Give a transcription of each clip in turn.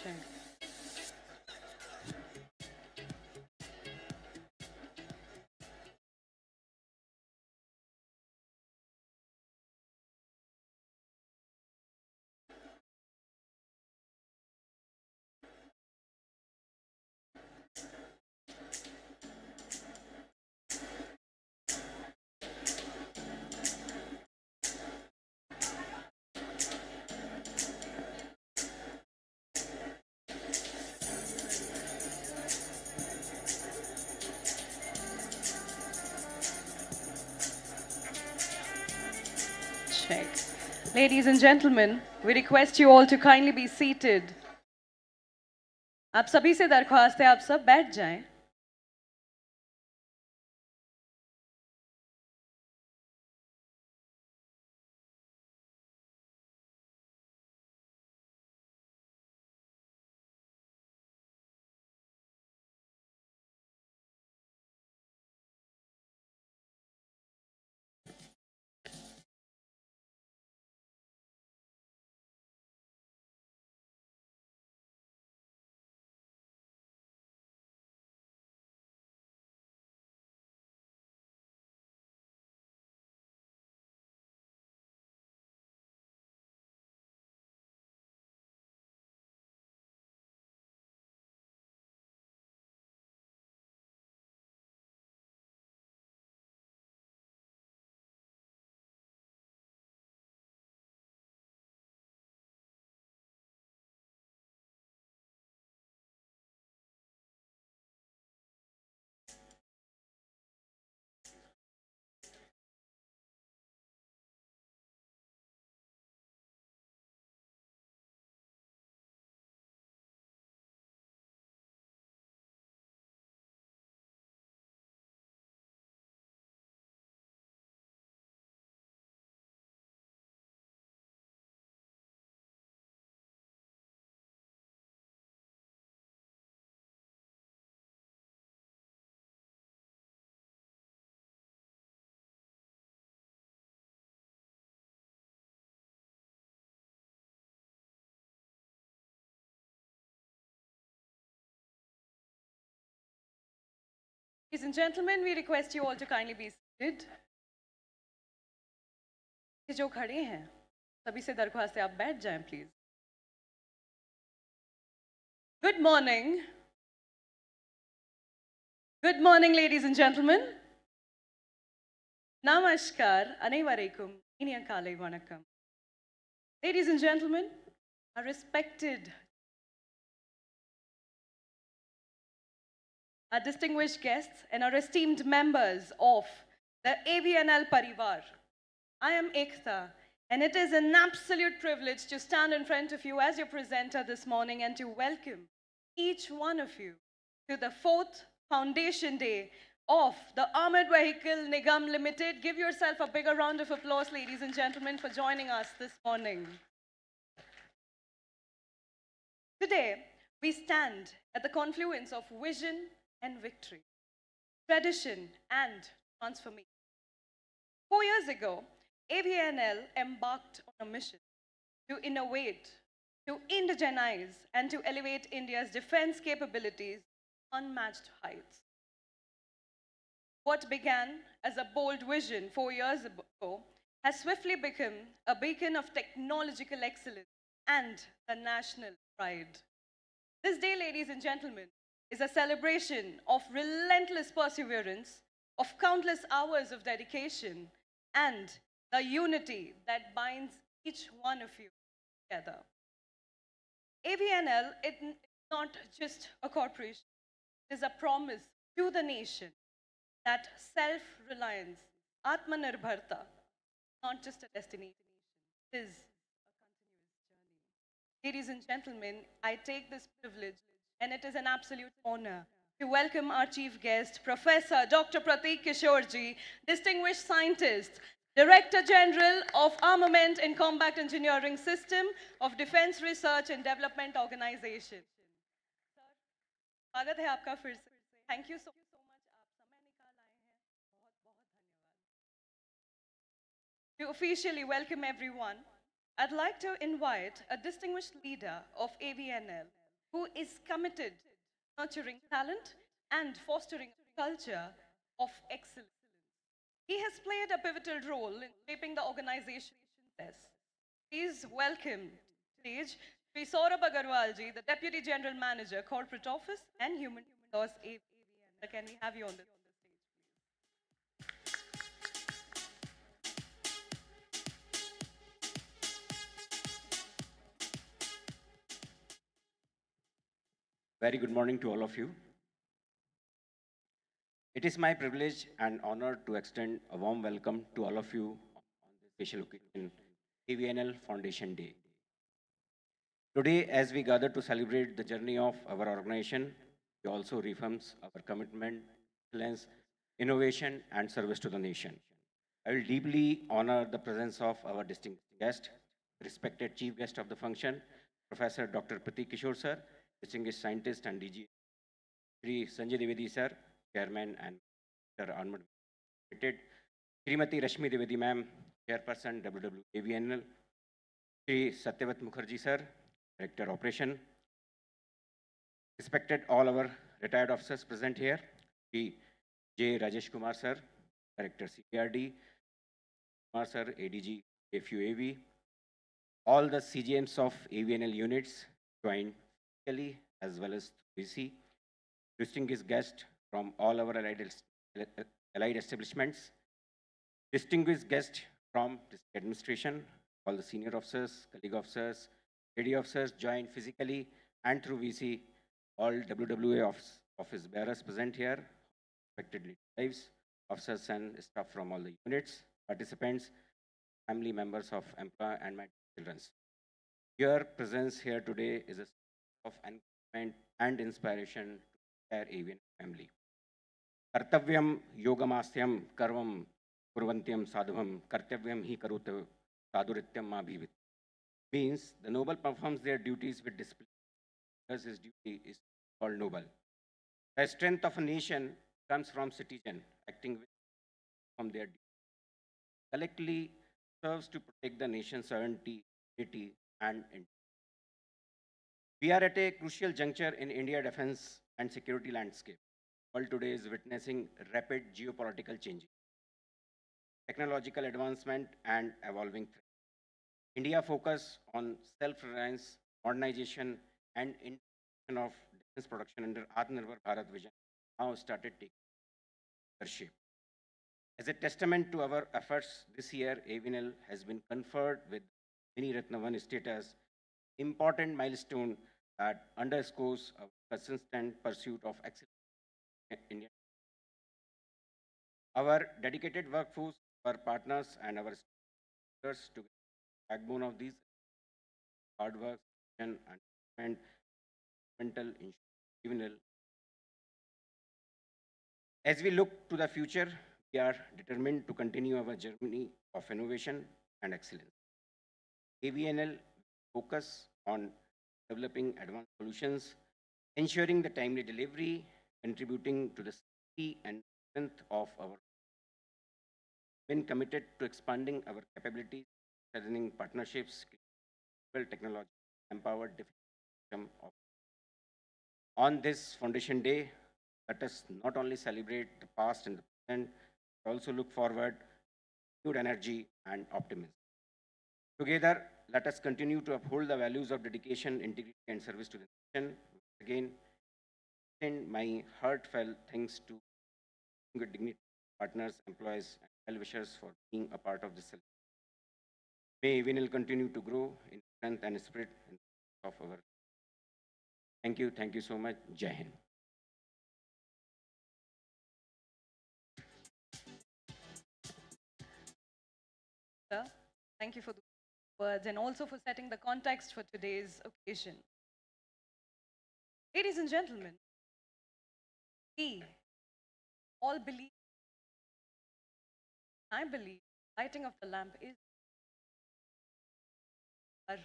Check. Check. Ladies and gentlemen, we request you all to kindly be seated. आप सभी से दरख्वास्त है आप सब बैठ जाएं. Ladies and gentlemen, we request you all to kindly be seated. जो खड़े हैं सभी से दरख्वास्त है आप बैठ जाएं please. Good morning. Good morning, ladies and gentlemen. Namaskar, anevaraikum, inia kalai vanakkam. Ladies and gentlemen, our respected, our distinguished guests, and our esteemed members of the AVNL Parivar. I am Ekta, and it is an absolute privilege to stand in front of you as your presenter this morning and to welcome each one of you to the 4th Foundation Day of the Armored Vehicle Nigam Limited. Give yourself a bigger round of applause, ladies and gentlemen, for joining us this morning. Today, we stand at the confluence of vision and victory, tradition and transformation. 4 years ago, AVNL embarked on a mission to innovate, to indigenize, and to elevate India's defense capabilities to unmatched heights. What began as a bold vision 4 years ago has swiftly become a beacon of technological excellence and a national pride. This day, ladies and gentlemen, is a celebration of relentless perseverance, of countless hours of dedication, and the unity that binds each one of you together. AVNL is not just a corporation, it is a promise to the nation that self-reliance, Atmanirbharta, not just a destination, it is a continuous journey. Ladies and gentlemen, I take this privilege, and it is an absolute honor to welcome our chief guest, Professor Dr. Prateek Kishorji, distinguished scientist, Director General of Armament and Combat Engineering System of Defense Research and Development Organization. स्वागत है आपका फिर से. Thank you so much. आप समय निकाल आए हैं. बहुत बहुत धन्यवाद. To officially welcome everyone, I'd like to invite a distinguished leader of AVNL, who is committed to nurturing talent and fostering a culture of excellence. He has played a pivotal role in shaping the organization's success. Please welcome to the stage Sri Saurabh Agarwal ji, the Deputy General Manager, Corporate Office and Human Resource AVNL. Can we have you on the stage? Very good morning to all of you. It is my privilege and honor to extend a warm welcome to all of you on this special occasion, AVNL Foundation Day. Today, as we gather to celebrate the journey of our organization, we also reaffirms our commitment, excellence, innovation, and service to the nation. I will deeply honor the presence of our distinguished guest, respected chief guest of the function, Professor Dr. Pratik Kishore sir, distinguished scientist and DG Sri Sanjay Devedi sir, Chairman and Director Armoured Limited, Srimati Rashmi Devedi ma'am, Chairperson WWAVNL, Sri Satyavat Mukherjee sir, Director Operation, respected all our retired officers present here, Sri J. Rajesh Kumar sir, Director CPRD, Kumar sir, ADG FUAV, all the CGMs of AVNL units joined physically as well as VC, distinguished guests from all our allied establishments, distinguished guests from district administration, all the senior officers, colleague officers, lady officers joined physically and through VC, all WWA office bearers present here, respected lives, officers and staff from all the units, participants, family members of employer and my children. Your presence here today is a source of encouragement and inspiration to our AVN family. Kartavyam yogamastyam karvam kurvantyam sadhavam kartavyam hi karuta sadhurityam mabhivit. Means the noble performs their duties with discipline because his duty is called noble. The strength of a nation comes from citizens acting from their duty. Collectively serves to protect the nation's sovereignty, unity, and integrity. We are at a crucial juncture in India defense and security landscape. World today is witnessing rapid geopolitical changes, technological advancement, and evolving threats. India focus on self-reliance, modernization, and integration of defense production under Atmanirbhar Bharat vision now started taking leadership. As a testament to our efforts this year, AVNL has been conferred with Mini Ratna 1 status, important milestone that underscores our consistent pursuit of excellence in India. Our dedicated workforce, our partners, and our stakeholders to be the backbone of these hard work and mental AVNL. As we look to the future, we are determined to continue our journey of innovation and excellence. AVNL focus on developing advanced solutions, ensuring the timely delivery, contributing to the safety and strength of our. Been committed to expanding our capabilities, strengthening partnerships, technology, empowered defense. On this Foundation Day, let us not only celebrate the past and the present, but also look forward with energy and optimism. Together, let us continue to uphold the values of dedication, integrity, and service to the nation. Again, extend my heartfelt thanks to good dignity, partners, employees, and well-wishers for being a part of this celebration. May AVNL continue to grow in strength and spirit of our. Thank you so much. Jai Hind. Sir, thank you for the words and also for setting the context for today's occasion. Ladies and gentlemen, we all believe, I believe, lighting of the lamp is our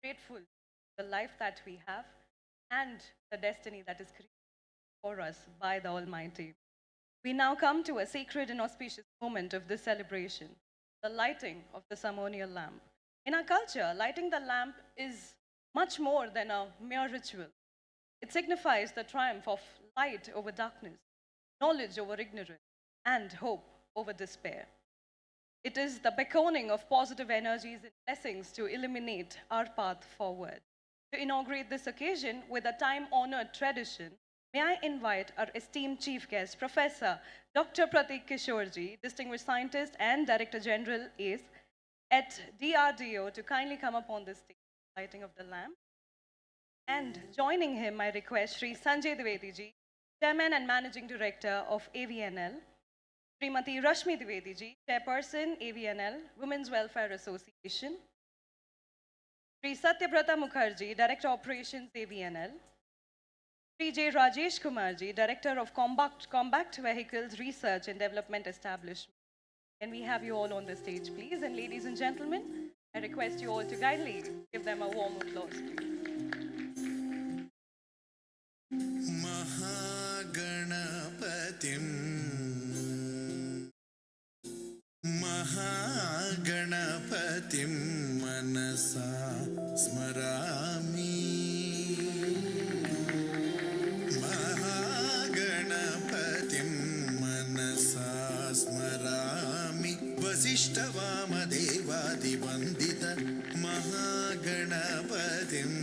grateful for the life that we have and the destiny that is created for us by the Almighty. We now come to a sacred and auspicious moment of this celebration, the lighting of the ceremonial lamp. In our culture, lighting the lamp is much more than a mere ritual. It signifies the triumph of light over darkness, knowledge over ignorance, and hope over despair. It is the beckoning of positive energies and blessings to illuminate our path forward. To inaugurate this occasion with a time honored tradition, may I invite our esteemed chief guest, Professor Dr. Pratik Kishorji, distinguished scientist and Director General ACE at DRDO, to kindly come up on the stage, lighting of the lamp. And joining him, I request Sri Sanjay Dwivedi ji, Chairman and Managing Director of AVNL, Srimati Rashmi Dwivedi ji, Chairperson AVNL, Women's Welfare Association, Sri Satyabrata Mukherjee, Director Operations AVNL, Sri J. Rajesh Kumar ji, Director of Combat Vehicles Research and Development Establishment. Can we have you all on the stage, please? And ladies and gentlemen, I request you all to kindly give them a warm applause, please. महागणपतिं मनसा स्मरामि महागणपतिं मनसा स्मरामि वसिष्ठवामदेवादिवन्दित महागणपतिम्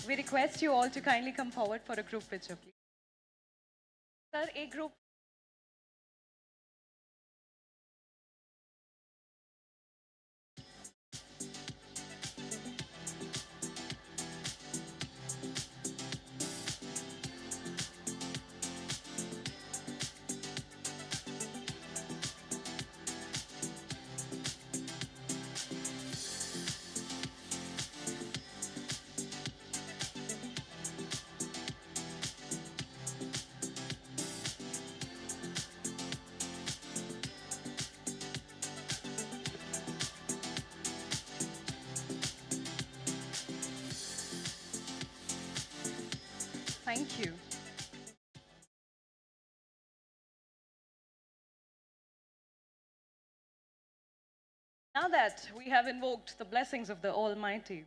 We request you all to kindly come forward for a group picture, please. Sir, a group. Thank you. Now that we have invoked the blessings of the Almighty,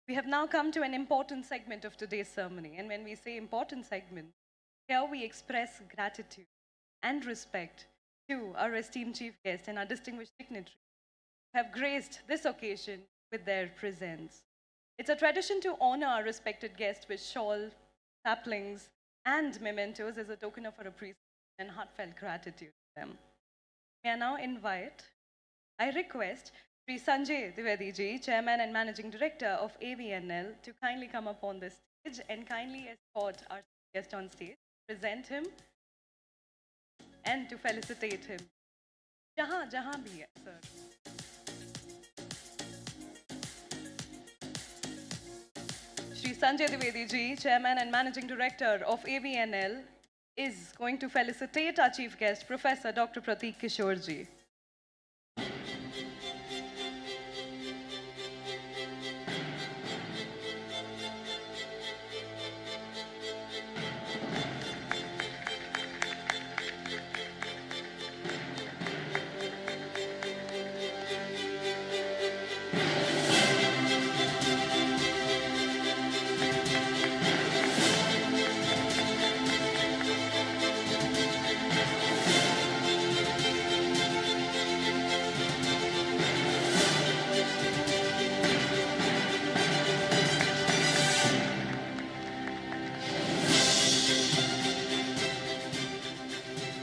we have now come to an important segment of today's ceremony. And when we say important segment, here we express gratitude and respect to our esteemed chief guest and our distinguished dignitaries who have graced this occasion with their presence. It's a tradition to honor our respected guests with shawl, saplings, and mementos as a token of our appreciation and heartfelt gratitude to them. May I now I request Sri Sanjay Dwivedi ji, Chairman and Managing Director of AVNL, to kindly come up on the stage and kindly escort our guest on stage, present him, and to felicitate him. Jahan bhi hai, sir. Sri Sanjay Dwivedi ji, Chairman and Managing Director of AVNL, is going to felicitate our chief guest, Professor Dr. Pratik Kishorji.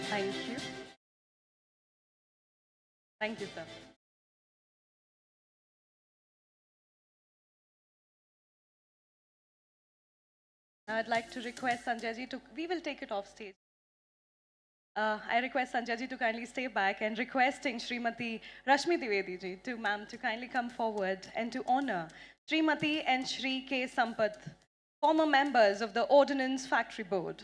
Thank you. Thank you, sir. Now I'd like to request Sanjay ji to, we will take it off stage. I request Sanjay ji to kindly stay back and requesting Srimati Rashmi Dwivedi ji to ma'am to kindly come forward and to honor Srimati and Shri K. Sampath, former members of the Ordnance Factory Board.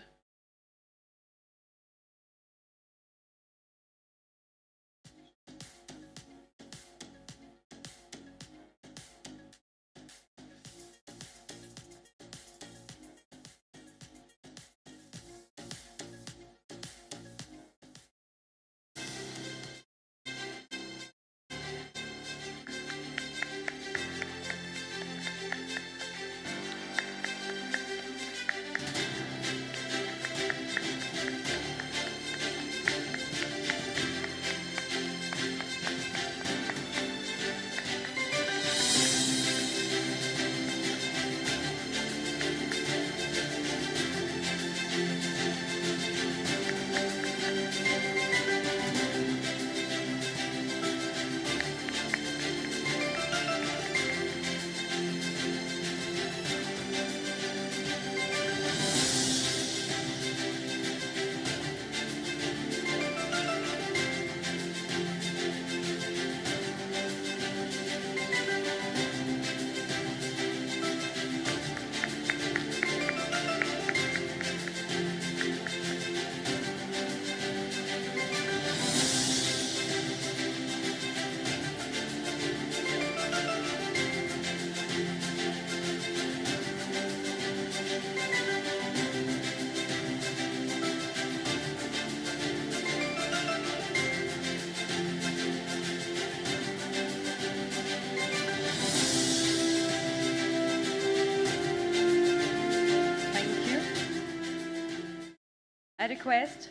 I request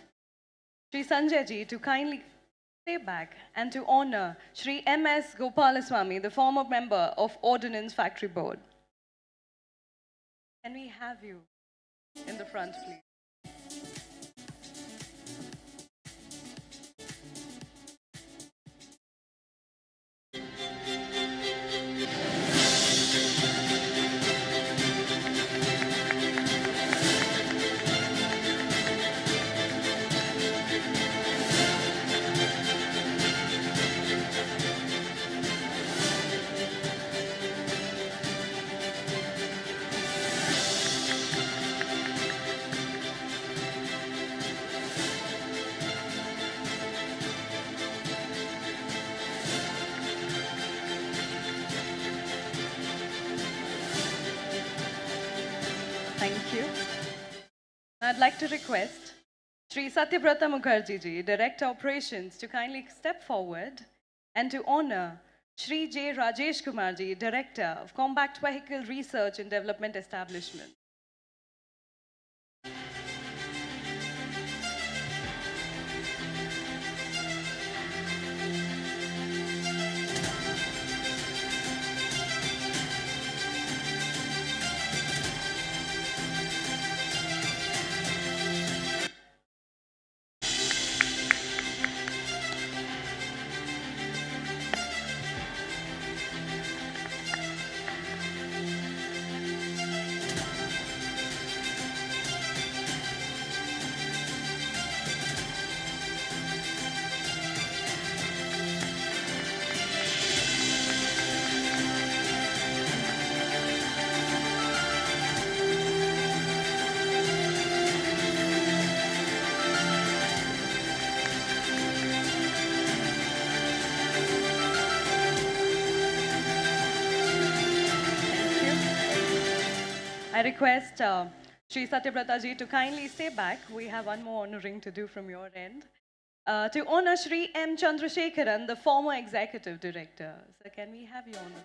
Sri Sanjay ji to kindly stay back and to honor Sri M.S. Gopalaswamy, the former member of Ordnance Factory Board. Can we have you in the front, please? Thank you. I'd like to request Sri Satyabrata Mukherjee ji, Director Operations, to kindly step forward and to honor Sri J. Rajesh Kumar ji, Director of Combat Vehicle Research and Development Establishment. I request Sri Satyabrata ji to kindly stay back. We have one more honoring to do from your end. To honor Sri M. Chandrasekharan, the former executive director. So can we have your honor?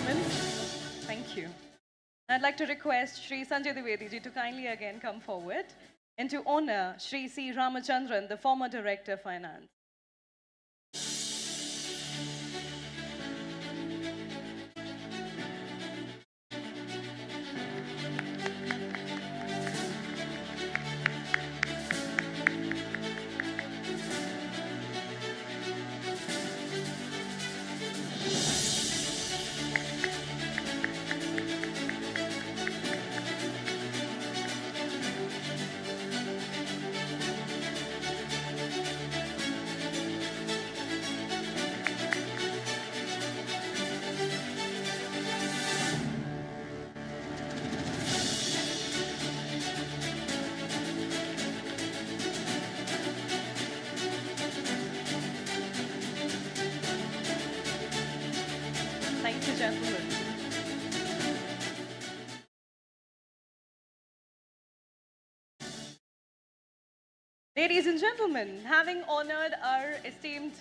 gentlemen. Thank you. I'd like to request Shri Sanjay Dwivedi ji to kindly again come forward and to honor Shri C. Ramachandran, the former Director of Finance. Thank you, gentlemen. Ladies and gentlemen, having honored our esteemed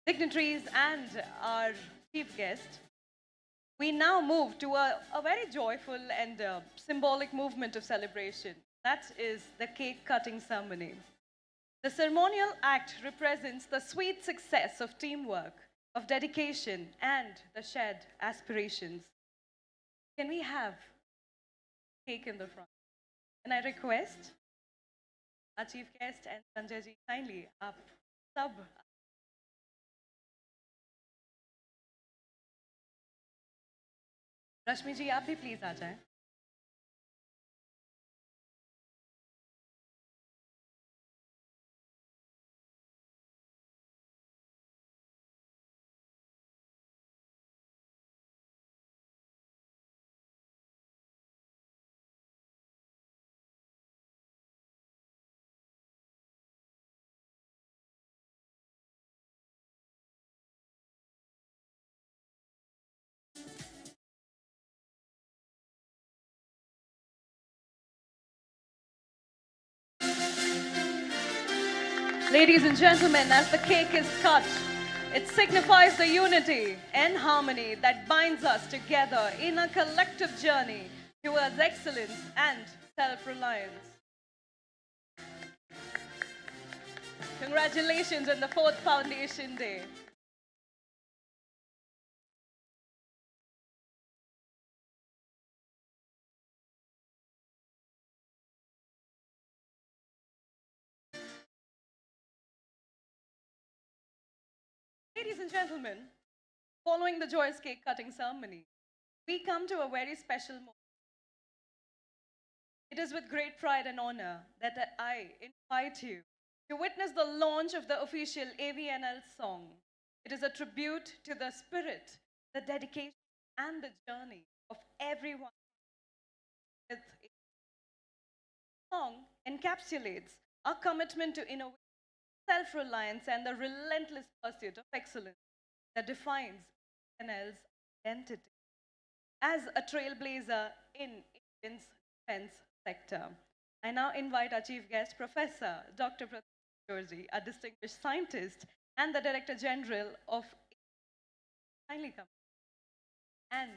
dignitaries and our chief guest, we now move to a very joyful and symbolic movement of celebration. That is the cake cutting ceremony. The ceremonial act represents the sweet success of teamwork, of dedication, and the shared aspirations. Can we have cake in the front? And I request our chief guest and Sanjay ji kindly up sub. रश्मि जी आप भी please आ जाएं. Ladies and gentlemen, as the cake is cut, it signifies the unity and harmony that binds us together in a collective journey towards excellence and self-reliance. Congratulations on the 4th Foundation Day. Ladies and gentlemen, following the joyous cake cutting ceremony, we come to a very special moment. It is with great pride and honor that I invite you to witness the launch of the official AVNL song. It is a tribute to the spirit, the dedication, and the journey of everyone. The song encapsulates our commitment to innovation, self-reliance, and the relentless pursuit of excellence that defines AVNL's identity as a trailblazer in India's defense sector. I now invite our chief guest, Professor Dr. Pradeep Joshi, a distinguished scientist and the Director General of kindly come and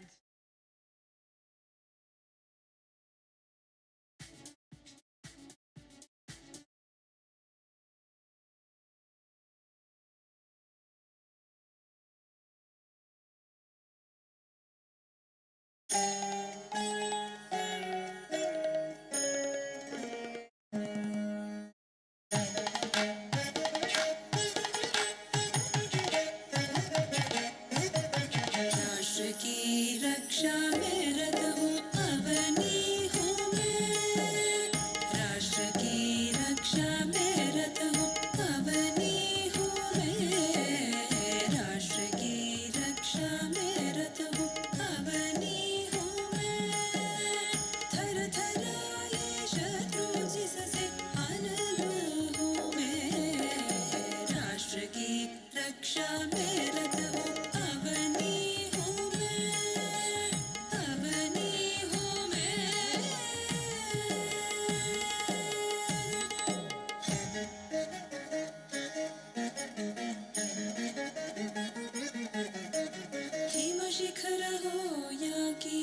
राष्ट्र की रक्षा में रत हूँ अवनी हूँ मैं राष्ट्र की रक्षा में रत हूँ अवनी हूँ मैं राष्ट्र की रक्षा में रत हूँ अवनी हूँ मैं थर थर ये शत्रु जिससे अनल हूँ मैं राष्ट्र की रक्षा में रत हूँ अवनी हूँ मैं अवनी या कि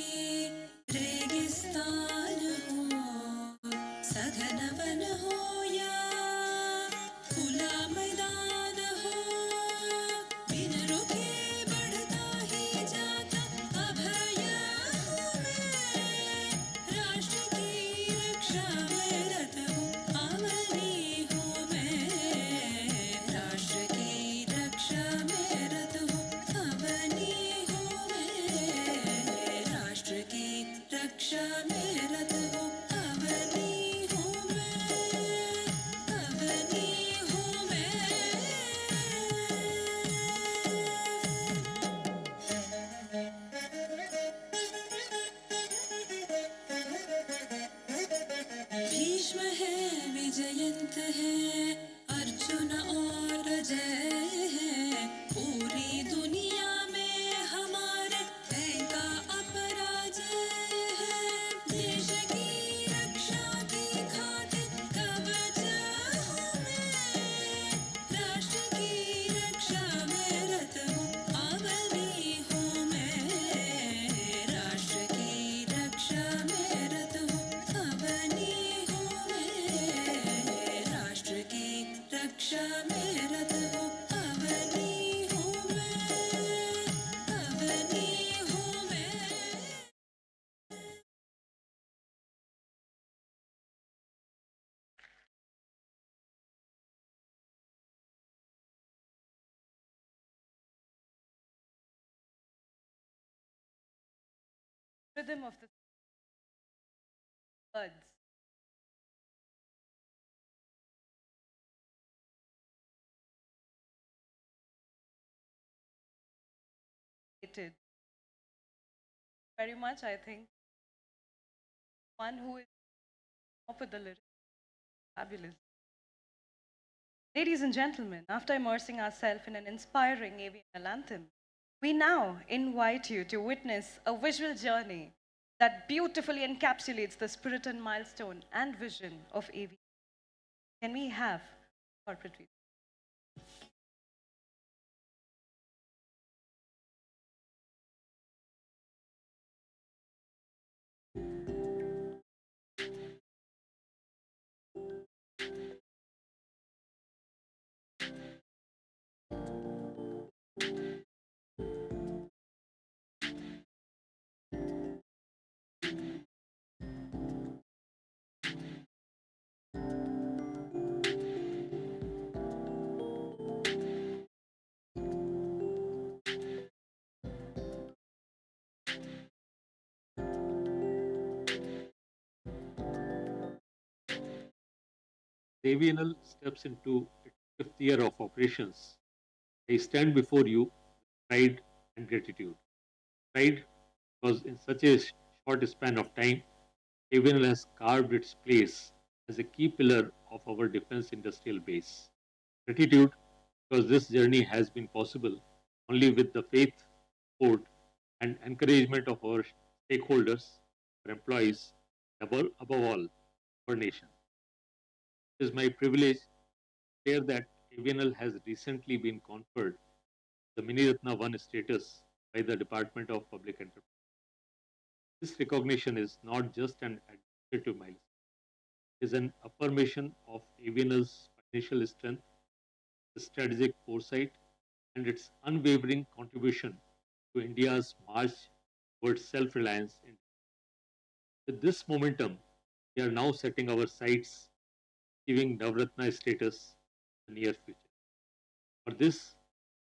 रेगिस्तान हो, सघन वन हो या खुला मैदान हो, बिन रुके बढ़ता ही जाता अभय हूँ मैं। राष्ट्र की रक्षा में रत हूँ, अवनी हूँ मैं। राष्ट्र की रक्षा में रत हूँ, अवनी हूँ मैं। राष्ट्र की रक्षा में रत हूँ, अवनी हूँ मैं। अवनी हूँ मैं। भीष्म है, विजयंत है, अर्जुन और अजय है। पूरी दुनिया में हमारे का अपराजय है। देश की रक्षा की खातिर कवच हूँ मैं। राष्ट्र की रक्षा में रत हूँ, अवनी हूँ मैं। राष्ट्र की रक्षा में रत हूँ, अवनी हूँ मैं। राष्ट्र की रक्षा में रत हूँ, अवनी हूँ मैं। अवनी हूँ मैं। Rhythm of the words. Related very much, I think. One who is up with the lyrics. Fabulous. Ladies and gentlemen, after immersing ourselves in an inspiring AVNL anthem, we now invite you to witness a visual journey that beautifully encapsulates the spirit and milestone and vision of AV. Can we have corporate view? AVNL steps into its fifth year of operations, I stand before you with pride and gratitude. Pride because in such a short span of time, AVNL has carved its place as a key pillar of our defense industrial base. Gratitude because this journey has been possible only with the faith, support, and encouragement of our stakeholders, our employees, above all, our nation. It is my privilege to share that AVNL has recently been conferred the Mini Ratna 1 status by the Department of Public Enterprise. This recognition is not just an administrative milestone, it is an affirmation of AVNL's financial strength, strategic foresight, and its unwavering contribution to India's march towards self reliance. With this momentum, we are now setting our sights achieving Navratna status in the near future. For this,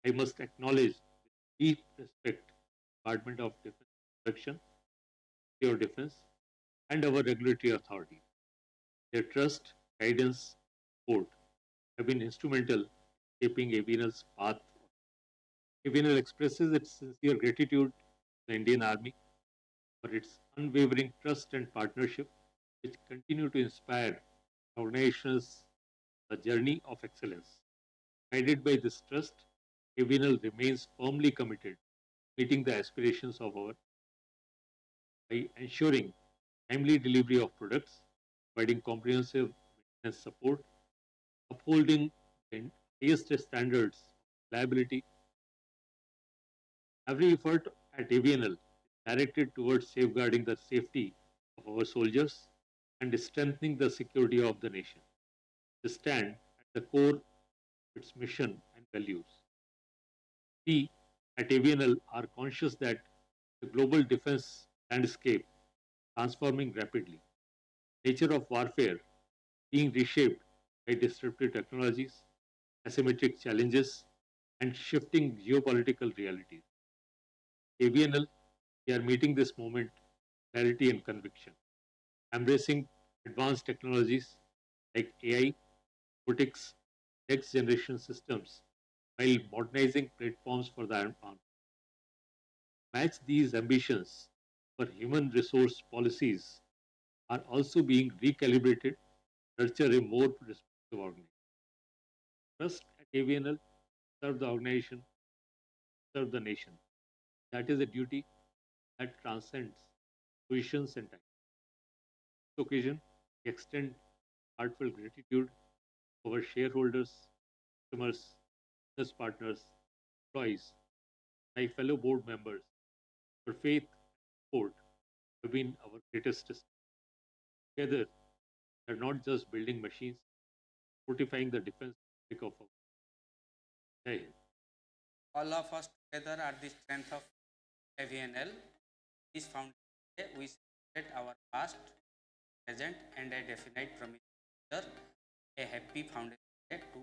I must acknowledge with deep respect Department of Defense Protection, Secure Defense, and our regulatory authority. Their trust, guidance, support have been instrumental in shaping AVNL's path. AVNL expresses its sincere gratitude to the Indian Army for its unwavering trust and partnership, which continue to inspire organizations on the journey of excellence. Guided by this trust, AVNL remains firmly committed to meeting the aspirations of our by ensuring timely delivery of products, providing comprehensive maintenance support, upholding the highest standards of reliability. Every effort at AVNL is directed towards safeguarding the safety of our soldiers and strengthening the security of the nation. They stand at the core of its mission and values. We at AVNL are conscious that the global defense landscape is transforming rapidly. Nature of warfare being reshaped by disruptive technologies, asymmetric challenges, and shifting geopolitical realities. AVNL, we are meeting this moment with clarity and conviction, embracing advanced technologies like AI, robotics, next generation systems, while modernizing platforms for the army. Match these ambitions, our human resource policies are also being recalibrated to nurture a more responsive organization. Trust at AVNL, serve the organization, serve the nation. That is a duty that transcends positions and time. On this occasion, we extend heartfelt gratitude to our shareholders, customers, business partners, employees, my fellow board members. Your faith and support have been our greatest strength. Together, we are not just building machines, fortifying the defense of our Jai Hind. All of us together are the strength of AVNL. This foundation day, we celebrate our past, present, and a definite promise future. A happy foundation day to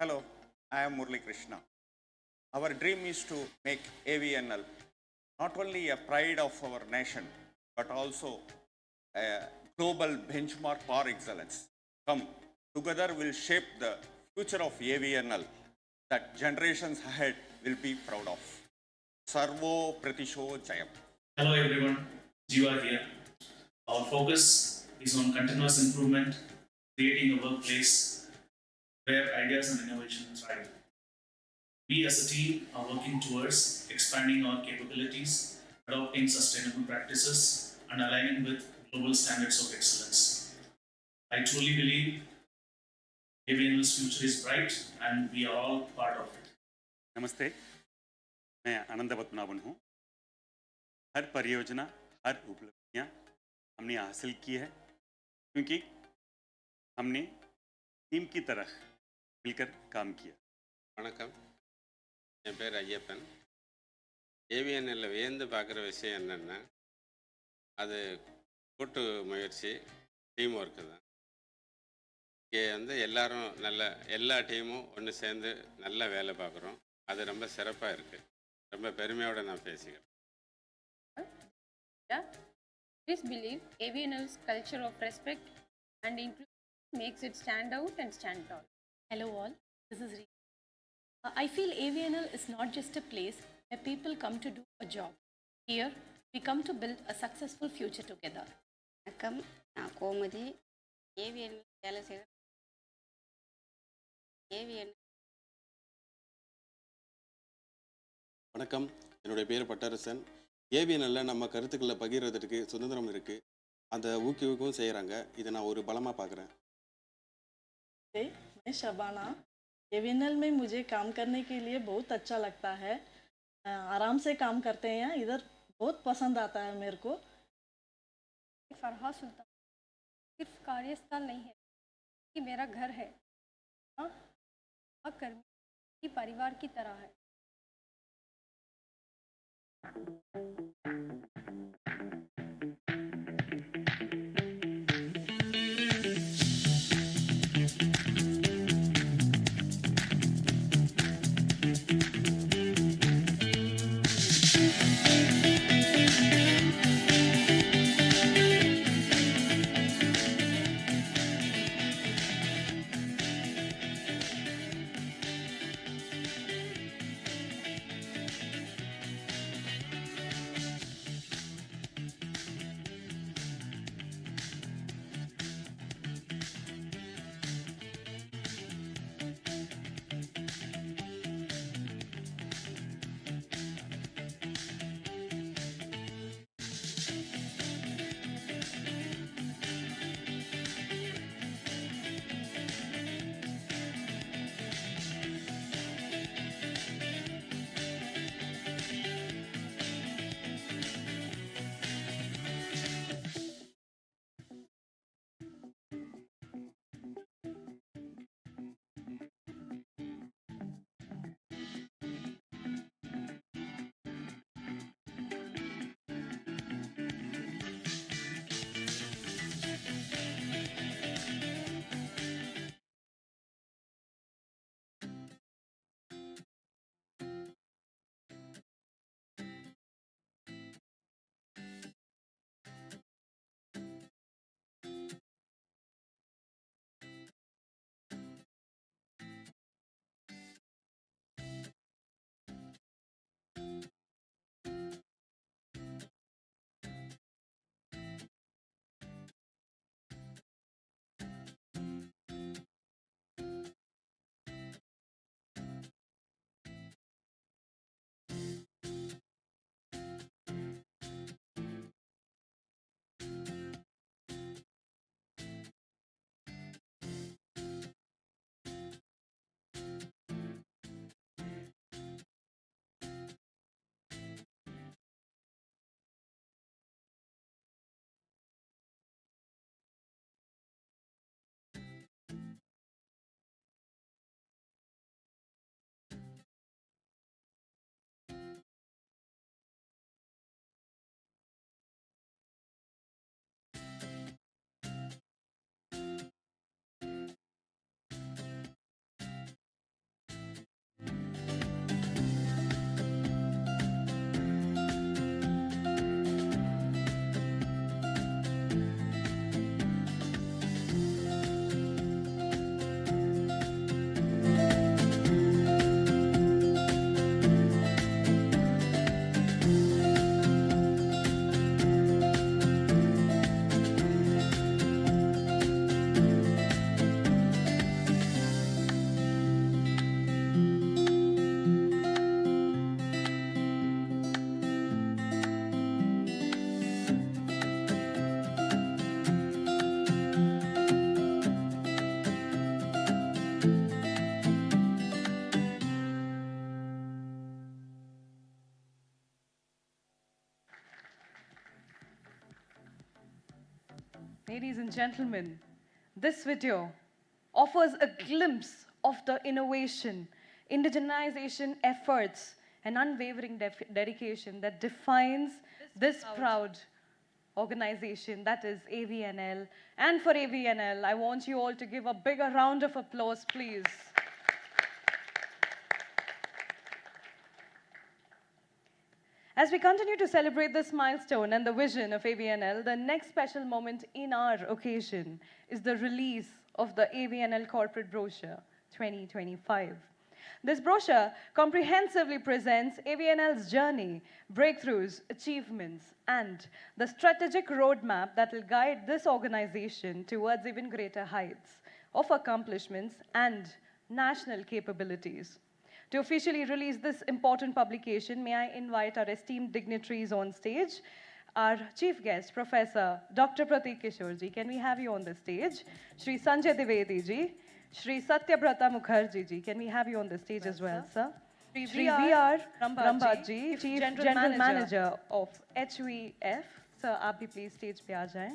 Hello, I am Murli Krishna. Our dream is to make AVNL not only a pride of our nation, but also a global benchmark for excellence. Come, together we'll shape the future of AVNL that generations ahead will be proud of. Sarvo Pratisho Jayam. Hello everyone, Jiva here. Our focus is on continuous improvement, creating a workplace where ideas and innovation thrive. We as a team are working towards expanding our capabilities, adopting sustainable practices, and aligning with global standards of excellence. I truly believe AVNL's future is bright and we are all part of it. नमस्ते, मैं आनंद पद्मनाभन हूँ। हर परियोजना, हर उपलब्धियाँ हमने हासिल की है क्योंकि हमने टीम की तरह मिलकर काम किया। வணக்கம், என் பேர் ஐயப்பன். ஏவிஎன்எல்ல வியந்து பார்க்குற விஷயம் என்னென்னா, அது கூட்டு முயற்சி, டீம் ஒர்க்கு தான். இங்கே வந்து எல்லாரும் எல்லா டீமும் ஒன்று சேர்ந்து நல்லா வேலை பார்க்குறோம். அது ரொம்ப சிறப்பாக இருக்குது. ரொம்ப பெருமையோடு நான் பேசிக்கிறேன். Please believe AVNL's culture of respect and inclusion makes it stand out and stand tall. Hello all, this is Rita. I feel AVNL is not just a place where people come to do a job. Here, we come to build a successful future together. வணக்கம், நான் Gomathi. AVNL வேலை செய்கிற AVNL. வணக்கம், என்னுடைய பேர் பட்டரசன். ஏவிஎன்எல்ல நம்ம கருத்துக்களை பகிர்றதுக்கு சுதந்திரம் இருக்குது. அந்த ஊக்குவிக்கவும் செய்கிறாங்க. இதை நான் ஒரு பலமாக பார்க்குறேன். मैं शबाना. एवीएनएल में मुझे काम करने के लिए बहुत अच्छा लगता है. आराम से काम करते हैं. इधर बहुत पसंद आता है मेरे को. फरहा सुल्तान सिर्फ कार्यस्थल नहीं है कि मेरा घर है, हाँ, कर्मी की परिवार की तरह है. Ladies and gentlemen, this video offers a glimpse of the innovation, indigenization efforts, and unwavering dedication that defines this proud organization, that is AVNL. And for AVNL, I want you all to give a bigger round of applause, please. As we continue to celebrate this milestone and the vision of AVNL, the next special moment in our occasion is the release of the AVNL Corporate Brochure 2025. This brochure comprehensively presents AVNL's journey, breakthroughs, achievements, and the strategic roadmap that will guide this organization towards even greater heights of accomplishments and national capabilities. To officially release this important publication, may I invite our esteemed dignitaries on stage. Our chief guest, Professor Dr. Pratik Kishore ji. Can we have you on the stage? Shri Sanjay Dwivedi ji, Shri Satyabrata Mukherjee ji. Can we have you on the stage as well, sir? Shri V.R. Rambat ji, Chief General Manager of HVF. Sir, आप भी please stage पे आ जाएं.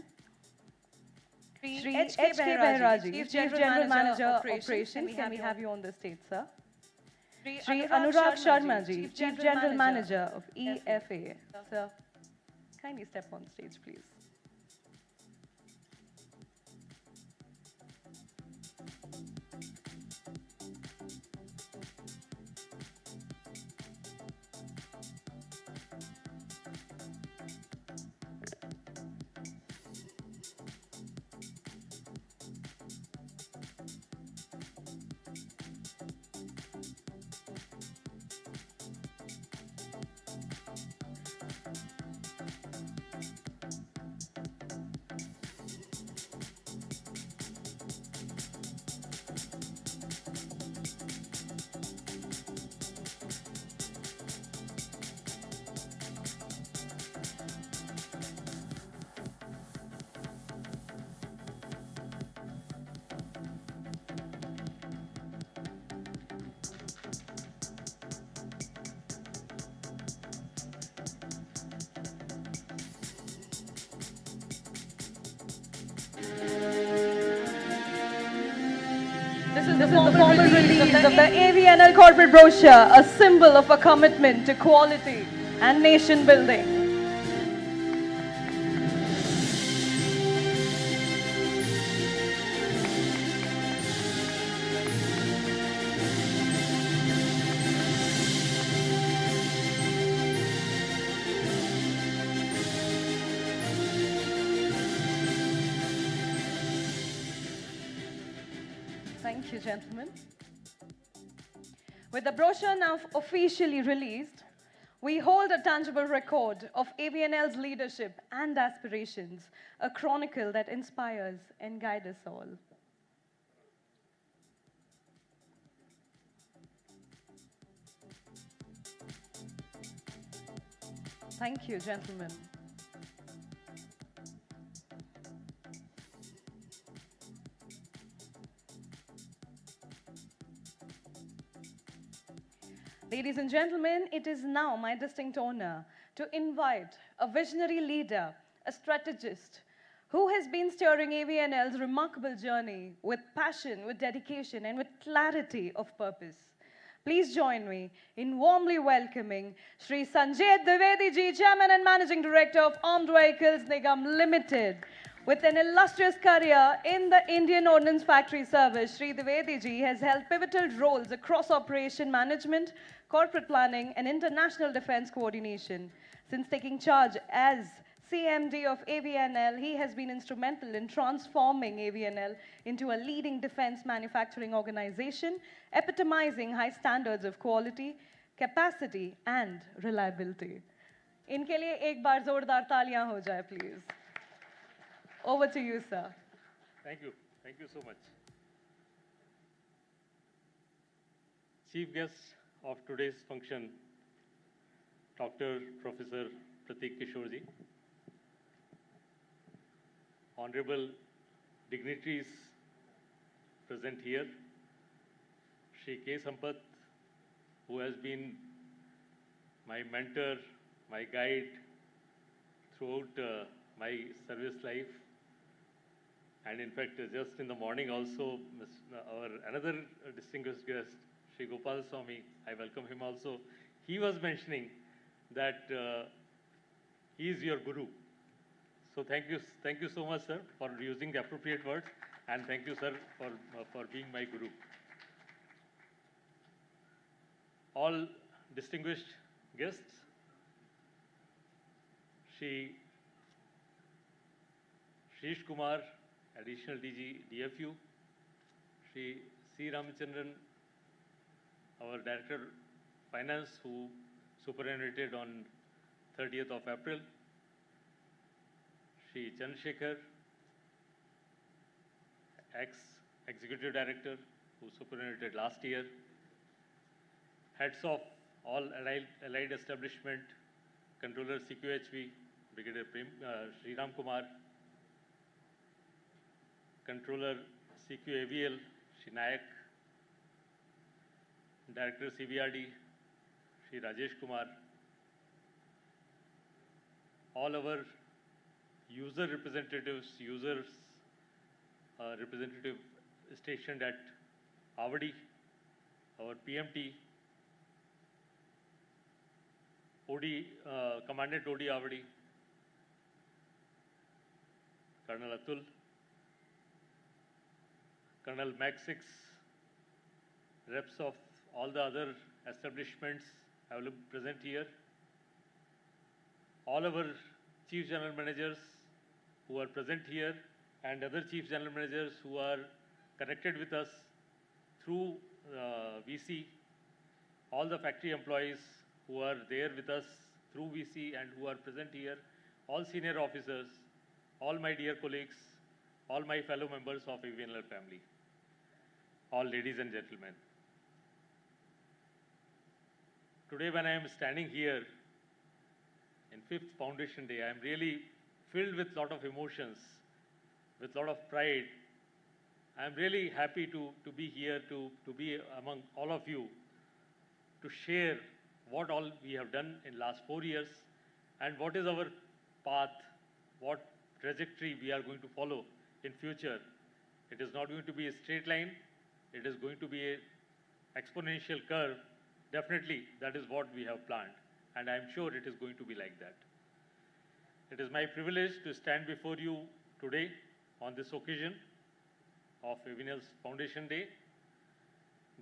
Shri H.K. Behra ji, Chief General Manager Operations. Can we have you on the stage, sir? Shri Anurag Sharma ji, Chief General Manager of EFA. Sir, kindly step on stage, please. This is the formal release of the AVNL corporate brochure, a symbol of a commitment to quality and nation building. Thank you, gentlemen. With the brochure now officially released, we hold a tangible record of AVNL's leadership and aspirations, a chronicle that inspires and guides us all. Thank you, gentlemen. Ladies and gentlemen, it is now my distinct honor to invite a visionary leader, a strategist, who has been steering AVNL's remarkable journey with passion, with dedication, and with clarity of purpose. Please join me in warmly welcoming Shri Sanjay Dwivedi ji, Chairman and Managing Director of Armed Vehicles Nigam Limited. With an illustrious career in the Indian Ordnance Factory Service, Shri Dwivedi ji has held pivotal roles across operation management, corporate planning, and international defense coordination. Since taking charge as CMD of AVNL, he has been instrumental in transforming AVNL into a leading defense manufacturing organization, epitomizing high standards of quality, capacity, and reliability. इनके लिए एक बार जोरदार तालियां हो जाए, please. Over to you, sir. Thank you. Thank you so much. Chief guest of today's function, Dr. Professor Pratik Kishore ji, honorable dignitaries present here, Shri K. Sampath, who has been my mentor, my guide throughout my service life, And in fact, just in the morning also, our another distinguished guest, Sri Gopal Swami, I welcome him also. He was mentioning that he is your guru. So thank you so much, sir, for using the appropriate words, and thank you, sir, for being my guru. All distinguished guests, Shri Shrish Kumar, Additional DG DFU, Shri C. Ramachandran, our Director Finance, who superannuated on 30th of April, Shri Chandrasekhar, ex-Executive Director, who superannuated last year, heads of all allied establishment, Controller CQHV, Brigadier Sri Ram Kumar, Controller CQAVL, Shri Nayak, Director CBRD, Shri Rajesh Kumar, all our user representatives, representative stationed at Avadi, our PMT, Commandant OD Avadi, Colonel Atul, Colonel Mac 6, reps of all the other establishments available present here, all our chief general managers who are present here, and other chief general managers who are connected with us through VC, all the factory employees who are there with us through VC and who are present here, all senior officers, all my dear colleagues, all my fellow members of AVNL family, all ladies and gentlemen. Today when I am standing here in 5th Foundation Day, I am really filled with lot of emotions, with lot of pride. I am really happy to be here, to be among all of you, to share what all we have done in last 4 years and what is our path, what trajectory we are going to follow in future. It is not going to be a straight line, it is going to be an exponential curve. Definitely, that is what we have planned, and I am sure it is going to be like that. It is my privilege to stand before you today on this occasion of AVNL's Foundation Day.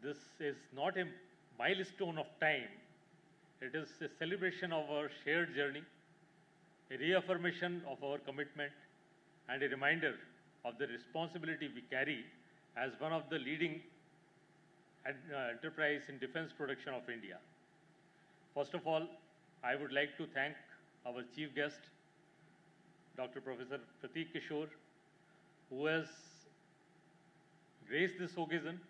This is not a milestone of time. It is a celebration of our shared journey, a reaffirmation of our commitment, and a reminder of the responsibility we carry as one of the leading enterprise in defense production of India. First of all, I would like to thank our chief guest, Dr. Professor Prateek Kishore, who has graced this occasion,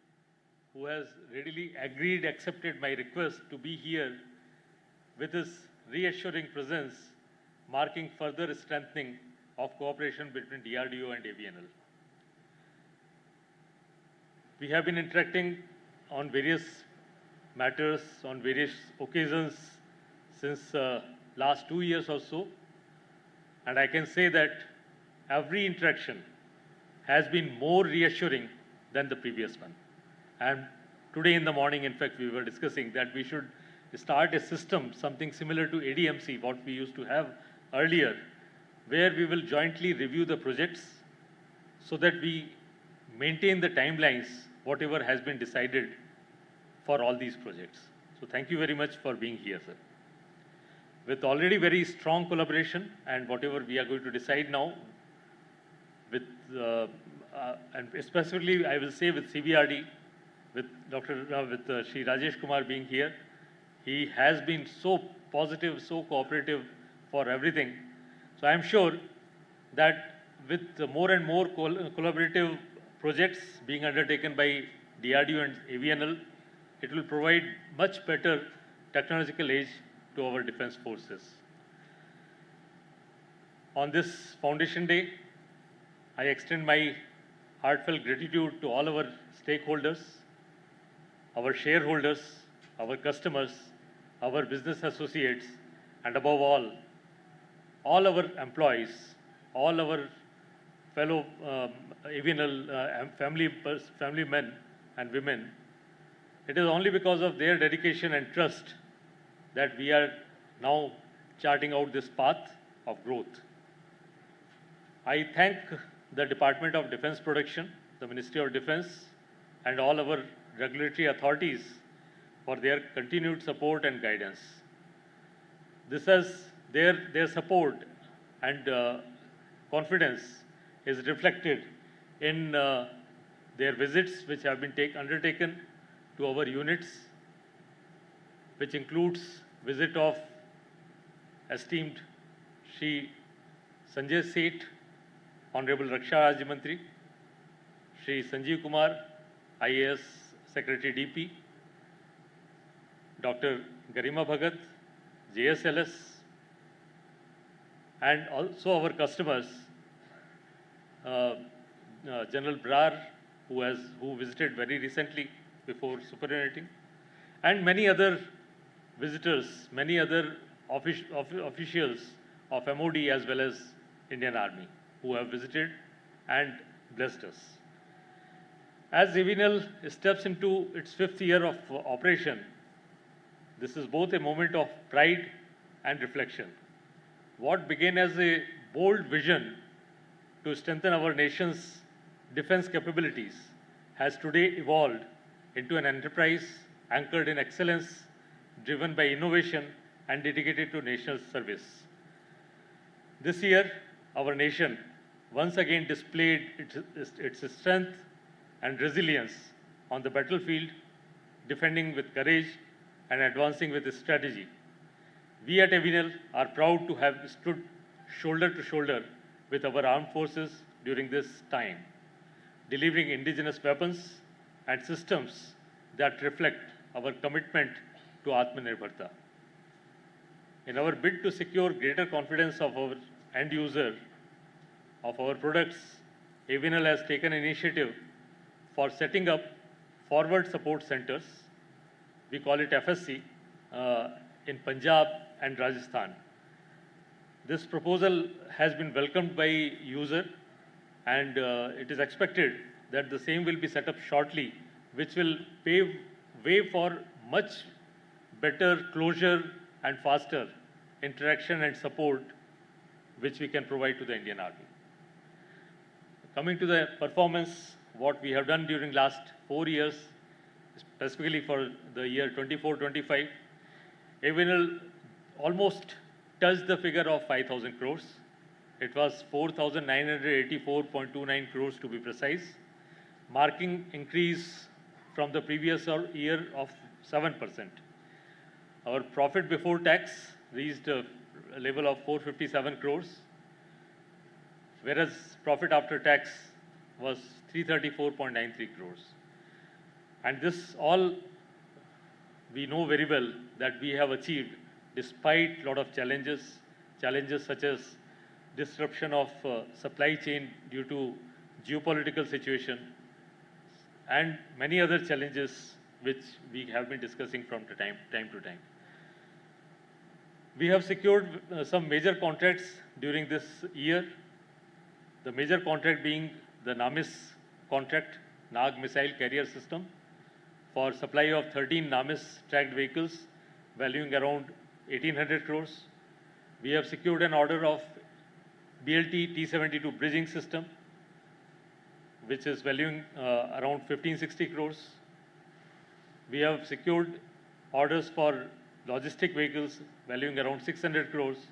who has readily accepted my request to be here with his reassuring presence, marking further strengthening of cooperation between DRDO and AVNL. We have been interacting on various matters, on various occasions since last 2 years or so, and I can say that every interaction has been more reassuring than the previous one. And today in the morning, in fact, we were discussing that we should start a system, something similar to ADMC, what we used to have earlier, where we will jointly review the projects so that we maintain the timelines, whatever has been decided for all these projects. So thank you very much for being here, sir. With already very strong collaboration and whatever we are going to decide now, with and especially I will say with CBRD, with Shri Rajesh Kumar being here, he has been so positive, so cooperative for everything. So I am sure that with more and more collaborative projects being undertaken by DRDO and AVNL, it will provide much better technological edge to our defense forces. On this Foundation Day, I extend my heartfelt gratitude to all our stakeholders, our shareholders, our customers, our business associates, and above all our employees, all our fellow AVNL family men and women, it is only because of their dedication and trust that we are now charting out this path of growth. I thank the Department of Defense Production, the Ministry of Defense, and all our regulatory authorities for their continued support and guidance. This has their support and confidence is reflected in their visits which have been undertaken to our units, which includes visit of esteemed Shri Sanjay Seth, Honorable Raksha Rajya Mantri, Shri Sanjeev Kumar, IAS Secretary DP, Dr. Garima Bhagat, JSLS, and also our customers, General Brar, who visited very recently before superannuating, and many other visitors, many other officials of MOD as well as Indian Army who have visited and blessed us. As AVNL steps into its 5th year of operation, this is both a moment of pride and reflection. What began as a bold vision to strengthen our nation's defense capabilities has today evolved into an enterprise anchored in excellence, driven by innovation and dedicated to national service. This year, our nation once again displayed its strength and resilience on the battlefield, defending with courage and advancing with strategy. We at AVNL are proud to have stood shoulder to shoulder with our armed forces during this time, delivering indigenous weapons and systems that reflect our commitment to Atmanirbharta. In our bid to secure greater confidence of our end user of our products, AVNL has taken initiative for setting up forward support centers, we call it FSC, in Punjab and Rajasthan. This proposal has been welcomed by user, and it is expected that the same will be set up shortly, which will pave way for much better closure and faster interaction and support which we can provide to the Indian Army. Coming to the performance, what we have done during last 4 years, specifically for the year 24-25, AVNL almost touched the figure of 5,000 crores. It was 4,984.29 crores to be precise, marking increase from the previous year of 7%. Our profit before tax reached a level of 457 crores, whereas profit after tax was 334.93 crores. And this all we know very well that we have achieved despite a lot of challenges such as disruption of supply chain due to geopolitical situation and many other challenges which we have been discussing from time to time. We have secured some major contracts during this year. The major contract being the NAMIS contract, Nag Missile Carrier System, for supply of 13 NAMIS tracked vehicles valuing around 1,800 crores. We have secured an order of BLT T-72 bridging system, which is valuing around 1,560 crores. We have secured orders for logistic vehicles valuing around 600 crores.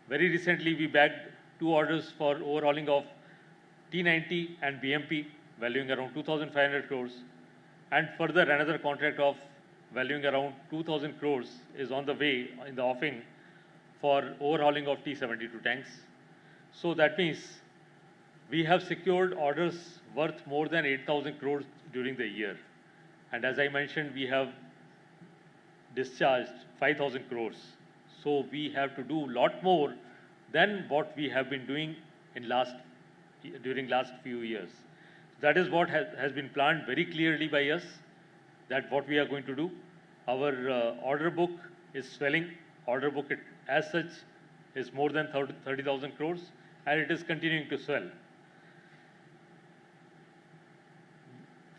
Very recently, we bagged 2 orders for overhauling of T-90 and BMP valuing around 2,500 crores. And further, another contract of valuing around 2,000 crores is on the way in the offing for overhauling of T-72 tanks. So that means we have secured orders worth more than 8,000 crores during the year. And as I mentioned, we have discharged 5,000 crores. So we have to do a lot more than what we have been doing during last few years. That is what has been planned very clearly by us, that what we are going to do. Our order book is swelling. Order book as such is more than 30,000 crores, and it is continuing to swell.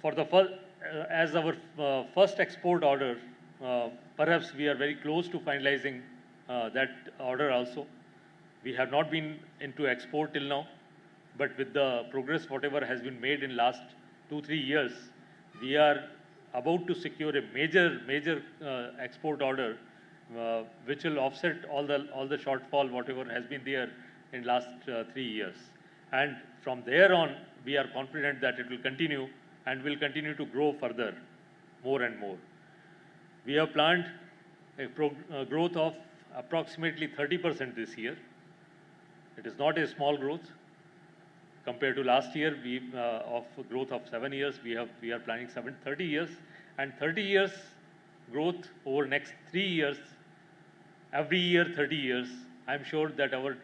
for the first, as our first export order, perhaps we are very close to finalizing that order also. We have not been into export till now, but with the progress whatever has been made in last 2-3 years, we are about to secure a major export order, which will offset all the shortfall whatever has been there in last 3 years. And from there on, we are confident that it will continue and will continue to grow further, more and more. We have planned a growth of approximately 30% this year. It is not a small growth. Compared to last year, we of growth of 7 years, we are planning 30 years, and 30 years growth over next 3 years, every year 30 years. I'm sure that our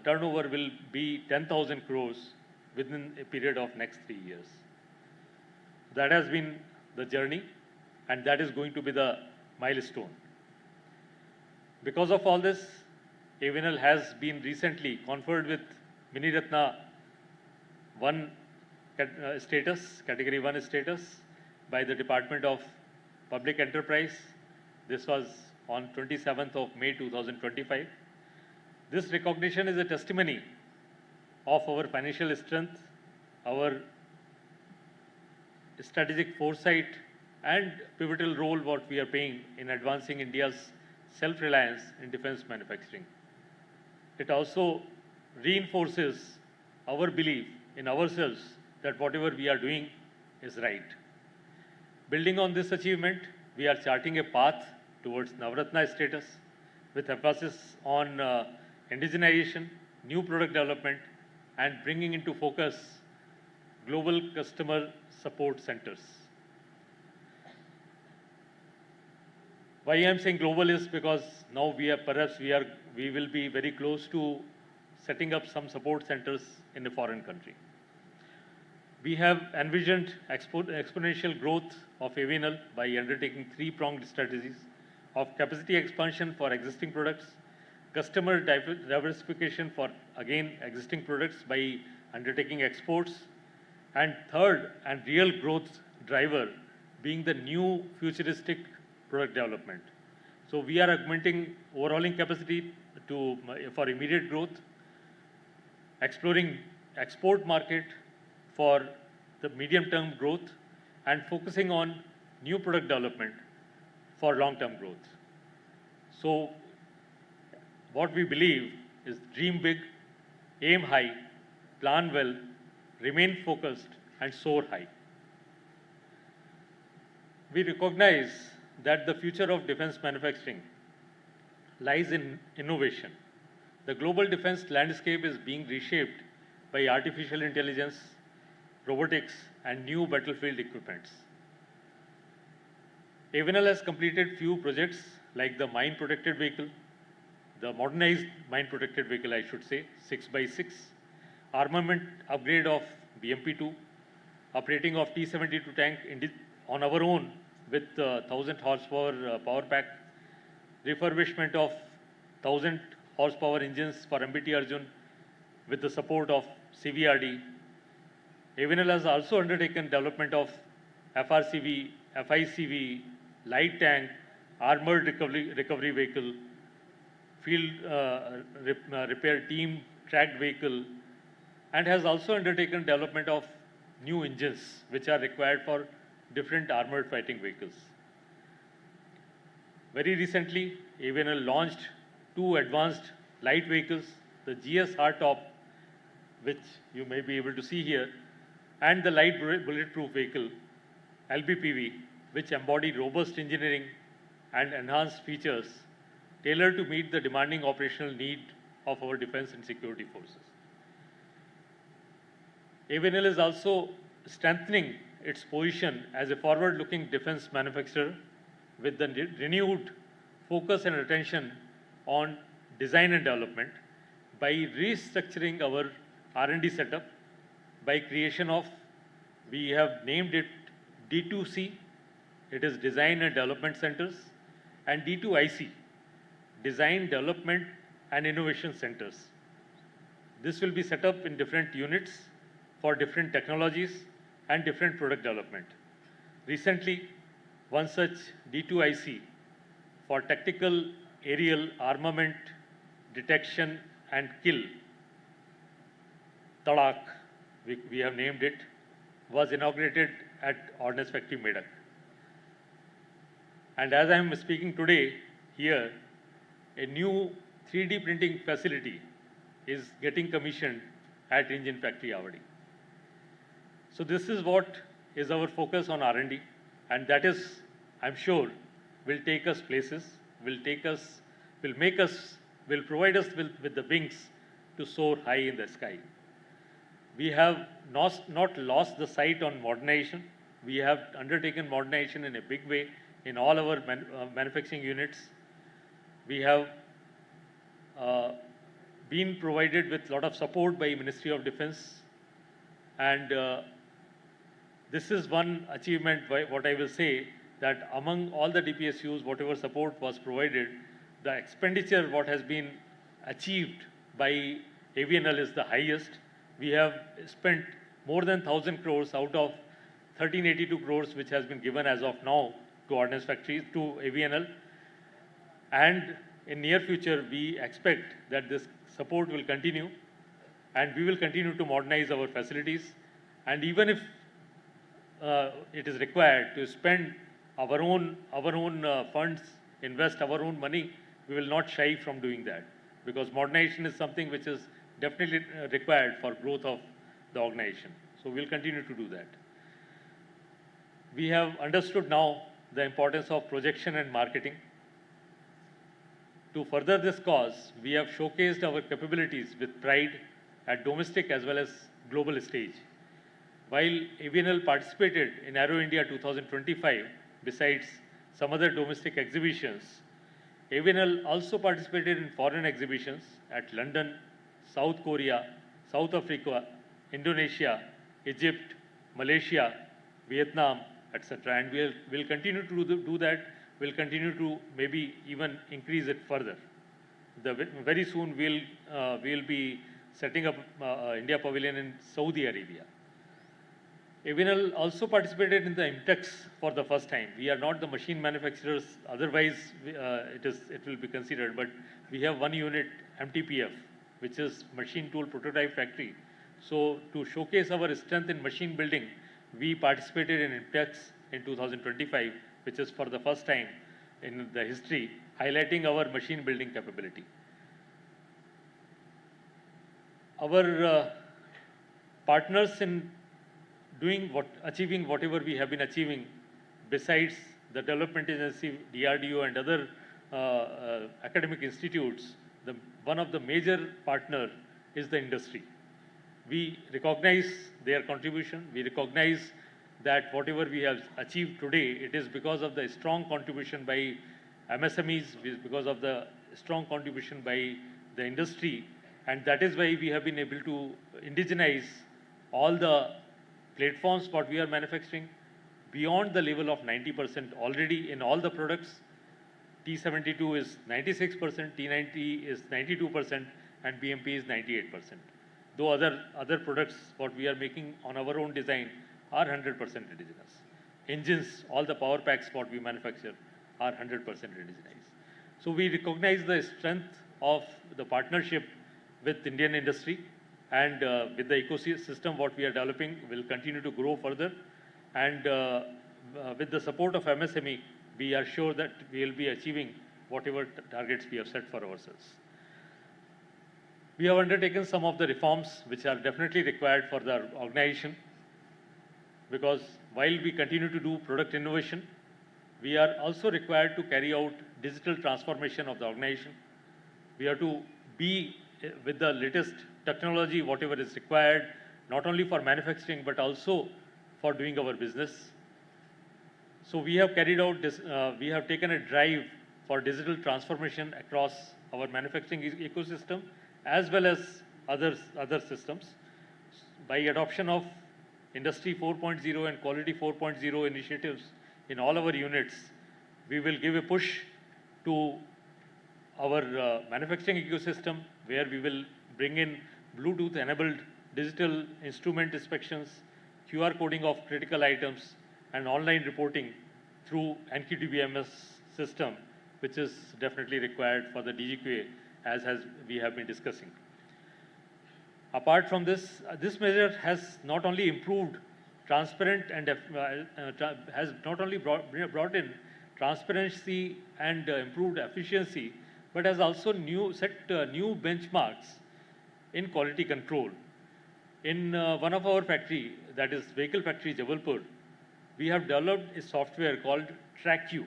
turnover will be 10,000 crores within a period of next 3 years. That has been the journey, and that is going to be the milestone. Because of all this, AVNL has been recently conferred with Mini Ratna 1 status, Category 1 status by the Department of Public Enterprise. This was on 27th of May 2025. This recognition is a testimony of our financial strength, our strategic foresight, and pivotal role what we are playing in advancing India's self-reliance in defense manufacturing. It also reinforces our belief in ourselves that whatever we are doing is right. Building on this achievement, we are charting a path towards Navratna status with emphasis on indigenization, new product development, and bringing into focus global customer support centers. Why I am saying global is because now we will be very close to setting up some support centers in a foreign country. We have envisioned exponential growth of AVNL by undertaking 3-pronged strategies of capacity expansion for existing products, customer diversification for, again, existing products by undertaking exports, and third and real growth driver being the new futuristic product development. So we are augmenting overhauling capacity for immediate growth, exploring export market for the medium-term growth, and focusing on new product development for long-term growth. So what we believe is dream big, aim high, plan well, remain focused, and soar high. We recognize that the future of defense manufacturing lies in innovation. The global defense landscape is being reshaped by artificial intelligence, robotics, and new battlefield equipments. AVNL has completed few projects like the mine protected vehicle, the modernized mine protected vehicle, I should say, 6x6, armament upgrade of BMP-2, operating of T-72 tank on our own with 1000 horsepower power pack, refurbishment of 1000 horsepower engines for MBT Arjun with the support of CVRD. AVNL has also undertaken development of FRCV, FICV, light tank, armored recovery vehicle, field repair team tracked vehicle, and has also undertaken development of new engines which are required for different armored fighting vehicles. Very recently, AVNL launched 2 advanced light vehicles, the GS Hardtop, which you may be able to see here, and the light bulletproof vehicle, LBPV, which embody robust engineering and enhanced features tailored to meet the demanding operational need of our defense and security forces. AVNL is also strengthening its position as a forward-looking defense manufacturer with the renewed focus and attention on design and development by restructuring our R&D setup by creation of, we have named it D2C, it is Design and Development Centers, and D2IC, Design, Development and Innovation Centers. This will be set up in different units for different technologies and different product development. Recently, one such D2IC for tactical aerial armament detection and kill, Tadak, we have named it, was inaugurated at Ordnance Factory Medak. And as I am speaking today here, a new 3D printing facility is getting commissioned at Engine Factory Avadi. So this is what is our focus on R&D, and that is, I'm sure, will take us places, will provide us with the wings to soar high in the sky. We have not lost the sight on modernization. We have undertaken modernization in a big way in all our manufacturing units. We have been provided with a lot of support by Ministry of Defense, and this is one achievement, what I will say, that among all the DPSUs, whatever support was provided, the expenditure what has been achieved by AVNL is the highest. We have spent more than 1,000 crores out of 1382 crores which has been given as of now to Ordnance Factories, to AVNL. And in near future, we expect that this support will continue, and we will continue to modernize our facilities. And even if it is required to spend our own funds, invest our own money, we will not shy from doing that, because modernization is something which is definitely required for growth of the organization. So we'll continue to do that. We have understood now the importance of projection and marketing. To further this cause, we have showcased our capabilities with pride at domestic as well as global stage. While AVNL participated in Aero India 2025, besides some other domestic exhibitions, AVNL also participated in foreign exhibitions at London, South Korea, South Africa, Indonesia, Egypt, Malaysia, Vietnam, etc. And we'll continue to do that. We'll continue to maybe even increase it further. Very soon we'll be setting up India Pavilion in Saudi Arabia. AVNL also participated in the IMTEX for the first time. We are not the machine manufacturers, otherwise it will be considered, but we have one unit, MTPF, which is Machine Tool Prototype Factory. So to showcase our strength in machine building, we participated in IMTEX in 2025, which is for the first time in the history, highlighting our machine building capability. Our partners in achieving whatever we have been achieving, besides the development agency, DRDO, and other academic institutes, one of the major partner is the industry. We recognize their contribution. We recognize that whatever we have achieved today, it is because of the strong contribution by MSMEs, because of the strong contribution by the industry, and that is why we have been able to indigenize all the platforms what we are manufacturing beyond the level of 90% already in all the products. T72 is 96%, T90 is 92%, and BMP is 98%. Though other products what we are making on our own design are 100% indigenous. Engines, all the power packs what we manufacture are 100% indigenized. So we recognize the strength of the partnership with Indian industry, and with the ecosystem what we are developing will continue to grow further. And with the support of MSME, we are sure that we will be achieving whatever targets we have set for ourselves. We have undertaken some of the reforms which are definitely required for the organization, because while we continue to do product innovation, we are also required to carry out digital transformation of the organization. We have to be with the latest technology, whatever is required, not only for manufacturing, but also for doing our business. So we have carried out this, we have taken a drive for digital transformation across our manufacturing ecosystem, as well as other systems. By adoption of Industry 4.0 and Quality 4.0 initiatives in all our units, we will give a push to our manufacturing ecosystem, where we will bring in Bluetooth-enabled digital instrument inspections, QR coding of critical items, and online reporting through NQTBMS system, which is definitely required for the DGQA, as we have been discussing. Apart from this, this measure has not only improved transparent and has not only brought in transparency and improved efficiency, but has also set new benchmarks in quality control. In one of our factory, that is vehicle factory Jabalpur, we have developed a software called TrackU,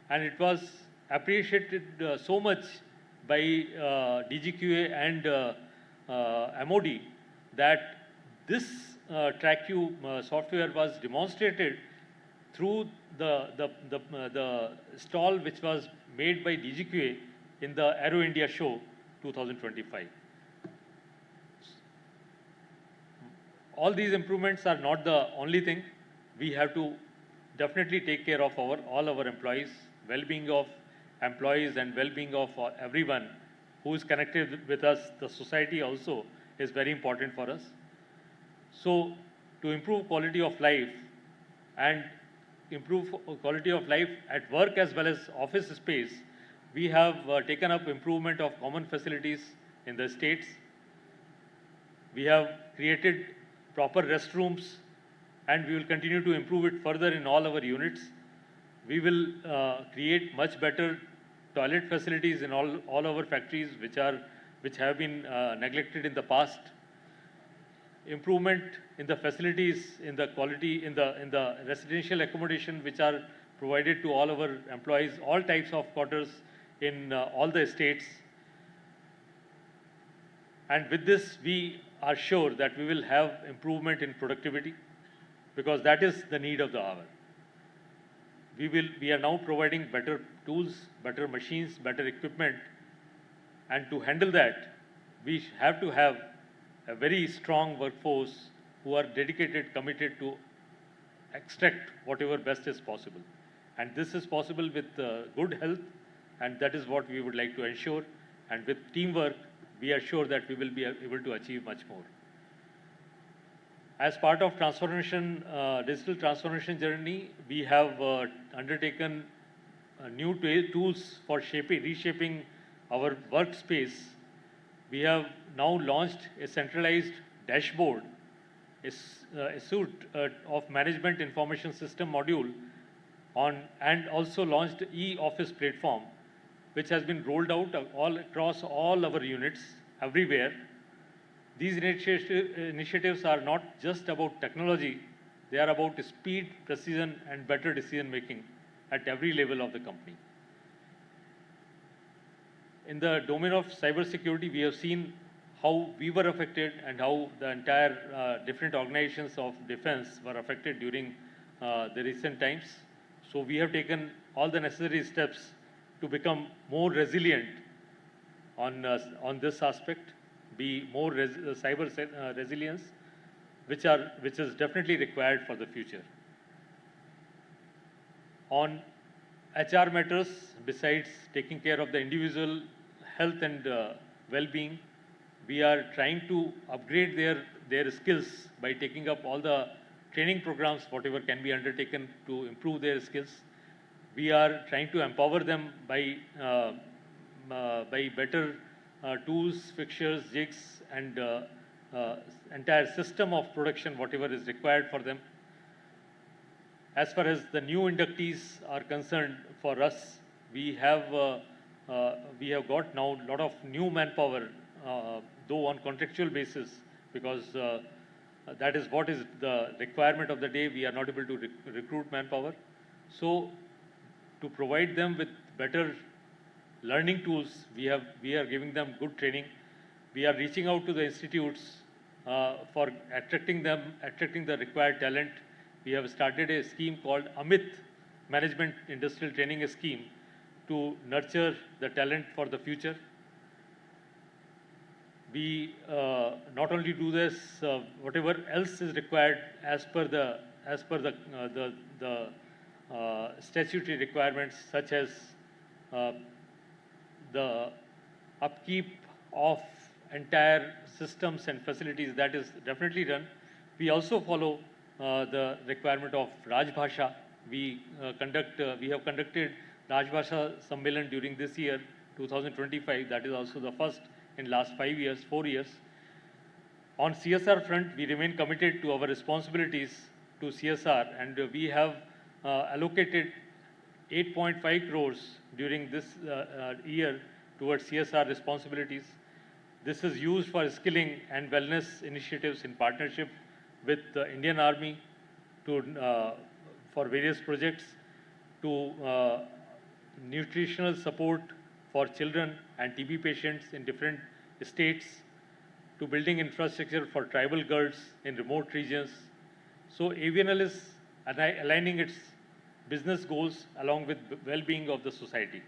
and it was appreciated so much by DGQA and MOD that this TrackU software was demonstrated through the stall which was made by DGQA in the Aero India show 2025. All these improvements are not the only thing. We have to definitely take care of all our employees, well-being of employees and well-being of everyone who is connected with us. The society also is very important for us. So to improve quality of life and improve quality of life at work as well as office space, we have taken up improvement of common facilities in the states. We have created proper restrooms, and we will continue to improve it further in all our units. We will create much better toilet facilities in all our factories which have been neglected in the past. Improvement in the facilities, in the quality, in the residential accommodation which are provided to all our employees, all types of quarters in all the states. And with this, we are sure that we will have improvement in productivity, because that is the need of the hour. We are now providing better tools, better machines, better equipment, and to handle that, we have to have a very strong workforce who are dedicated, committed to extract whatever best is possible. And this is possible with good health, and that is what we would like to ensure. And with teamwork, we are sure that we will be able to achieve much more. As part of transformation, digital transformation journey, we have undertaken new tools for reshaping our workspace. We have now launched a centralized dashboard, a suite of management information system module and also launched e-office platform, which has been rolled out all across all our units everywhere. These initiatives are not just about technology, they are about speed, precision, and better decision making at every level of the company. In the domain of cybersecurity, we have seen how we were affected and how the entire different organizations of defense were affected during the recent times. So we have taken all the necessary steps to become more resilient on this aspect, be more cyber resilience, which is definitely required for the future. On HR matters, besides taking care of the individual health and well-being, we are trying to upgrade their skills by taking up all the training programs, whatever can be undertaken to improve their skills. We are trying to empower them by better tools, fixtures, jigs, and entire system of production, whatever is required for them. As far as the new inductees are concerned, for us, we have got now a lot of new manpower, though on contractual basis, because that is what is the requirement of the day. We are not able to recruit manpower. So to provide them with better learning tools, we are giving them good training. We are reaching out to the institutes for attracting the required talent. We have started a scheme called Amit Management Industrial Training Scheme to nurture the talent for the future. We not only do this, whatever else is required as per the statutory requirements, such as the upkeep of entire systems and facilities, that is definitely done. We also follow the requirement of Rajbhasha. We have conducted Rajbhasha Sammelan during this year, 2025. That is also the first in last 4 years. On CSR front, we remain committed to our responsibilities to CSR, and we have allocated 8.5 crores during this year towards CSR responsibilities. This is used for skilling and wellness initiatives in partnership with the Indian Army for various projects, to nutritional support for children and TB patients in different states, to building infrastructure for tribal girls in remote regions. So AVNL is aligning its business goals along with well-being of the society.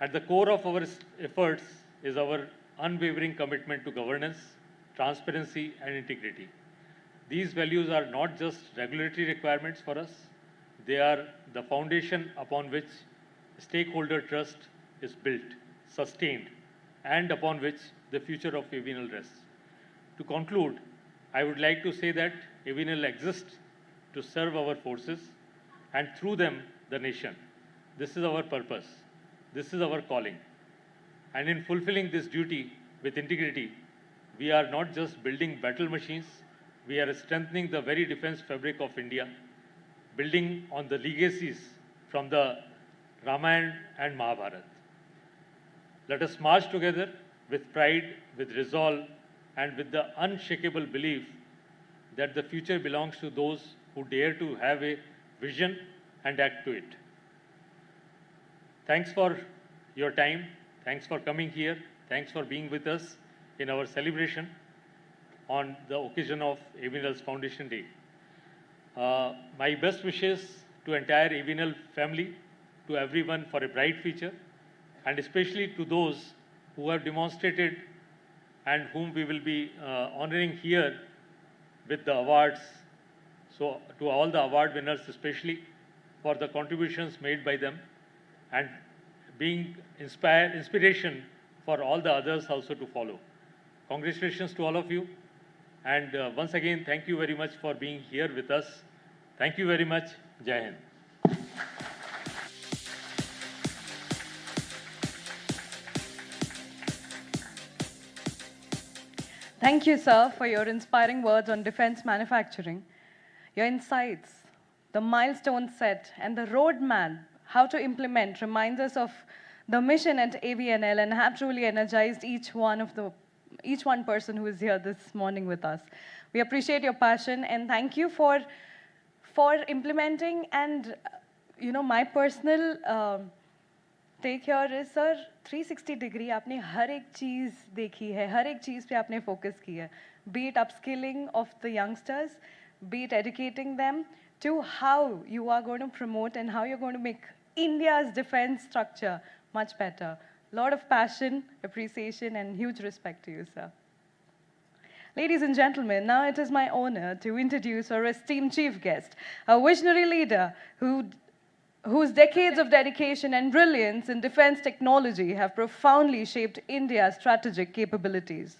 At the core of our efforts is our unwavering commitment to governance, transparency, and integrity. These values are not just regulatory requirements for us, they are the foundation upon which stakeholder trust is built, sustained, and upon which the future of AVNL rests. To conclude, I would like to say that AVNL exists to serve our forces and through them the nation. This is our purpose. This is our calling. And in fulfilling this duty with integrity, we are not just building battle machines, we are strengthening the very defense fabric of India, building on the legacies from the Ramayana and Mahabharata. Let us march together with pride, with resolve, and with the unshakable belief that the future belongs to those who dare to have a vision and act to it. Thanks for your time. Thanks for coming here. Thanks for being with us in our celebration on the occasion of AVNL's Foundation Day. My best wishes to entire AVNL family, to everyone for a bright future, and especially to those who have demonstrated and whom we will be honoring here with the awards. So to all the award winners especially for the contributions made by them and being inspiration for all the others also to follow. Congratulations to all of you, and once again thank you very much for being here with us. Thank you very much. Jai Hind. Thank you, sir, for your inspiring words on defense manufacturing. Your insights, the milestone set, and the roadmap how to implement reminds us of the mission at AVNL and have truly energized each one person who is here this morning with us. We appreciate your passion and thank you for implementing. And my personal take here is, sir, 360 degree आपने हर एक चीज़ देखी है, हर एक चीज़ पे आपने focus की है. Be it upskilling of the youngsters, be it educating them, to how you are going to promote and how you're going to make India's defense structure much better. Lot of passion, appreciation, and huge respect to you, sir. Ladies and gentlemen, now it is my honor to introduce our esteemed chief guest, a visionary leader whose decades of dedication and brilliance in defense technology have profoundly shaped India's strategic capabilities.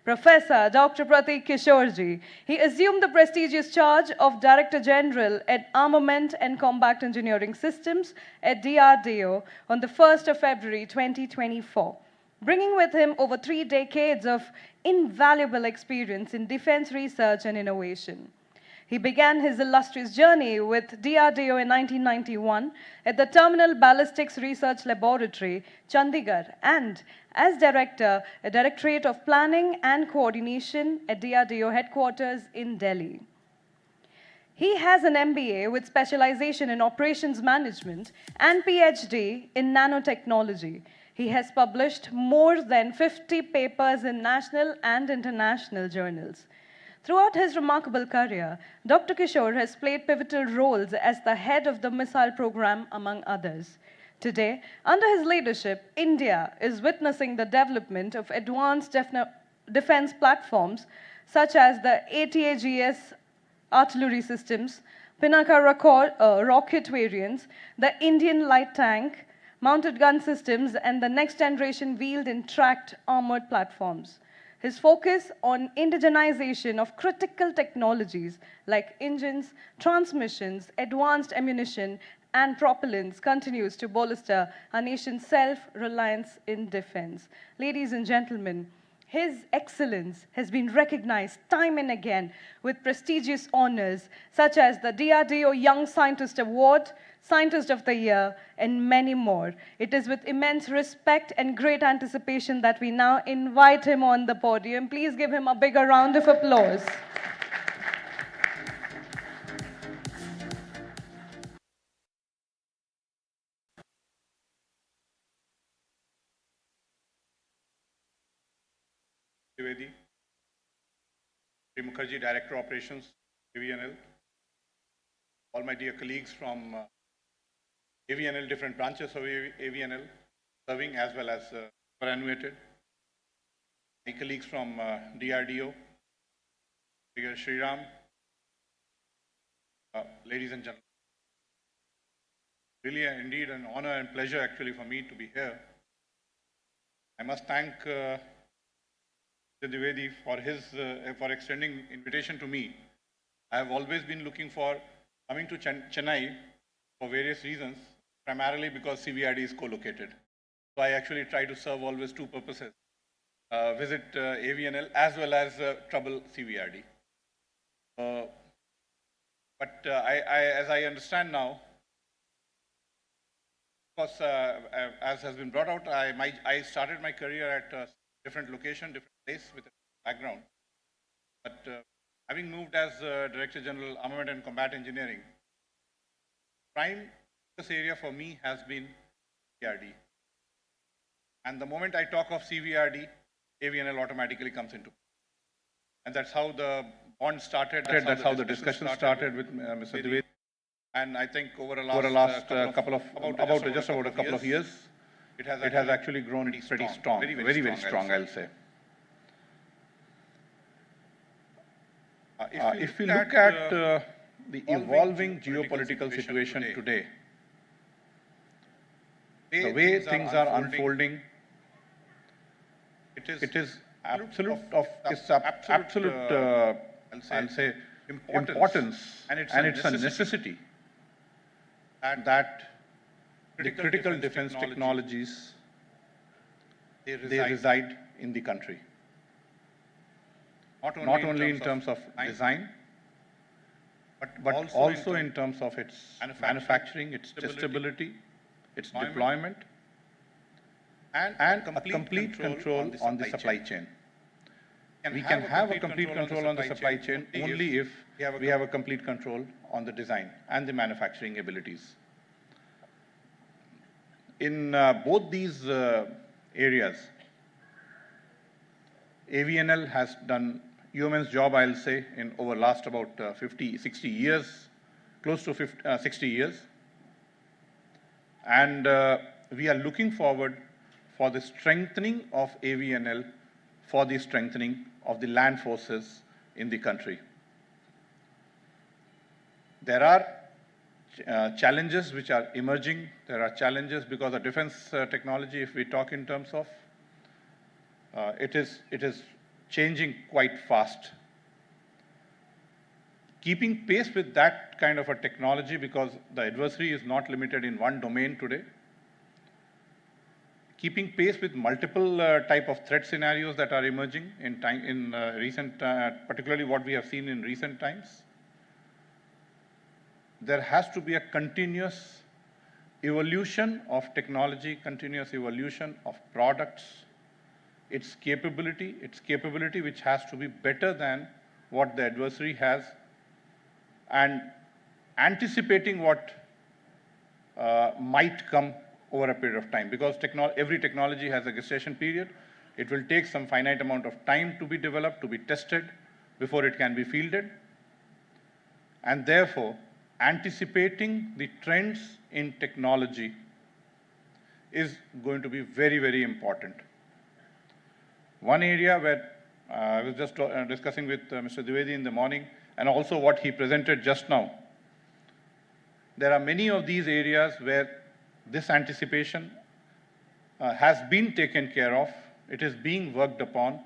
Professor Dr. Pratik Kishorji, he assumed the prestigious charge of Director General at Armament and Combat Engineering Systems at DRDO on the 1st of February 2024, bringing with him over 3 decades of invaluable experience in defense research and innovation. He began his illustrious journey with DRDO in 1991 at the Terminal Ballistics Research Laboratory, Chandigarh, and as Director at Directorate of Planning and Coordination at DRDO headquarters in Delhi. He has an MBA with specialization in operations management and PhD in nanotechnology. He has published more than 50 papers in national and international journals. Throughout his remarkable career, Dr. Kishore has played pivotal roles as the head of the missile program, among others. Today, under his leadership, India is witnessing the development of advanced defense platforms such as the ATAGS artillery systems, Pinaka rocket variants, the Indian light tank, mounted gun systems, and the next generation wheeled and tracked armored platforms. His focus on indigenization of critical technologies like engines, transmissions, advanced ammunition, and propellants continues to bolster our nation's self-reliance in defense. Ladies and gentlemen, his excellence has been recognized time and again with prestigious honors such as the DRDO Young Scientist Award, Scientist of the Year, and many more. It is with immense respect and great anticipation that we now invite him on the podium. Please give him a bigger round of applause. Trivedi, Sri Mukherjee, Director Operations, AVNL, all my dear colleagues from AVNL, different branches of AVNL, serving as well as superannuated, my colleagues from DRDO, Sri Ram, ladies and gentlemen. Really indeed an honor and pleasure actually for me to be here. I must thank Mr. Dwivedi for extending invitation to me. I have always been looking for coming to Chennai for various reasons, primarily because CVRD is co-located. So I actually try to serve always two purposes, visit AVNL as well as trouble CVRD. But as I understand now, of course, as has been brought out, I started my career at a different location, different place with a background. But having moved as Director General Armoured and Combat Engineering, prime focus area for me has been CVRD. And the moment I talk of CVRD, AVNL automatically comes into play. And that's how the bond started. That's how the discussion started with Mr. Dwivedi. And I think over the last couple of years, it has actually grown pretty strong, very strong, I'll say. If we look at the evolving geopolitical situation today, the way things are unfolding, it is absolute, I'll say, importance, and it's a necessity that the critical defense technologies, they reside in the country. Not only in terms of design, but also in terms of its manufacturing, its testability, its deployment, and a complete control on the supply chain. We can have a complete control on the supply chain only if we have a complete control on the design and the manufacturing abilities. In both these areas, AVNL has done yeoman's job, I'll say, in over last about 60 years, close to 60 years. And we are looking forward for the strengthening of AVNL, for the strengthening of the land forces in the country. There are challenges which are emerging. There are challenges because of defense technology, if we talk in terms of, it is changing quite fast. Keeping pace with that kind of a technology, because the adversary is not limited in one domain today. Keeping pace with multiple type of threat scenarios that are emerging in recent, particularly what we have seen in recent times. There has to be a continuous evolution of technology, continuous evolution of products, its capability which has to be better than what the adversary has, and anticipating what might come over a period of time, because every technology has a gestation period. It will take some finite amount of time to be developed, to be tested before it can be fielded. And therefore, anticipating the trends in technology is going to be very, very important. One area where I was just discussing with Mr. Dwivedi in the morning, and also what he presented just now, there are many of these areas where this anticipation has been taken care of. It is being worked upon.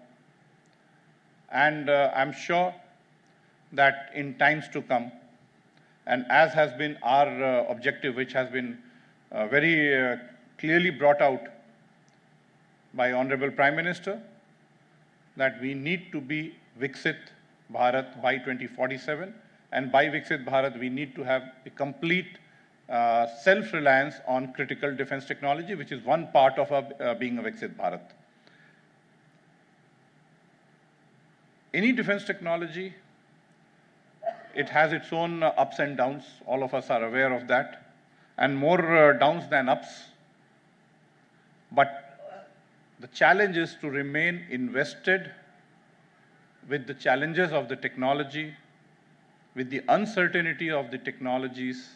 And I'm sure that in times to come, and as has been our objective, which has been very clearly brought out by Honorable Prime Minister, that we need to be Viksit Bharat by 2047, and by Viksit Bharat we need to have a complete self-reliance on critical defense technology, which is one part of our, being a Viksit Bharat. Any defense technology, it has its own ups and downs. All of us are aware of that, and more downs than ups. But the challenge is to remain invested with the challenges of the technology, with the uncertainty of the technologies,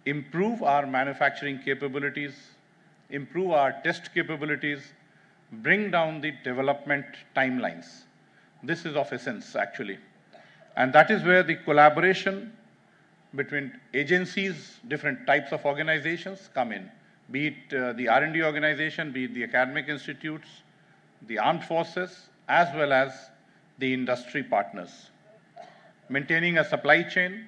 improve our manufacturing capabilities, improve our test capabilities, bring down the development timelines. This is of essence, actually. And that is where the collaboration between agencies, different types of organizations come in, be it the R&D organization, be it the academic institutes, the armed forces, as well as the industry partners. Maintaining a supply chain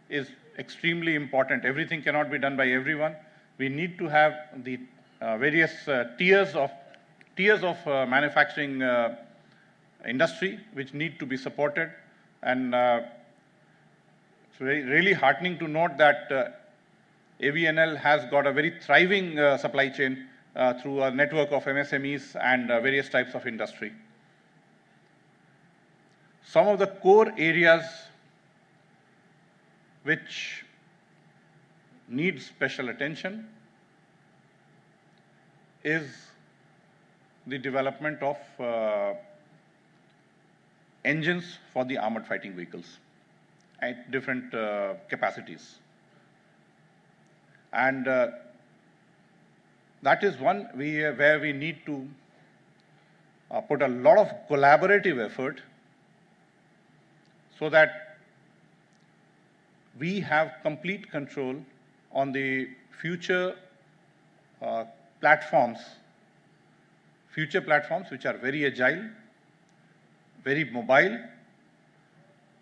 is extremely important. Everything cannot be done by everyone. We need to have the various tiers of manufacturing industry which need to be supported. And it's really heartening to note that AVNL has got a very thriving supply chain through a network of MSMEs and various types of industry. Some of the core areas which need special attention is the development of engines for the armored fighting vehicles at different capacities. And that is one where we need to put a lot of collaborative effort so that we have complete control on the future platforms which are very agile, very mobile,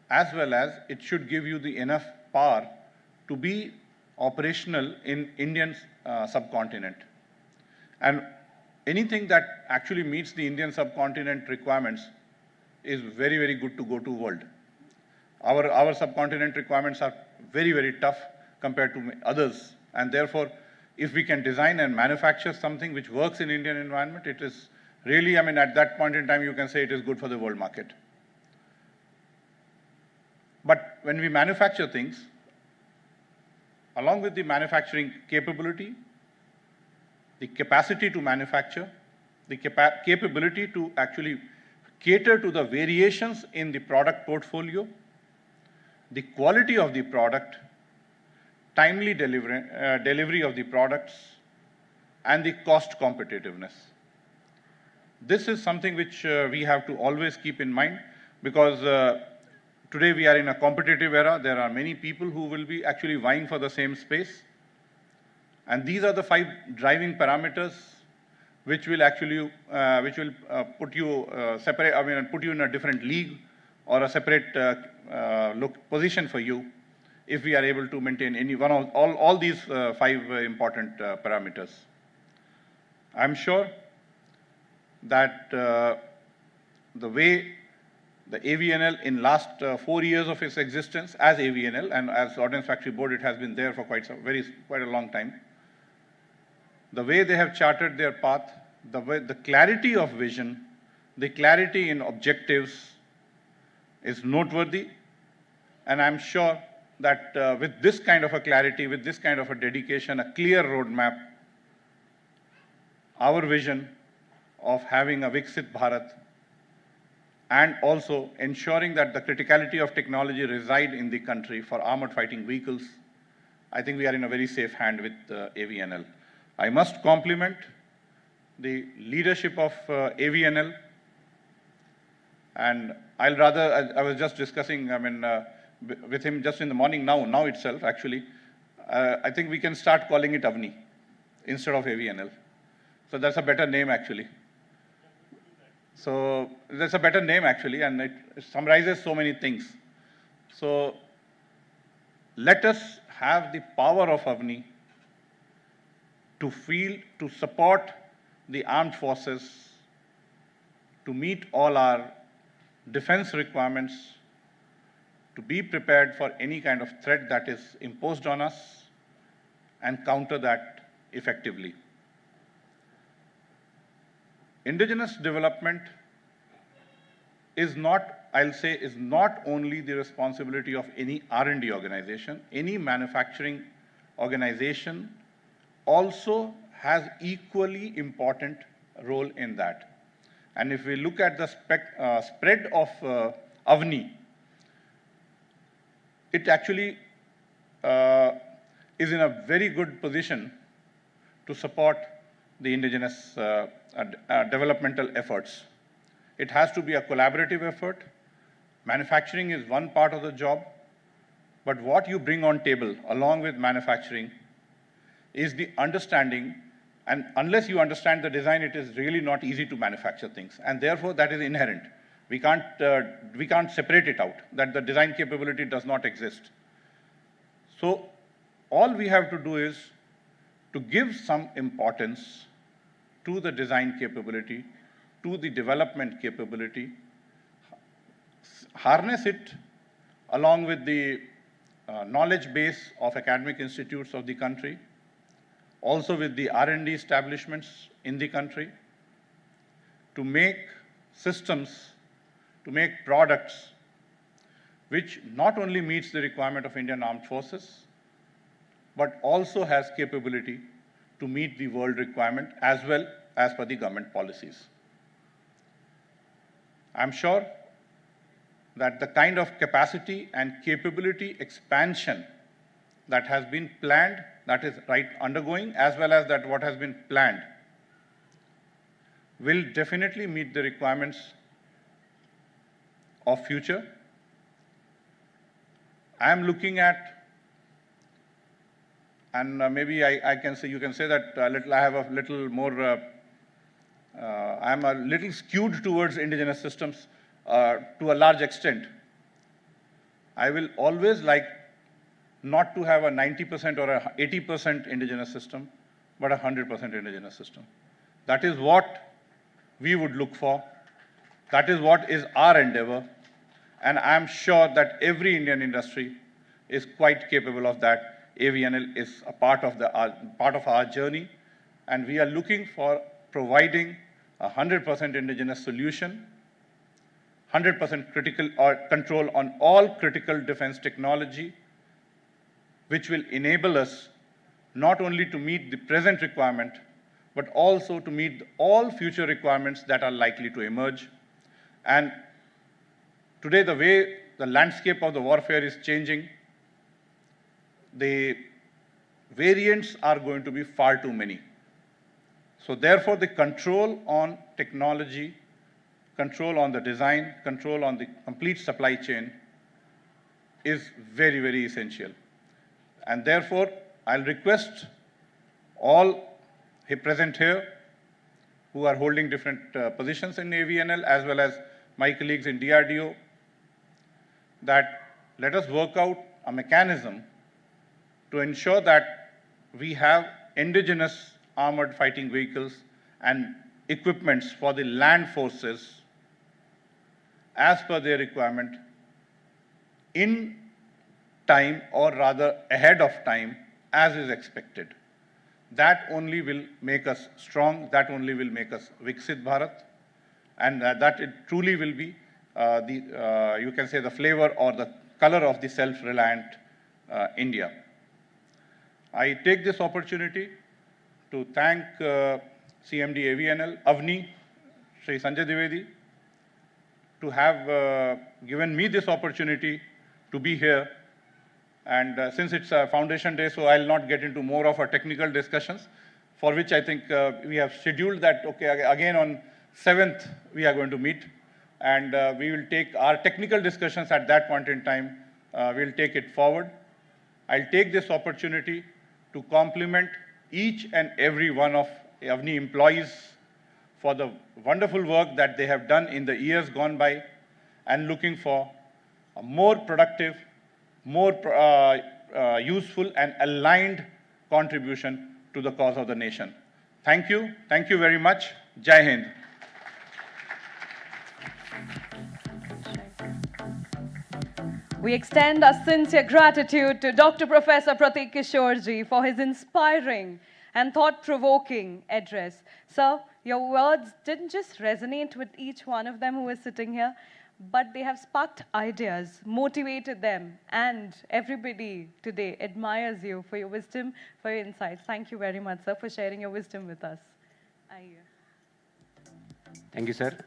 as well as it should give you the enough power to be operational in Indian subcontinent. And anything that actually meets the Indian subcontinent requirements is very, very good to go to world. Our subcontinent requirements are very, very tough compared to others, and therefore, if we can design and manufacture something which works in Indian environment, it is really, I mean, at that point in time, you can say it is good for the world market. But when we manufacture things, along with the manufacturing capability, the capacity to manufacture, the capability to actually cater to the variations in the product portfolio, the quality of the product, timely delivery of the products, and the cost competitiveness. This is something which we have to always keep in mind, because today we are in a competitive era. There are many people who will be actually vying for the same space. And these are the 5 driving parameters which will actually put you put you in a different league or a separate position for you if we are able to maintain any one of all these 5 important parameters. I'm sure that the way the AVNL in last 4 years of its existence as AVNL and as Ordnance Factory Board, it has been there for quite a long time. The way they have charted their path, the clarity of vision, the clarity in objectives is noteworthy. And I'm sure that with this kind of a clarity, with this kind of a dedication, a clear roadmap, our vision of having a Viksit Bharat and also ensuring that the criticality of technology reside in the country for armored fighting vehicles, I think we are in a very safe hand with AVNL. I must compliment the leadership of AVNL, and I was just discussing, with him just in the morning now itself, actually. I think we can start calling it Avni instead of AVNL. So that's a better name, actually. So that's a better name actually, and it summarizes so many things. So let us have the power of Avni to support the armed forces, to meet all our defense requirements, to be prepared for any kind of threat that is imposed on us, and counter that effectively. Indigenous development is not, I'll say, is not only the responsibility of any R&D organization. Any manufacturing organization also has equally important role in that. And if we look at the spread of Avni, it actually is in a very good position to support the indigenous developmental efforts. It has to be a collaborative effort. Manufacturing is one part of the job, but what you bring on table along with manufacturing is the understanding, and unless you understand the design, it is really not easy to manufacture things, and therefore that is inherent. We can't separate it out, that the design capability does not exist. So all we have to do is to give some importance to the design capability, to the development capability, harness it along with the knowledge base of academic institutes of the country, also with the R&D establishments in the country, to make systems, to make products which not only meets the requirement of Indian Armed Forces, but also has capability to meet the world requirement as well as per the government policies. I'm sure that the kind of capacity and capability expansion that has been planned, that is undergoing, as well as that what has been planned, will definitely meet the requirements of future. I am looking at, and maybe I can say, you can say that I have a little more, I am a little skewed towards indigenous systems to a large extent. I will always like not to have a 90% or a 80% indigenous system, but a 100% indigenous system. That is what we would look for. That is what is our endeavor. And I am sure that every Indian industry is quite capable of that. AVNL is a part of our journey, and we are looking for providing a 100% indigenous solution, 100% critical or control on all critical defense technology, which will enable us not only to meet the present requirement, but also to meet all future requirements that are likely to emerge. And today, the way the landscape of the warfare is changing, the variants are going to be far too many. So therefore, the control on technology, control on the design, control on the complete supply chain is very, very essential. And therefore, I'll request all present here who are holding different positions in AVNL, as well as my colleagues in DRDO, that let us work out a mechanism to ensure that we have indigenous armored fighting vehicles and equipments for the land forces as per their requirement in time, or rather ahead of time, as is expected. That only will make us strong, that only will make us Viksit Bharat, and that it truly will be you can say the flavor or the color of the self-reliant India. I take this opportunity to thank CMD AVNL, Avni, Sri Sanjay Dwivedi, to have given me this opportunity to be here. And since it's a foundation day, so I'll not get into more of our technical discussions, for which I think we have scheduled that, okay, again on 7th, we are going to meet. And we will take our technical discussions at that point in time, we'll take it forward. I'll take this opportunity to compliment each and every one of Avni employees for the wonderful work that they have done in the years gone by and looking for a more productive, more useful and aligned contribution to the cause of the nation. Thank you. Thank you very much. Jai Hind. We extend our sincere gratitude to Dr. Professor Pratik Kishorji for his inspiring and thought-provoking address. Sir, your words didn't just resonate with each one of them who is sitting here, but they have sparked ideas, motivated them, and everybody today admires you for your wisdom, for your insights. Thank you very much, sir, for sharing your wisdom with us. Thank you, sir.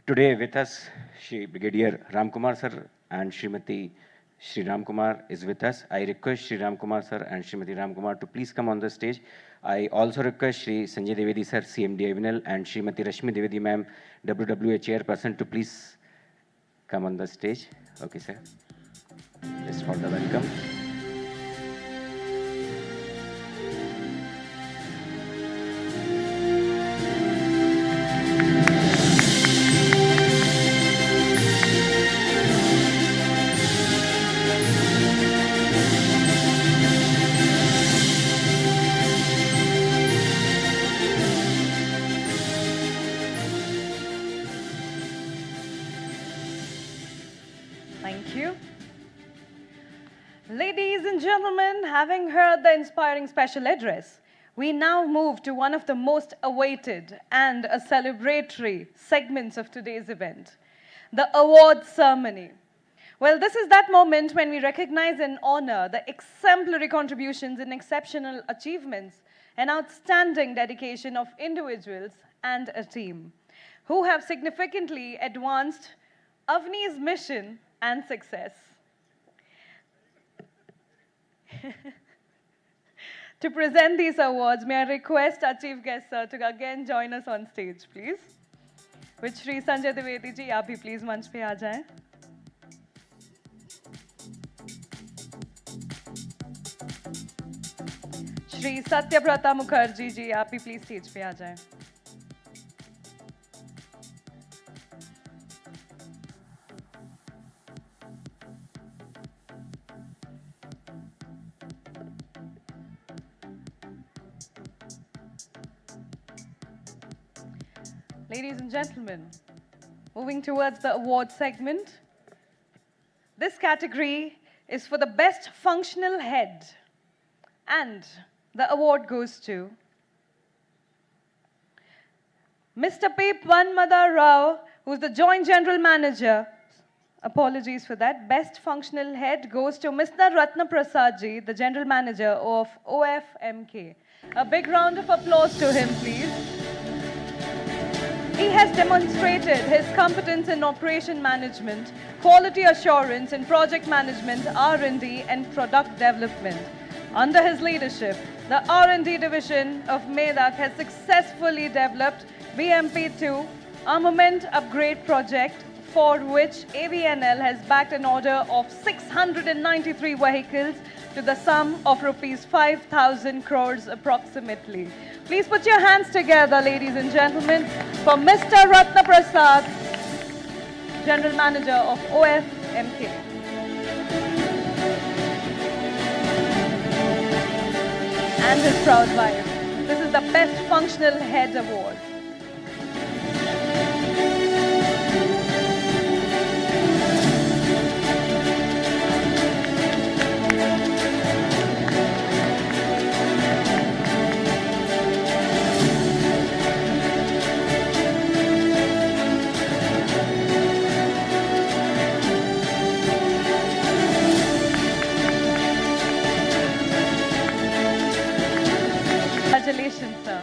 Today with us, Shri Brigadier Ramkumar sir and Srimati Shri Ramkumar is with us. I request Shri Ramkumar sir and Srimati Ramkumar to please come on the stage. I also request Shri Sanjay Devedi sir, CMD-AVNL, and Srimati Rashmi Devedi ma'am, WWA chairperson, to please come on the stage. Okay, sir. Just for the welcome. Thank you. Ladies and gentlemen, having heard the inspiring special address, we now move to one of the most awaited and a celebratory segments of today's event, the award ceremony. Well, this is that moment when we recognize and honor the exemplary contributions and exceptional achievements and outstanding dedication of individuals and a team who have significantly advanced Avni's mission and success. To present these awards, may I request our chief guest sir to again join us on stage, please. With Shri Sanjay Devedi ji, आप भी please मंच पे आ जाएं. Shri Satyabrata Mukherjee ji, आप भी please stage पे आ जाएं. Ladies and gentlemen, moving towards the award segment. This category is for the best functional head, and the award goes to Mr. P. Panmada Rao, who's the Joint General Manager. Apologies for that. Best functional head goes to Mr. Ratna Prasad ji, the General Manager of OFMK. A big round of applause to him, please. He has demonstrated his competence in operation management, quality assurance in project management, R&D, and product development. Under his leadership, the R&D division of MEDAC has successfully developed BMP-2 armament upgrade project, for which AVNL has backed an order of 693 vehicles to the sum of rupees 5,000 crores approximately. Please put your hands together, ladies and gentlemen, for Mr. Ratna Prasad, General Manager of OFMK. And his proud wife. This is the Best Functional Head Award. Congratulations, sir.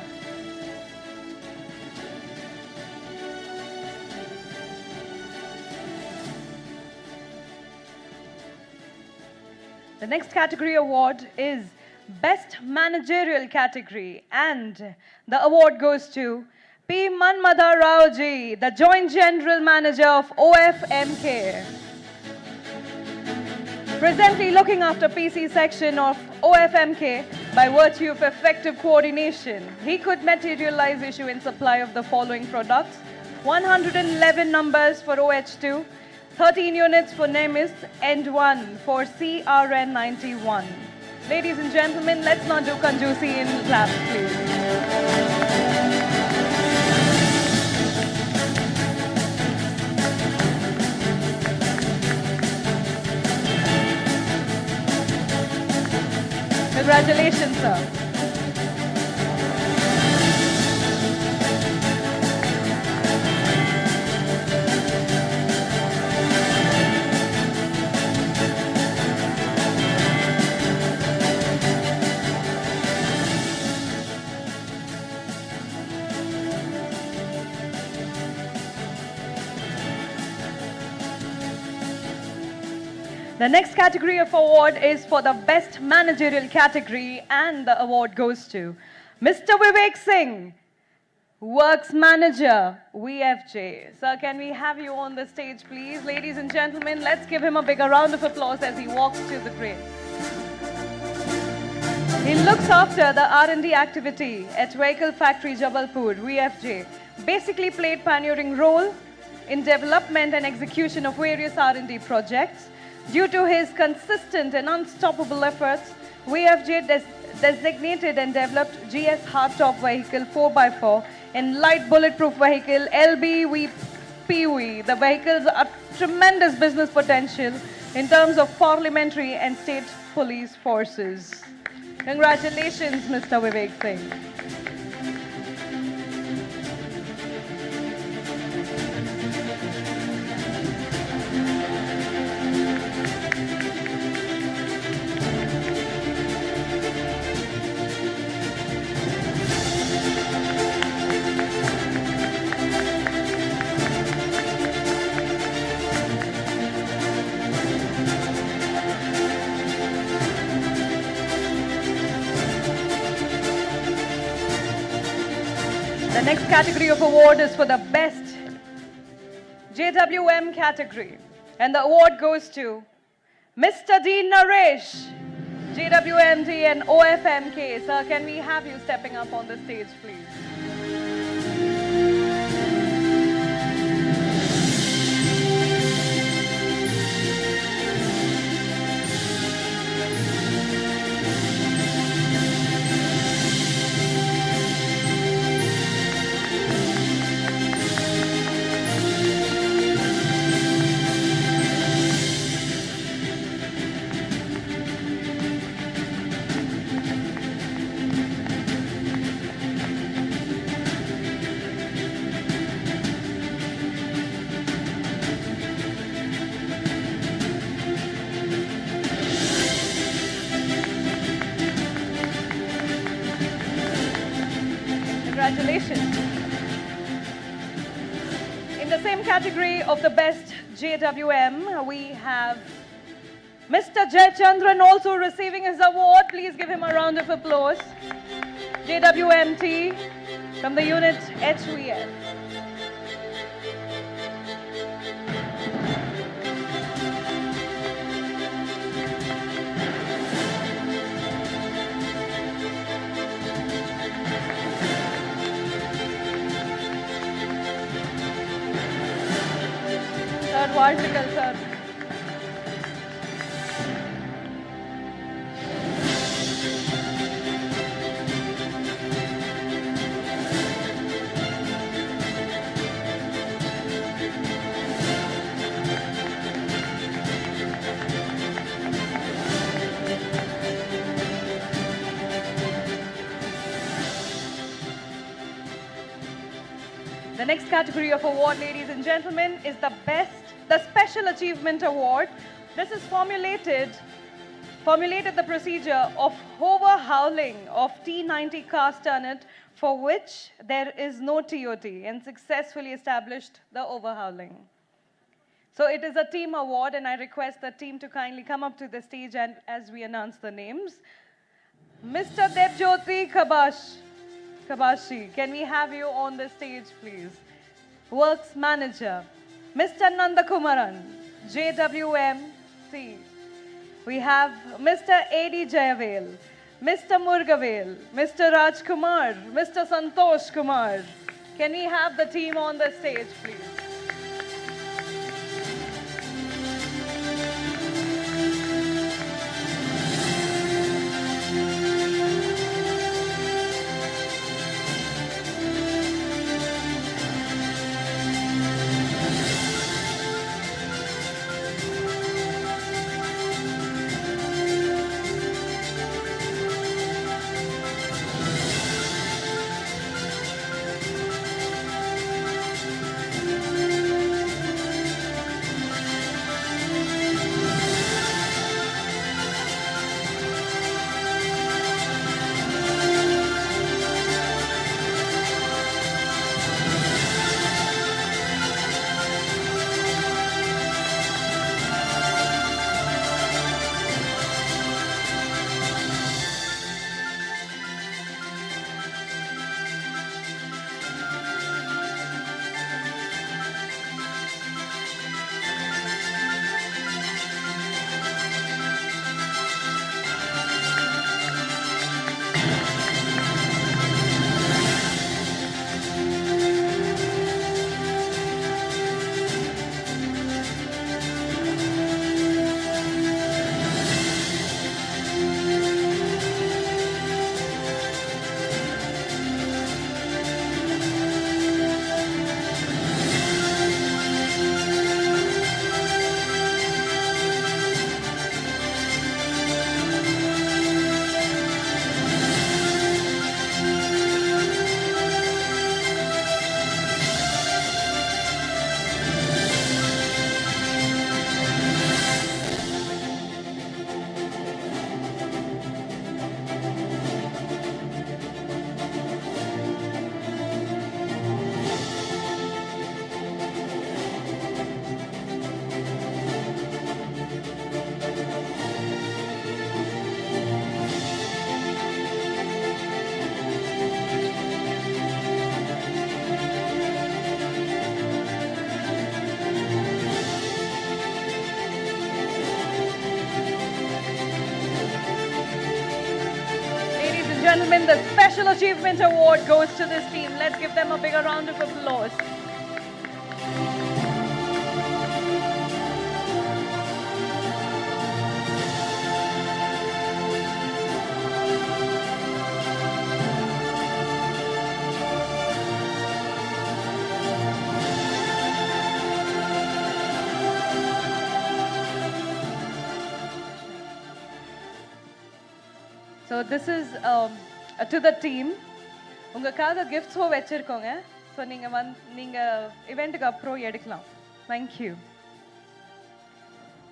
The next category award is Best Managerial category, and the award goes to P. Manmada Rao ji, the Joint General Manager of OFMK. Presently looking after PC section of OFMK, By virtue of effective coordination, he could materialize issue in supply of the following products: 111 numbers for OH2, 13 units for NEMIS, and 1 for CRN91. Ladies and gentlemen, let's not do conjusi in claps, please. Congratulations, sir. The next category of award is for the best managerial category, and the award goes to Mr. Vivek Singh, Works Manager, VFJ. Sir, can we have you on the stage, please? Ladies and gentlemen, let's give him a bigger round of applause as he walks to the grade. He looks after the R&D activity at Vehicle Factory Jabalpur, VFJ. Basically played pioneering role in development and execution of various R&D projects. Due to his consistent and unstoppable efforts, VFJ designated and developed GS hardtop vehicle 4x4 and light bulletproof vehicle LBV-PV. The vehicles are tremendous business potential in terms of parliamentary and state police forces. Congratulations, Mr. Vivek Singh. The next category of award is for the best JWM category, and the award goes to Mr. D. Naresh, JWMD and OFMK. Sir, can we have you stepping up on the stage, please? Congratulations. In the same category of the best JWM, we have Mr. Jayachandran also receiving his award. Please give him a round of applause. JWMT from the unit HVF. Third vertical, sir. The next category of award, ladies and gentlemen, is the Special Achievement Award. This is formulated the procedure of overhauling of T90 cast turret for which there is no TOT, and successfully established the overhauling. So it is a team award, and I request the team to kindly come up to the stage and as we announce the names. Mr. Debjyoti Kabashi, can we have you on the stage, please? Works Manager, Mr. Nandakumaran, JWMC. We have Mr. A.D. Jayavel, Mr. Murgavel, Mr. Rajkumar, Mr. Santosh Kumar. Can we have the team on the stage, please? Gentlemen, the Special Achievement Award goes to this team. Let's give them a bigger round of applause. So this is to the team. உங்களுக்காக கிஃப்ட்ஸோ வச்சிருக்கோங்க. So நீங்க இவெண்ட்டுக்கு அப்புறம் எடுக்கலாம். Thank you.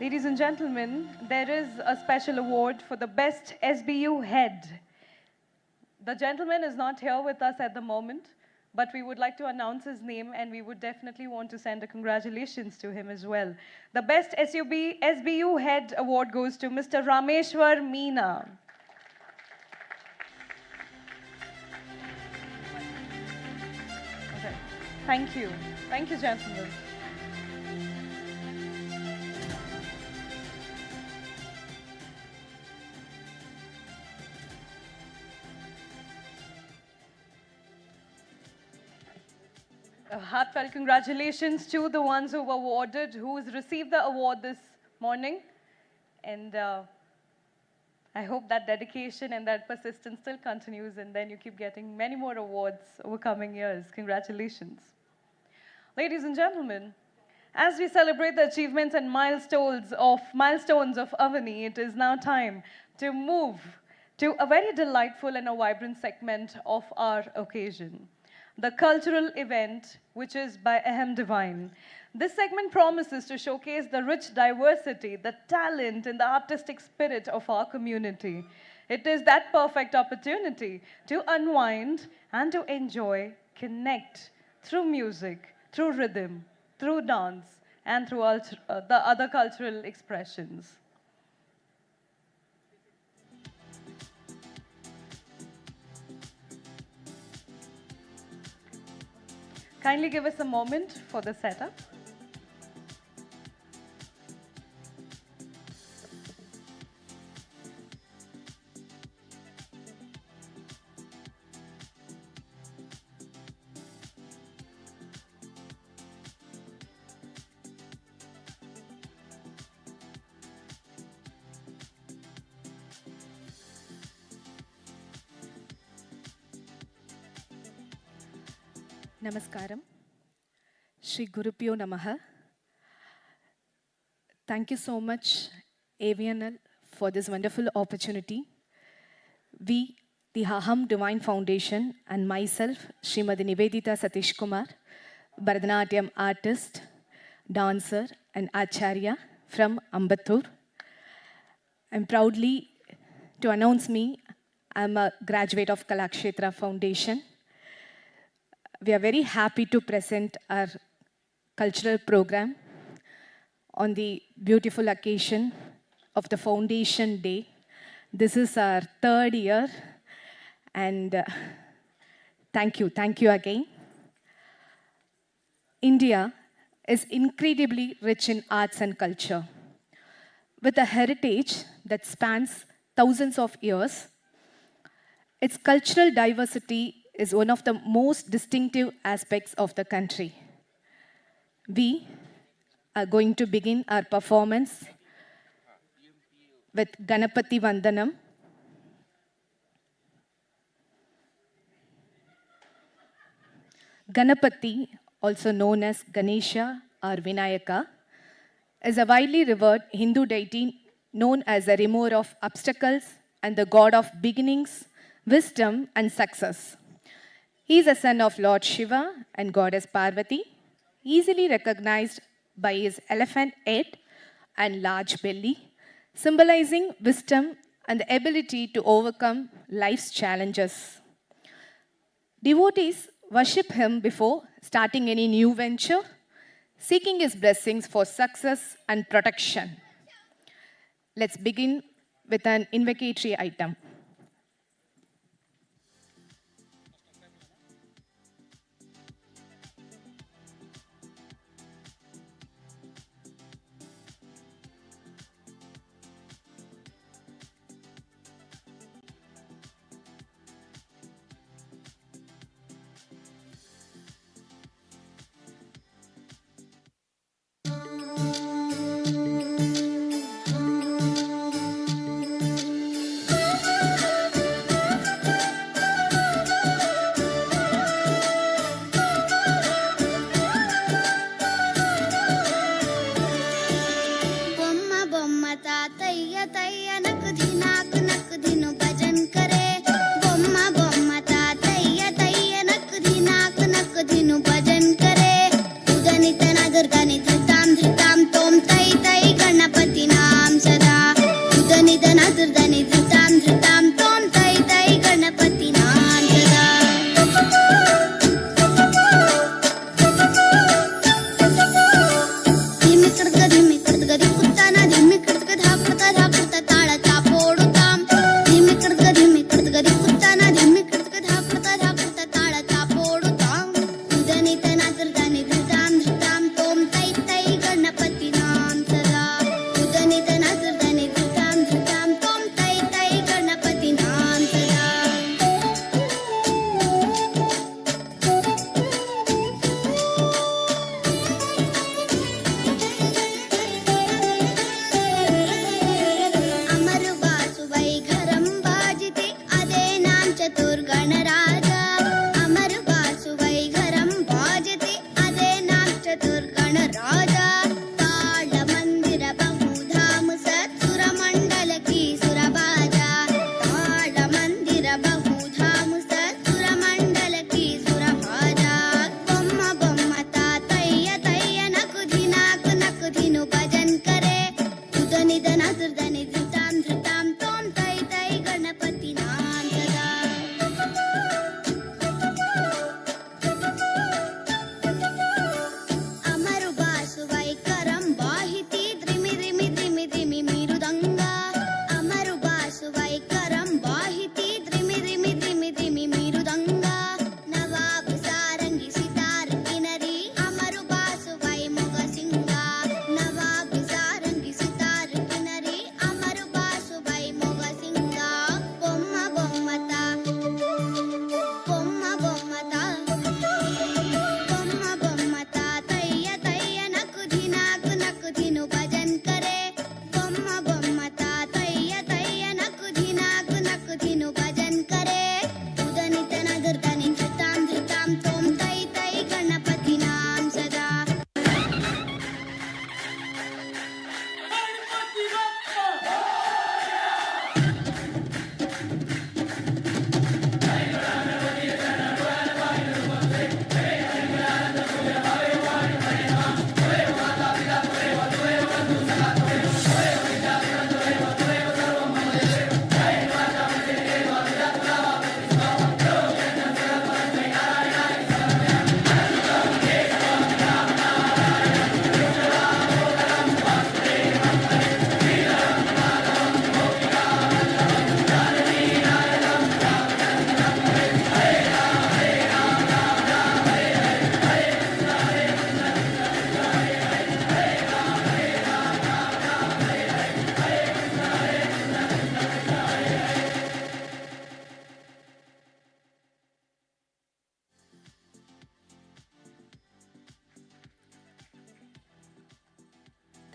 Ladies and gentlemen, there is a special award for the best SBU head. The gentleman is not here with us at the moment, but we would like to announce his name and we would definitely want to send a congratulations to him as well. The best SBU head award goes to Mr. Rameshwar Meena. Okay. Thank you. Thank you, gentlemen. Heartfelt congratulations to the ones who were awarded, who has received the award this morning. And I hope that dedication and that persistence still continues, and then you keep getting many more awards over coming years. Congratulations. Ladies and gentlemen, as we celebrate the achievements and milestones of Avani, it is now time to move to a very delightful and a vibrant segment of our occasion, the cultural event, which is by Ahem Divine. This segment promises to showcase the rich diversity, the talent, and the artistic spirit of our community. It is that perfect opportunity to unwind and to enjoy, connect through music, through rhythm, through dance, and through the other cultural expressions. Kindly give us a moment for the setup. Namaskaram. Shri Gurupyo Namaha. Thank you so much, AVNL, for this wonderful opportunity. We, the Aham Divine Foundation, and myself, Srimati Nivedita Satish Kumar, Bharatanatyam artist, dancer, and Acharya from Ambattur. I'm proudly to announce me, I'm a graduate of Kalakshetra Foundation. We are very happy to present our cultural program on the beautiful occasion of the Foundation Day. This is our third year, and thank you again. India is incredibly rich in arts and culture. With a heritage that spans thousands of years, its cultural diversity is one of the most distinctive aspects of the country. We are going to begin our performance with Ganapati Vandanam. Ganapati, also known as Ganesha or Vinayaka, is a widely revered Hindu deity known as the remover of obstacles and the god of beginnings, wisdom, and success. He is a son of Lord Shiva and goddess Parvati, easily recognized by his elephant head and large belly, symbolizing wisdom and the ability to overcome life's challenges. Devotees worship him before starting any new venture, seeking his blessings for success and protection. Let's begin with an invocatory item.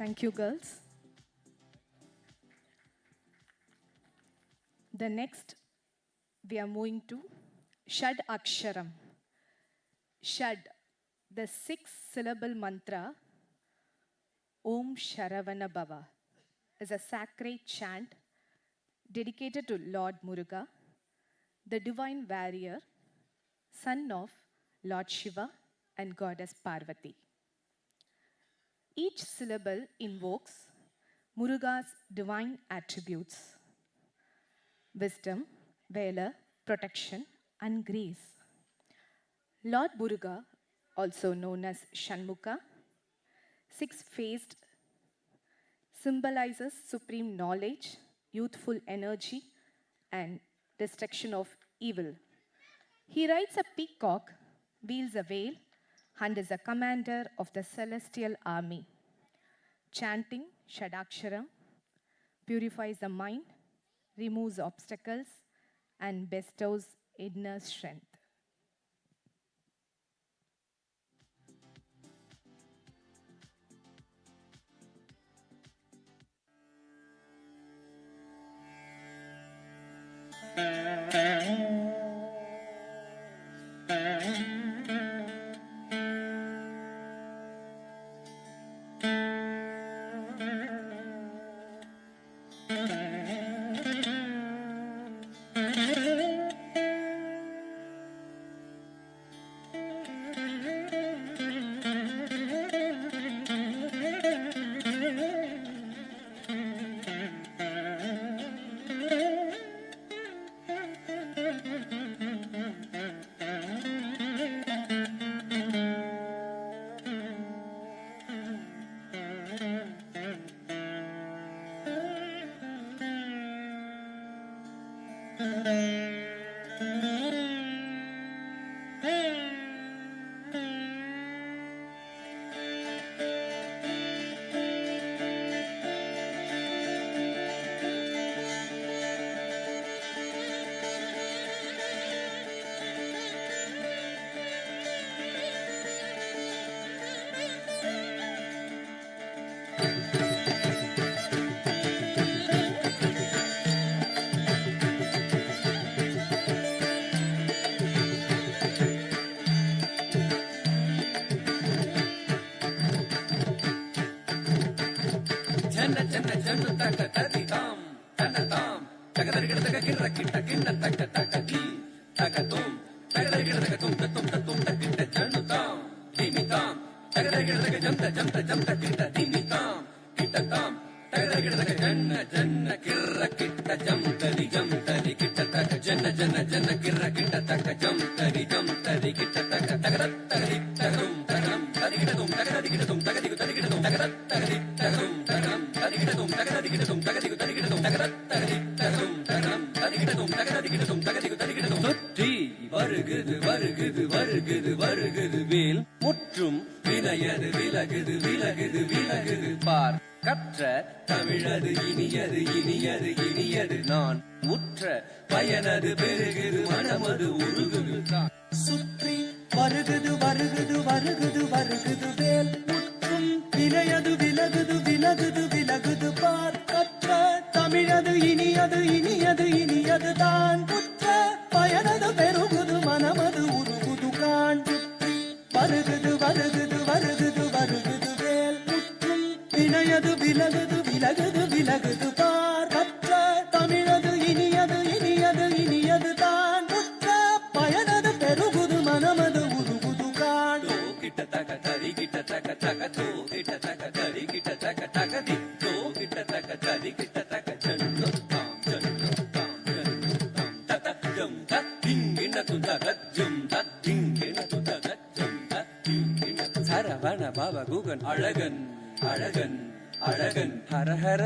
Thank you, girls. The next, we are moving to Shad Aksharam. Shad, the 6-syllable mantra, Om Sharavana Bhava, is a sacred chant dedicated to Lord Muruga, the divine warrior, son of Lord Shiva and goddess Parvati. Each syllable invokes Muruga's divine attributes: wisdom, valor, protection, and grace. Lord Muruga, also known as Shanmukha, six-faced, symbolizes supreme knowledge, youthful energy, and destruction of evil. He rides a peacock, wields a veil, and is a commander of the celestial army. Chanting Shadaksharam purifies the mind, removes obstacles, and bestows inner strength.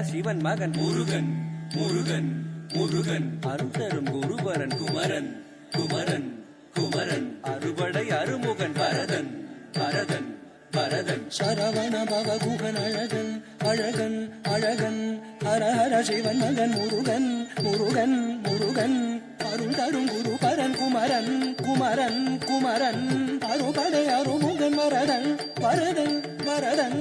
Sivan மகன் முருகன் முருகன் முருகன் அருந்தரும் குருவரன் குமரன் குமரன் குமரன் அறுபடை அருமுகன் பரதன் பரதன் பரதன் சரவண பவகுகன் அழகன் அழகன் அழகன் ஹர ஹர சிவன் மகன் முருகன் முருகன் முருகன் அருள் தரும் குரு பரன் குமரன் குமரன் குமரன் அறுபடை அருமுகன் வரதன் வரதன் வரதன்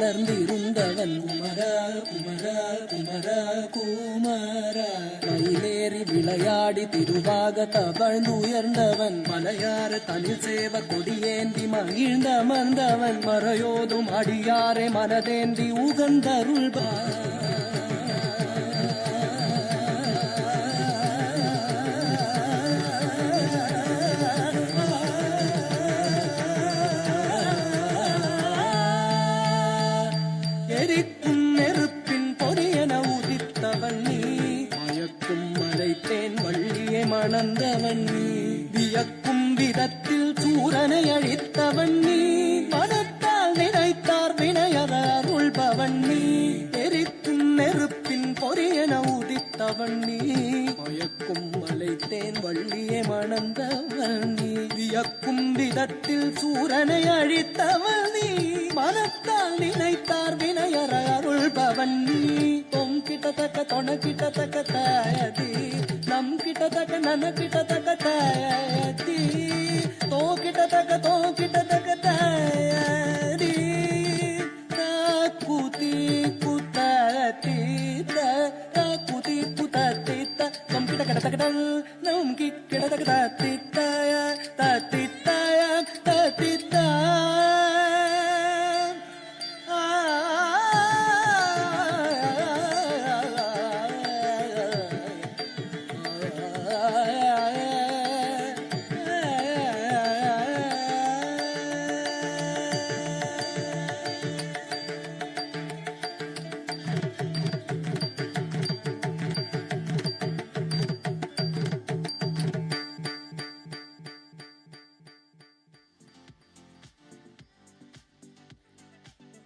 மலர்ந்திருந்தவன் குமரா குமரா குமரா குமரா மயிலேறி விளையாடி திருவாக தவழ்ந்துயர்ந்தவன் மலையார தனில் சேவ கொடியேந்தி மகிழ்ந்தமர்ந்தவன் மறையோதும் அடியாரை மனதேந்தி உகந்தருள்பா எரிக்கும் நெருப்பின் பொரியன உதித்தவன் நீ மயக்கும் மலைத்தேன் வள்ளியை மணந்தவன் நீ வியக்கும் விதத்தில் சூரனை அழித்தவன் நீ மனத்தால் நினைத்தார் வினையத அருள்பவன் நீ எரிக்கும் நெருப்பின் பொரியன உதித்தவன் நீ மயக்கும் மலைத்தேன் வள்ளியை மணந்தவன் நீ வியக்கும் விதத்தில் சூரனை அழித்தவன் நீ மனத்தால் நினைத்தார் வினையற அருள்பவன் நீ தொம் கிட்டத்தக்க தொண கிட்டத்தக்க தாயதி நம் கிட்டத்தக்க நன கிட்டத்தக்க தாயதி தோ கிட்டத்தக்க தாயதி கூதி குத்தி கூதி குத்தி தொம் கிட்டத்தக்க நம் கிட்டத்தக்க தாத்தித்தாய தாத்தித்தாய தாத்தித்தாய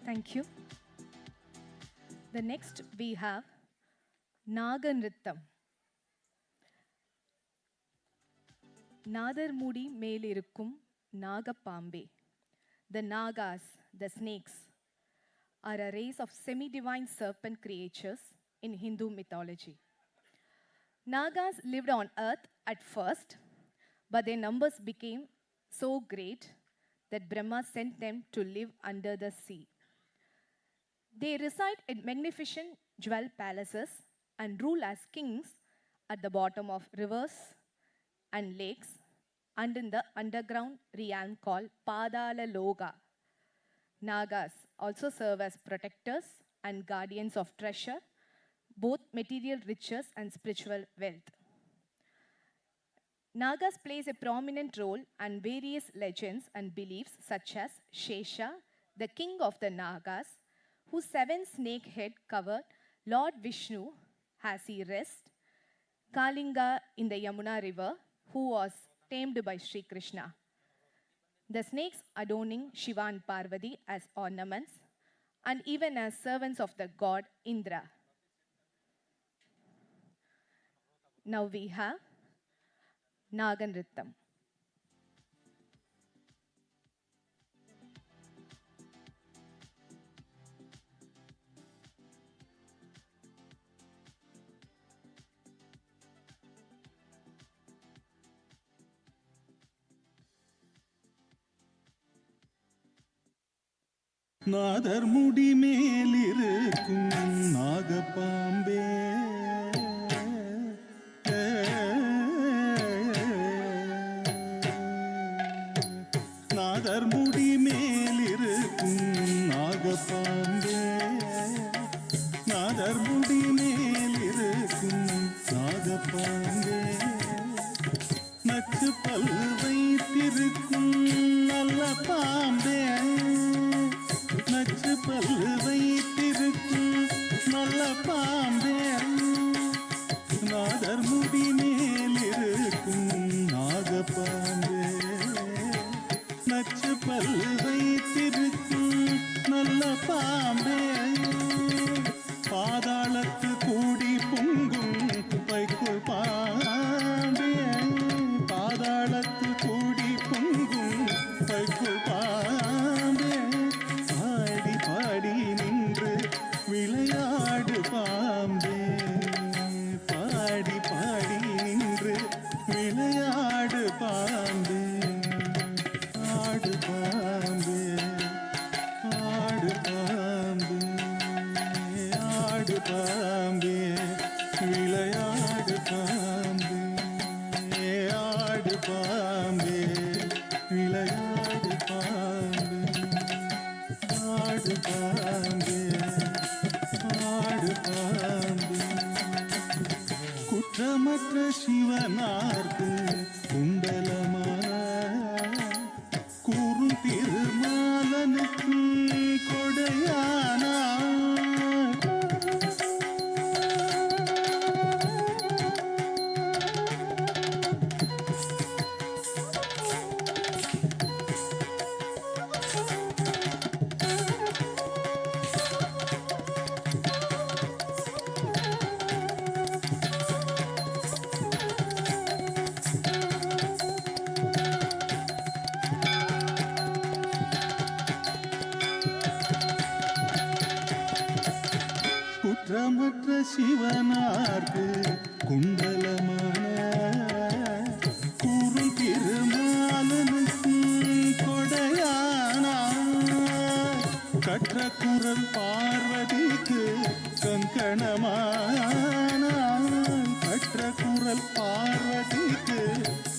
Thank you. The next we have Naganrittam. Nadarmudi மேலிருக்கும் நாகப்பாம்பே. The Nagas, the snakes, are a race of semi-divine serpent creatures in Hindu mythology. Nagas lived on earth at first, but their numbers became so great that Brahma sent them to live under the sea. They reside in magnificent jewel palaces and rule as kings at the bottom of rivers and lakes and in the underground realm called Padala Loga. Nagas also serve as protectors and guardians of treasure, both material riches and spiritual wealth. Nagas plays a prominent role in various legends and beliefs such as Shesha, the king of the Nagas, whose 7 snake head covered Lord Vishnu as he rests, Kalinga in the Yamuna river, who was tamed by Sri Krishna. The snakes adorning Shiva and Parvati as ornaments and even as servants of the god Indra. Now we have Naganrittam. நாதர்முடி மேலிருக்கும் நாகப்பாம்பே நாதர்முடி மேலிருக்கும் நாகப்பாம்பே நாதர்முடி மேலிருக்கும் நாகப்பாம்பே நச்சு பல் வைத்திருக்கும் நல்ல பாம்பே நச்சு பல் வைத்திருக்கும் நல்ல பாம்பே நாதர்முடி மேலிருக்கும் நாகப்பாம்பே நச்சு பல் வைத்திருக்கும் நல்ல பாம்பே பாதாளத்து கூடி பொங்கும் வைக்குள் பாம்பே பாதாளத்து கூடி பொங்கும் வைக்குள் பாம்பே பாடி பாடி நின்று விளையாடு பாம்பே பாடி பாடி நின்று விளையாடு பாம்பே ஆடு பாம்பே ஆடு பாம்பே பாம்பே விளையாடு பாம்பே ஆடு பாம்பே விளையாடு பாம்பே ஆடு பாம்பே ஆடு பாம்பே குற்றமற்ற சிவனார்க்கு குண்டலமான கூறும் திருமாலனுக்கு கொடையானா குற்றமற்ற சிவனார்க்கு குண்டலமான கூறும் திருமாலனுக்கு கொடையானா கற்ற குரல் பார்வதிக்கு கங்கணமான கற்ற குரல் பார்வதிக்கு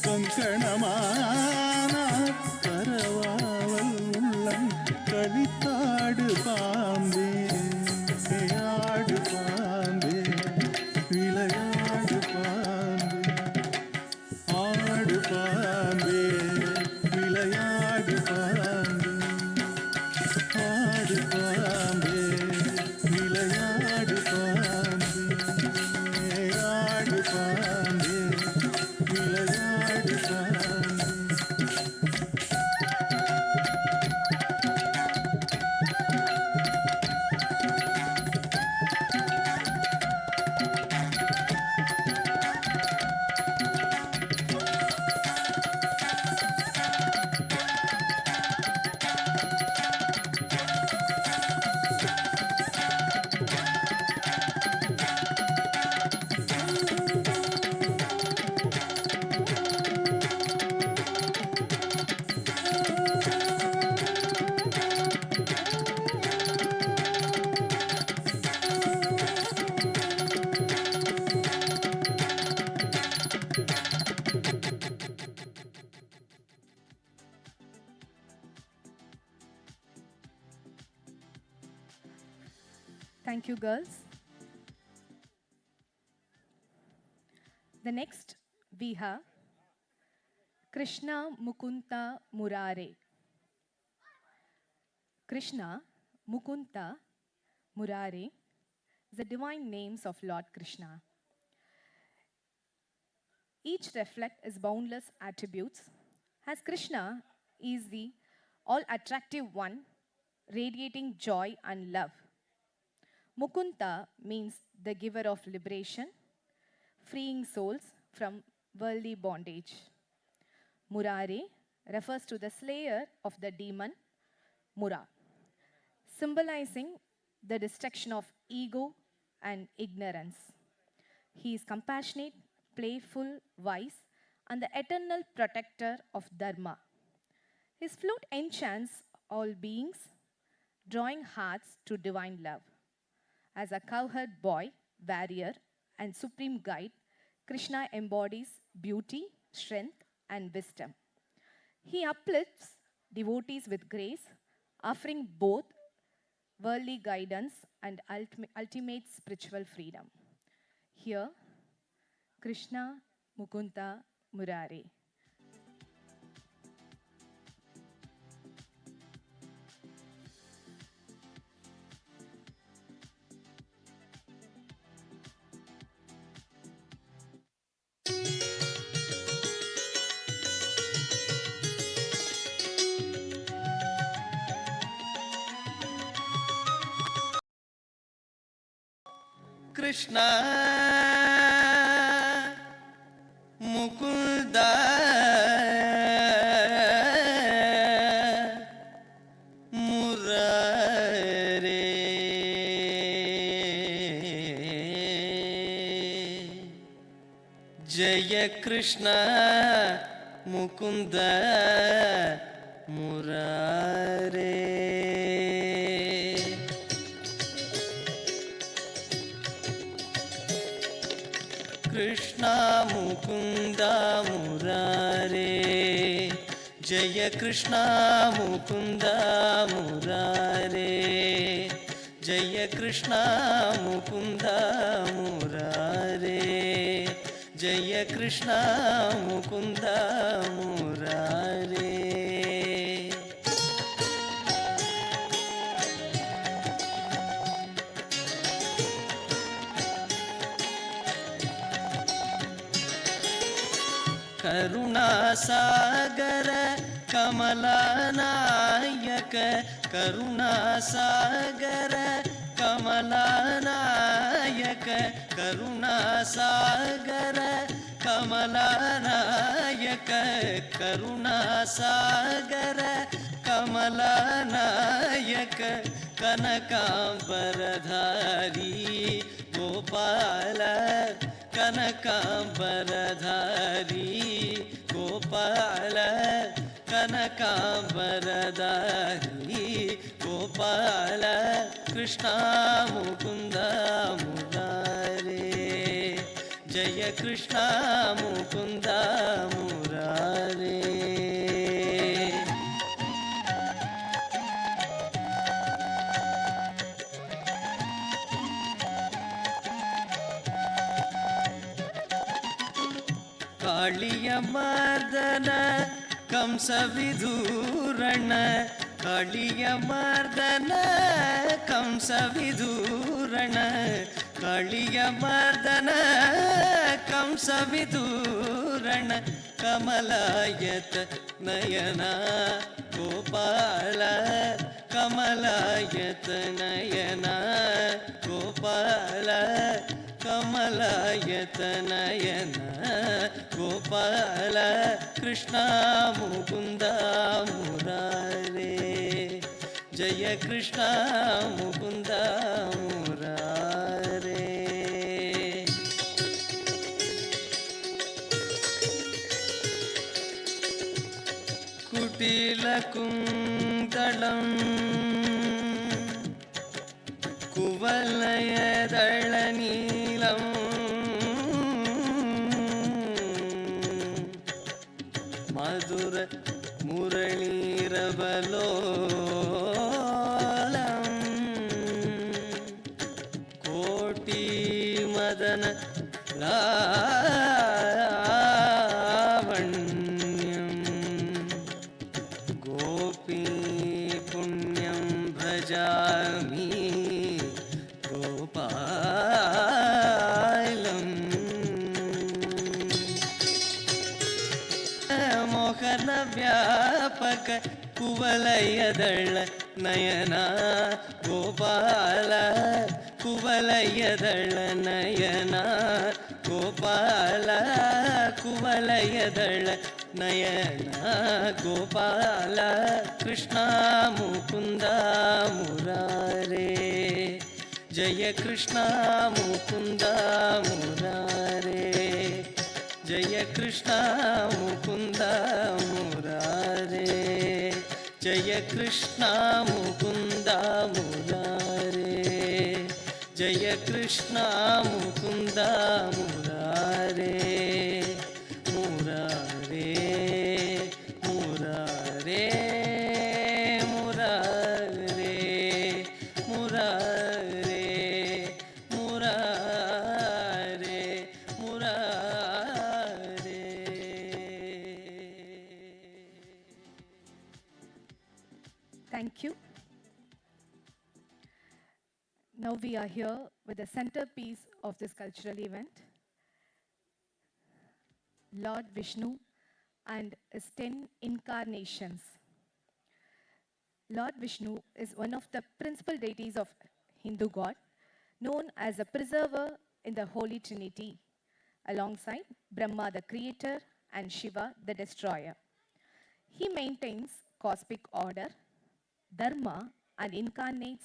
கங்கணமான கரவாவல் உள்ளம் கழித்தாடு பாம்பே ஆடு பாம்பே விளையாடு பாம்பே ஆடு பாம்பே விளையாடு பாம்பே ஆடு பாம்பே விளையாடு பாம்பே ஆடு பாம்பே விளையாடு Bombay Thank you, girls. The next we have Krishna Mukunta Murare. Krishna Mukunta Murare is the divine names of Lord Krishna. Each reflect his boundless attributes, as Krishna is the all-attractive one, radiating joy and love. Mukunta means the giver of liberation, freeing souls from worldly bondage. Murare refers to the slayer of the demon Mura, symbolizing the destruction of ego and ignorance. He is compassionate, playful, wise, and the eternal protector of Dharma. His flute enchants all beings, drawing hearts to divine love. As a cowherd boy, warrior, and supreme guide, Krishna embodies beauty, strength, and wisdom. He uplifts devotees with grace, offering both worldly guidance and ultimate spiritual freedom. Here, Krishna Mukunta Murare. Krishna Mukunda मुरारे जय कृष्ण मुकुंद मुरारे मुकुन्द मुरारे जय कृष्ण मुकुन्द मुरारे जय कृष्ण मुकुन्द मुरारे जय कृष्ण मुकुन्द मुरारे करुणासागर कमलनायक करुणासागर कमलनायक करुणासागर कमलनायक करुणासागर कमलनायक कनकांबरधारी गोपाल कनकांबरधारी गोपाल कनकांबरधारी गोपाल कृष्ण मुकुन्द मुरारे जय कृष्ण मुकुन्द मुरारे कालिय मर्दन कंसविदूरण कालिय मर्दन कंसविदूरण कालिय मर्दन कंसविदूरण कमलायत नयना गोपाल कमलायत नयना गोपाल कमलायत नयना गोपाल कृष्ण मुकुन्द मुरारे जय कृष्ण मुकुन्द मुरारे कुटिलकुन्तलम् कुवलयदळनीलम् मधुर मुरलीरवलोलम् कोटि मदन लावण्यम् गोपी पुण्यं भजामि गोपालम् मोहन व्यापक कुवलयदळ नयना गोपाल कुवलयदळ नयना गोपाल कुवलयदळ नयना गोपाल कृष्ण मुकुन्द मुरारे जय कृष्ण मुकुन्द मुरारे जय कृष्ण मुकुन्द मुरारे जय कृष्ण मुकुन्द मुरारे जय कृष्ण मुकुन्द मुरारे मुरारे मुरारे मुरारे मुरारे मुरारे मुरारे Thank you. Now we are here with the centerpiece of this cultural event, Lord Vishnu and his 10 incarnations. Lord Vishnu is one of the principal deities of Hindu god, known as a preserver in the Holy Trinity, alongside Brahma the creator and Shiva the destroyer. He maintains cosmic order, dharma, and incarnates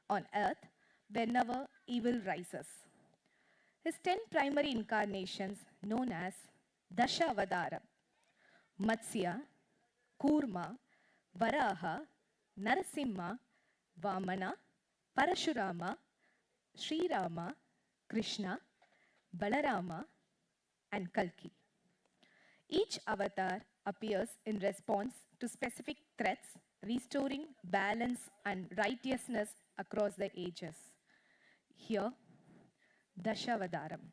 on earth whenever evil rises. His 10 primary incarnations, known as Dashavadara, Matsya, Kurma, Varaha, Narasimha, Vamana, Parashurama, Sri Rama, Krishna, Balarama, and Kalki. Each avatar appears in response to specific threats, restoring balance and righteousness across the ages. Here, Dashavadaram.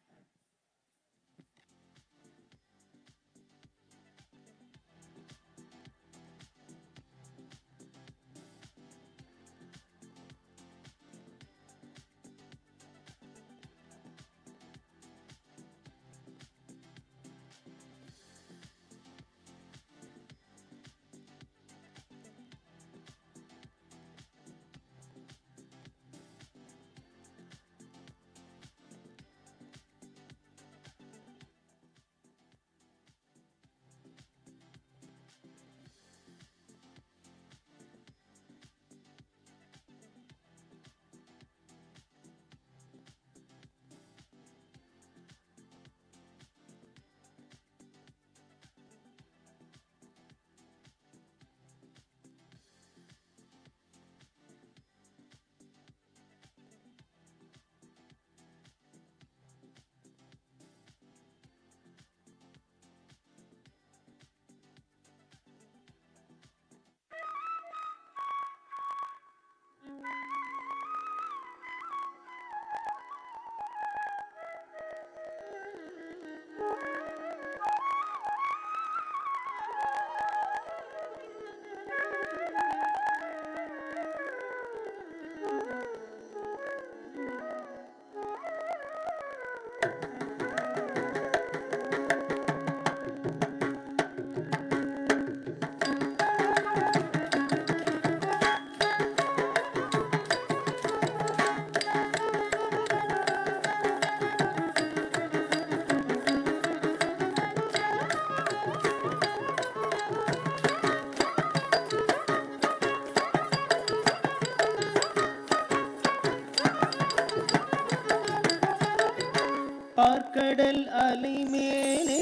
பார்க்கடல் அலை மேலே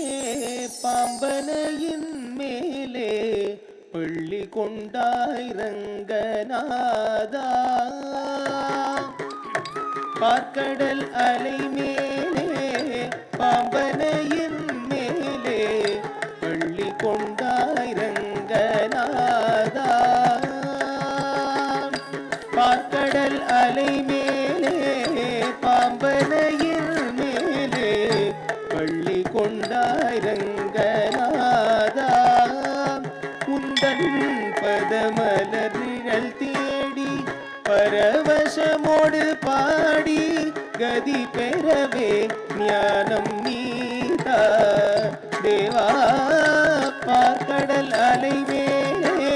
பாம்பனையின் மேலே பள்ளி கொண்டாய் ரங்கநாதா. பார்க்கடல் அலை மேலே பாம்பனையின் மேலே பள்ளி கொண்டாய் ரங்கநாதா. பார்க்கடல் அலை மேலே பாம்பனையின் மேலே பள்ளி கொண்டாய் ரங்கநாதா. உந்தன் பதமலர்கள் தேடி பரவசமோடு பாடி கதி பெறவே ஞானம் நீதா தேவா. பார்க்கடல் அலை மேலே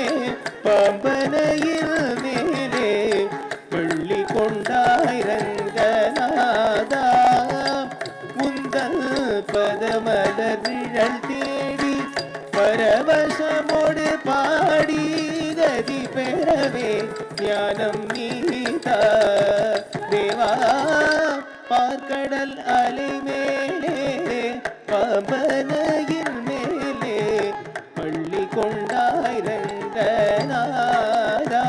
பாம்பனையில் மேலே பள்ளி கொண்டாய் ரங்கநாதா. உந்தல் பதமலர் நிழல் தேடி பரவசமோடு பாடி கதி பெறவே ஞானம் நீதா தேவா. பார்க்கடல் அலை மேலே பாம்பனையின் மேலே பள்ளி கொண்டாய் ரங்கநாதா.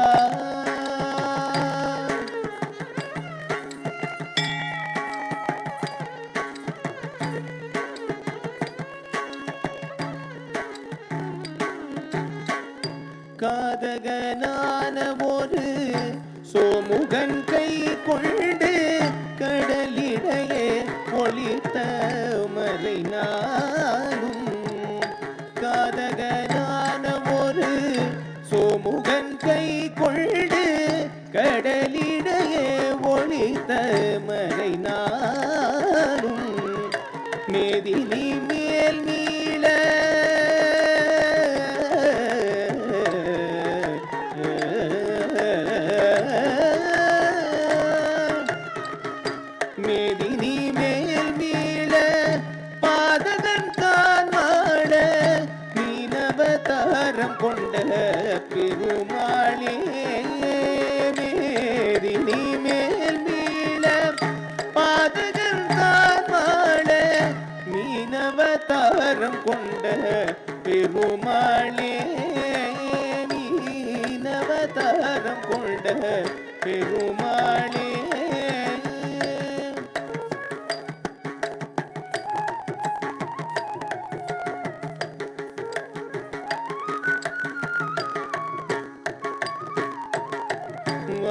காதகனான ஒரு சோமுகன் கை கொண்டு கடலிடையே ஒளித்த மலை நானும். காதகனான ஒரு சோமுகன் கை கொண்டு கடலிடையே ஒளித்த மலை நானும். மேதினி மேல் மீள மேதினி மேல் மீள பாதகன் தான் மாட மீனவதாரம் கொண்ட பெருமாளே. மேதினி மேல் மீள பாதகன் தான் மாட மீனவதாரம் கொண்ட பெருமாளே. மீனவதாரம் கொண்ட பெருமாளே.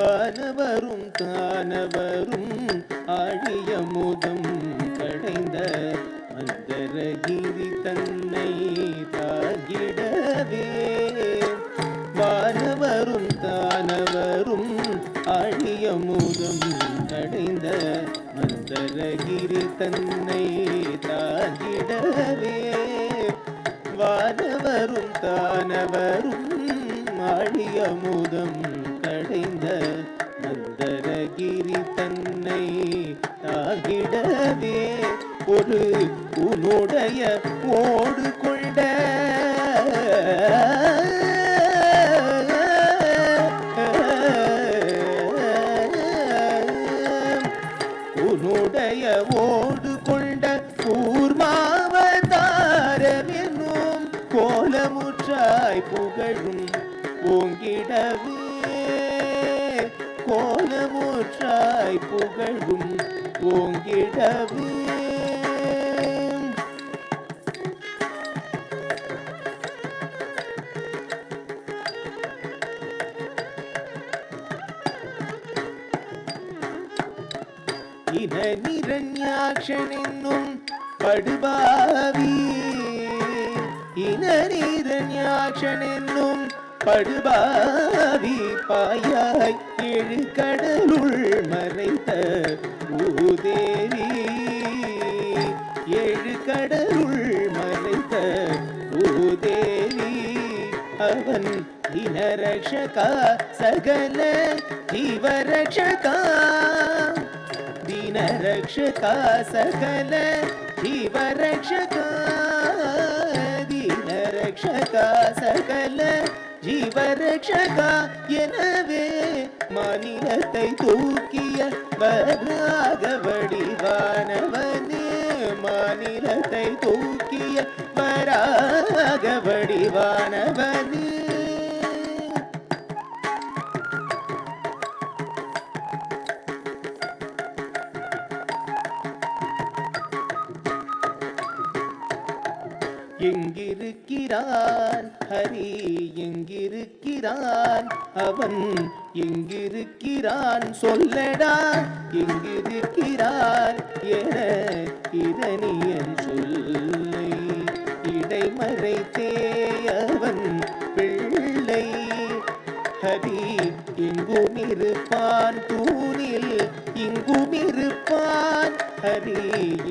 வானவரும் தானவரும் ஆழியமுதம் கடைந்த மந்தரகிரி தன்னை தாகிடவே வானவரும் தானவரும் ஆழியமுதம் கடைந்த மந்தரகிரி தன்னை தாகிடவே வானவரும் தானவரும் ஆழியமுதம் கடைந்த மந்தரகிரி தன்னை தாகிடவே ஒரு உன்னுடைய ஓடு கொண்ட உன்னுடைய ஓடு கொண்ட கூர்மாவதாரம் என்னும் கோலமுற்றாய் புகழும் ஓங்கிடவே கோலமுற்றாய் புகழும் ஓங்கிடவே இன நிரண்யாக்ஷன் என்னும் படுபாவி இன நிரண்யாக்ஷன் என்னும் படுபாவி பாயாய் ஏழு கடலுள் மறைத்த பூதேவி ஏழு கடலுள் மறைத்த பூதேவி அவன் தினரக்ஷகா சகல ஜீவரக்ஷகா दीनरक्षका सकल जीवरक्षका दीनरक्षका सकल जीवरक्षका எனவே மாநிலத்தை தூக்கிய வராக வடிவானவனே மாநிலத்தை தூக்கிய வராக வடிவானவனே எங்கிருக்கிறான் ஹரி எங்கிருக்கிறான் அவன் எங்கிருக்கிறான் சொல்லடா எங்கிருக்கிறான் என இரணியன் சொல்லை இடைமறைத்தே அவன் பிள்ளை ஹரி எங்கும் இருப்பான் தூணில் இங்கும் இருப்பான் ஹரி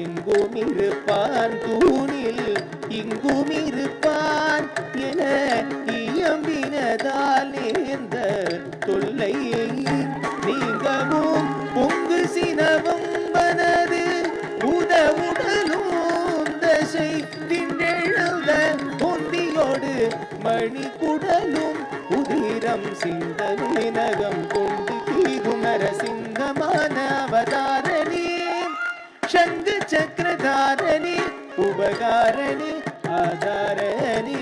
எங்கும் இருப்பான் தூணில் இங்கும் இருப்பான் என இயம்பினதால் நேர்ந்த தொல்லை நீங்கவும் பொங்கு சினவம்பனது உடலும் தசை திண்டெழுந்த பொந்தியோடு மணி குடலும் உதிரம் சிந்தமே நகம் கொண்டு கீகுமர சிங்கமான அவதாரணி சங்கு சக்கரதாரணி உபகாரணி ஆதாரணி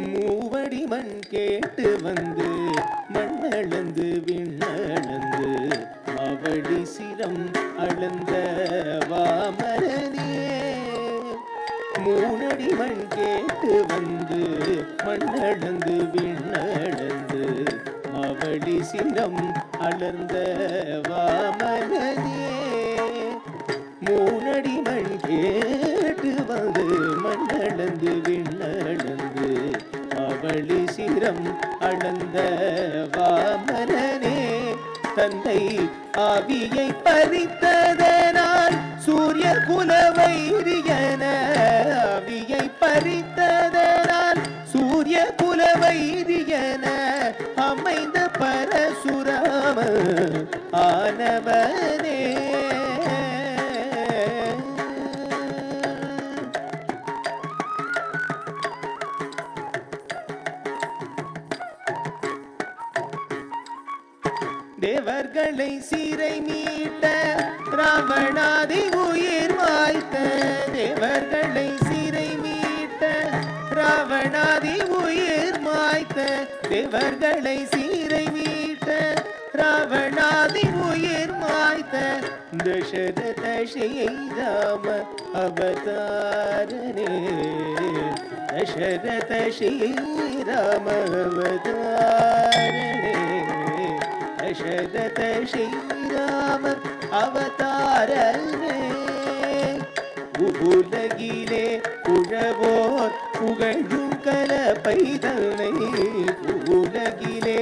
மூவடி மண் கேட்டு வந்து மண்ணளந்து விண்ணளந்து அவடி சிரம் அளந்த வாமரனே மூணடி மண் கேட்டு வந்து மண்ணளந்து விண்ணளந்து அவடி சிரம் அளந்த வாமரனே மூணடி மண் கேட்டு வந்து மண்ணளந்து விண்ணளந்து அவளி சிரம் அளந்த வாமரனே தந்தை ஆவியை பறித்ததனால் சூரிய குலவைரியன ஆவியை பறித்ததனால் சூரிய குலவைரியன அமைந்த பரசுராம ஆனவனே தேவர்களை சீரை மீட்ட ராவணாதி உயிர் மாய்த்த தேவர்களை சீரை மீட்ட ராவணாதி உயிர் மாய்த்த தேவர்களை சீரை மீட்ட ராவணாதி உயிர் மாய்த்த दशरथ श्रीराम अवतारणे दशरथ श्रीराम अवतारणे दशरथ श्रीराम अवतारणे உலகிலே உழவோர் புகழும் கலப்பைதனை உலகிலே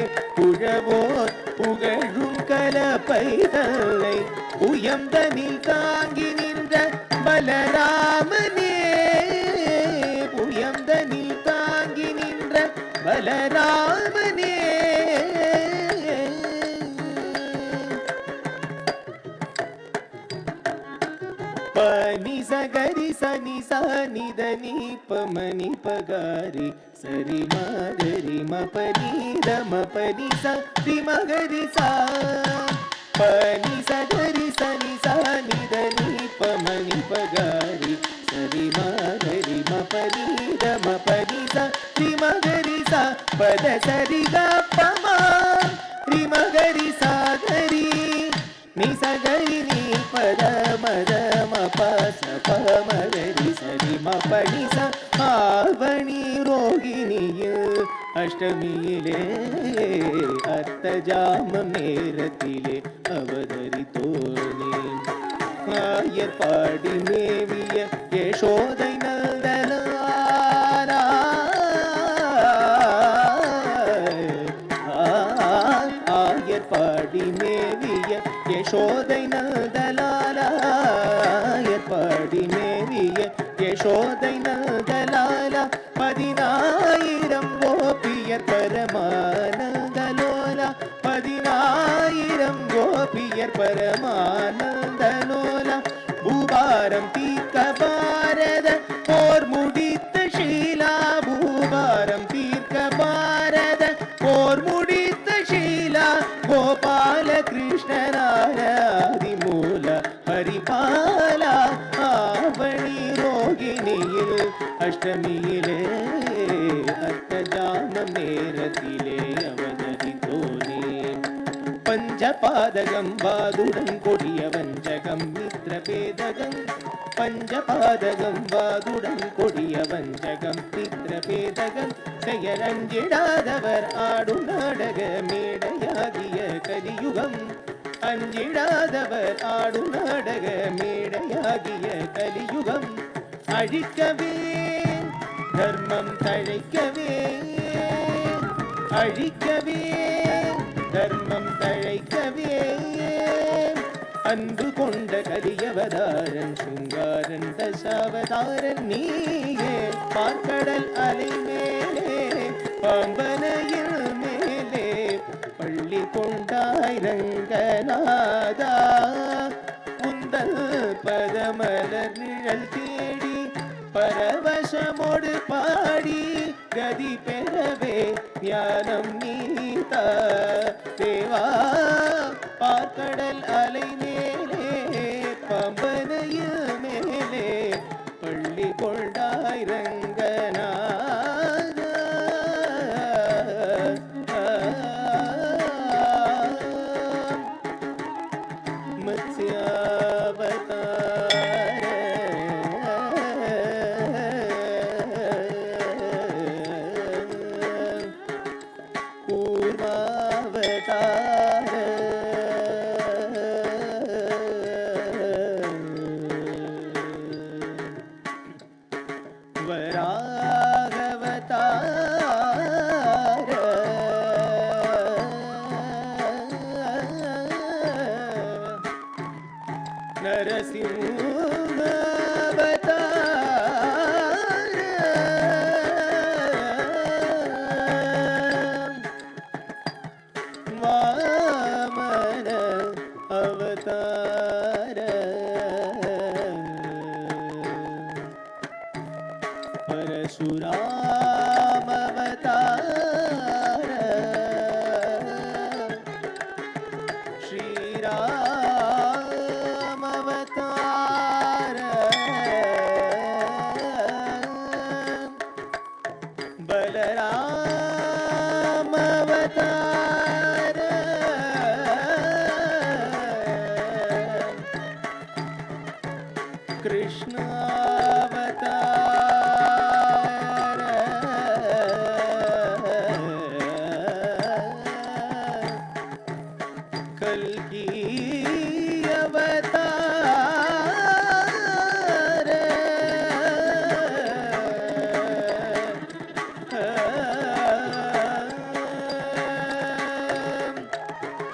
உழவோர் புகழும் கலப்பைதனை உயர்ந்தனில் தாங்கி நின்ற பலராமனே உயர்ந்தனில் தாங்கி நின்ற பலராமனே பனி சகரி சனி சனி தனி பமனி பகாரி சரி மகரி மபனி தம பனி சரி மகரி சா பனி சகரி சனி சனி தனி பமனி பகாரி சரி மகரி மபனி தம பனி சரி மகரி சா பத சரி க பமா ரி மகரி Sagari ni sagari ni pada mada ma pa sa pa magari sari ma pa ni sa avani rogini அஷ்டமியிலே அர்த்தஜாம நேரத்திலே அவதரித்தோனே ஆயர்பாடி மேவிய யசோதை நந்தனாரா ஆயர்பாடி மேவிய யசோதை நந்தலாலாயர்பாடி மேவிய யசோதை நந்தலாலா 10000 கோபியர் பரமானந்தலோலா 10000 கோபியர் பரமானந்தலோலா பூபாரம் தீர்க்க பாரத போர் முடித்த ஷீலா பூபாரம் தீர்க்க பாரத போர் முடித்த ஷீலா கோபால கிருஷ்ணராதி மூல பரிபால ஆவணி ரோகிணியில் அஷ்டமியிலே அர்த்தஜாம நேரத்திலே அவதரித்தோனே பஞ்சபாதகம் வாதுடன் கொடிய வஞ்சகம் மித்ரபேதகம் பஞ்சபாதகம் வாதுடன் கொடிய வஞ்சகம் மித்ரபேதகம் செயலஞ்சிடாதவர் ஆடும் நாடக மேடையாகிய கலியுகம் அஞ்சிடாதவர் ஆடும் நாடக மேடையாகிய கலியுகம் அழிக்கவே தர்மம் தழைக்கவே அழிக்கவே தர்மம் தழைக்கவே அன்பு கொண்ட கலியவதாரன் சுங்காரன் தசாவதாரன் நீயே பார்க்கடல் அலை மேலே பாம்பனையில் மேலே பள்ளி கொண்டாய் ரங்கநாதா உந்தல் பதமலர் நிழல் தேடி பரவசமோடு பாடி கதி பெறவே ஞானம் நீதா தேவா பார்க்கடல் அலை மேலே பம்பனையில் மேலே பள்ளி கொண்டாய் ரங்கநாதா कल्कि अवतार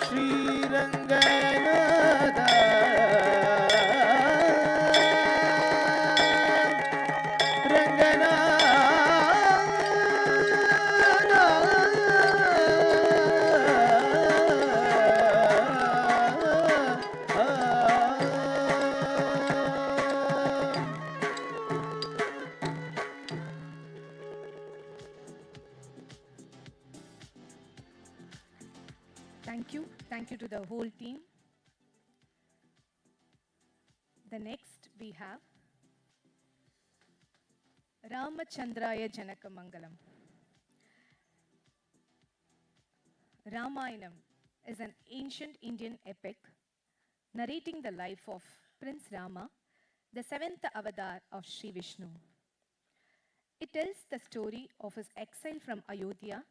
Srirangnath Thank you to the whole team. The next we have Ramachandraya Janakamangalam. Ramayanam is an ancient Indian epic narrating the life of Prince Rama, the seventh avatar of Sri Vishnu. It tells the story of his exile from Ayodhya,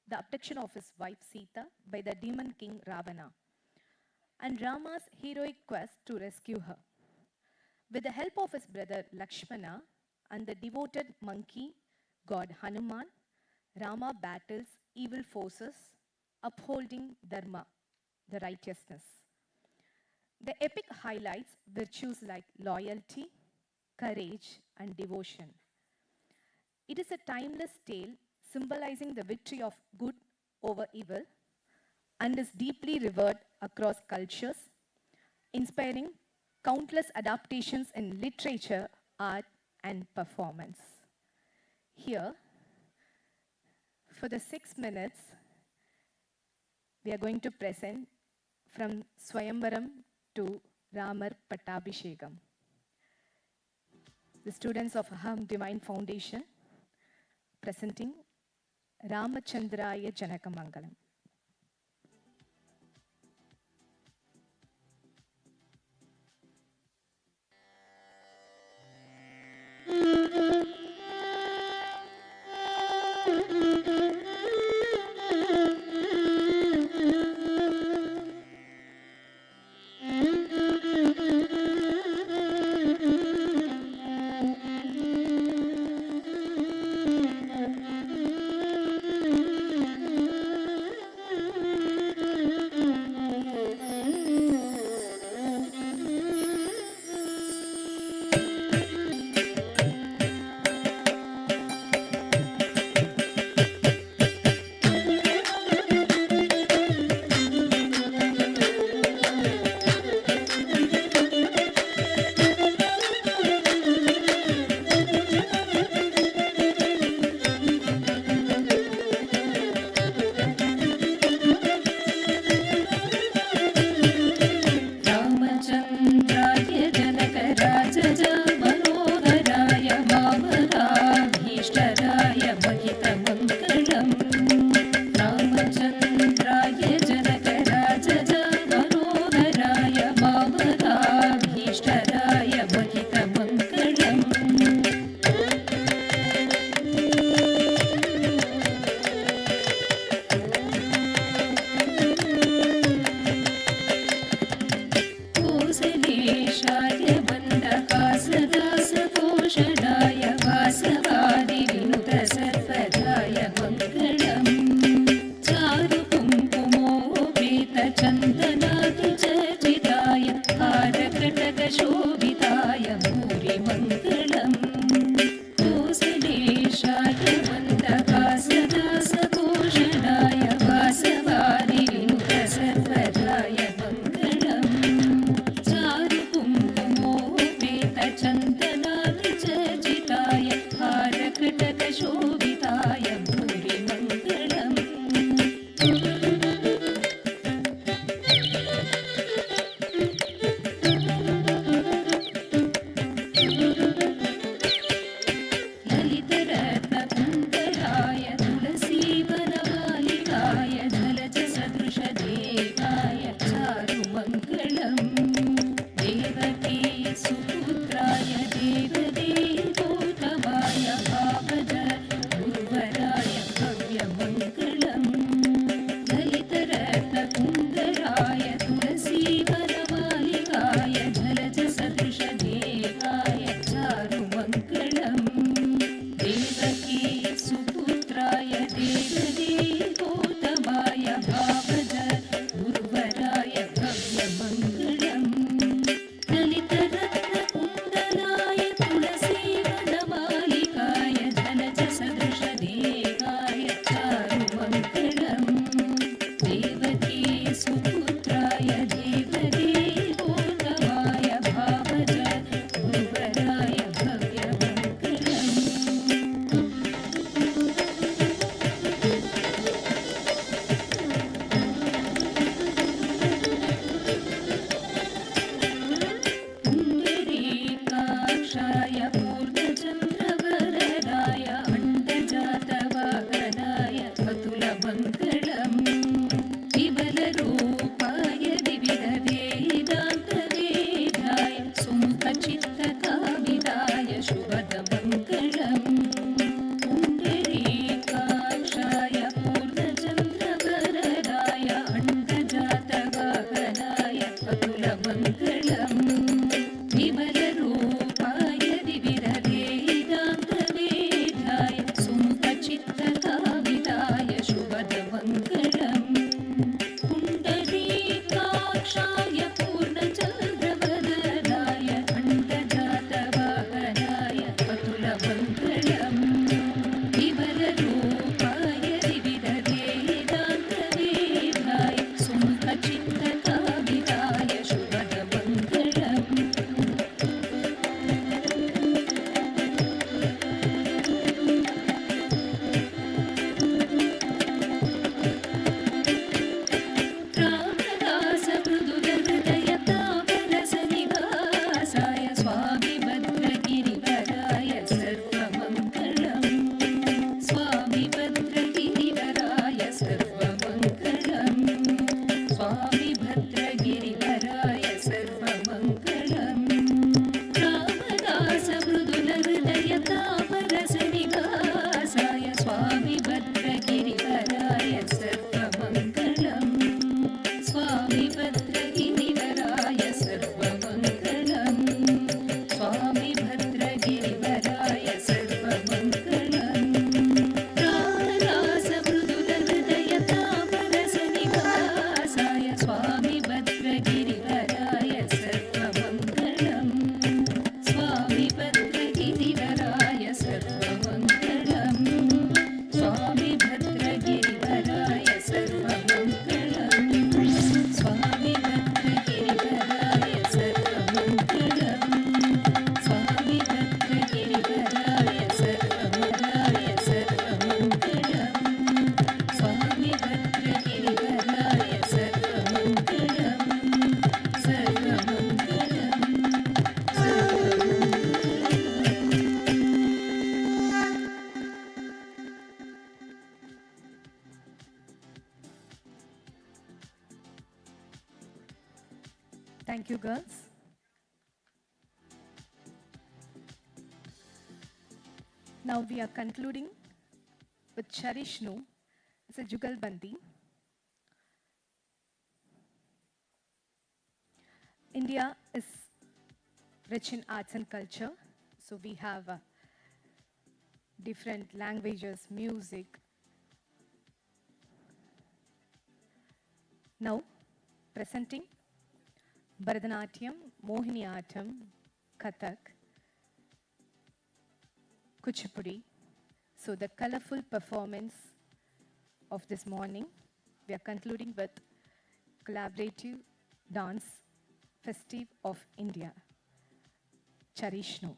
the abduction of his wife Sita by the demon king Ravana, and Rama's heroic quest to rescue her. With the help of his brother Lakshmana and the devoted monkey god Hanuman, Rama battles evil forces, upholding Dharma, the righteousness. The epic highlights virtues like loyalty, courage, and devotion. It is a timeless tale symbolizing the victory of good over evil and is deeply revered across cultures, inspiring countless adaptations in literature, art, and performance. Here, for the 6 minutes, we are going to present from Swayamvaram to Ramar Pattabhishekam. The students of Aham Divine Foundation presenting Ramachandraya Janakamangalam. Thank you, girls. Now we are concluding with Charishnu. It's a Jugalbandi. India is rich in arts and culture. So we have different languages, music. Now, presenting Bharatanatyam, Mohiniyattam, Kathak, Kuchipudi. So the colorful performance of this morning, we are concluding with collaborative dance festive of India, Charishnu.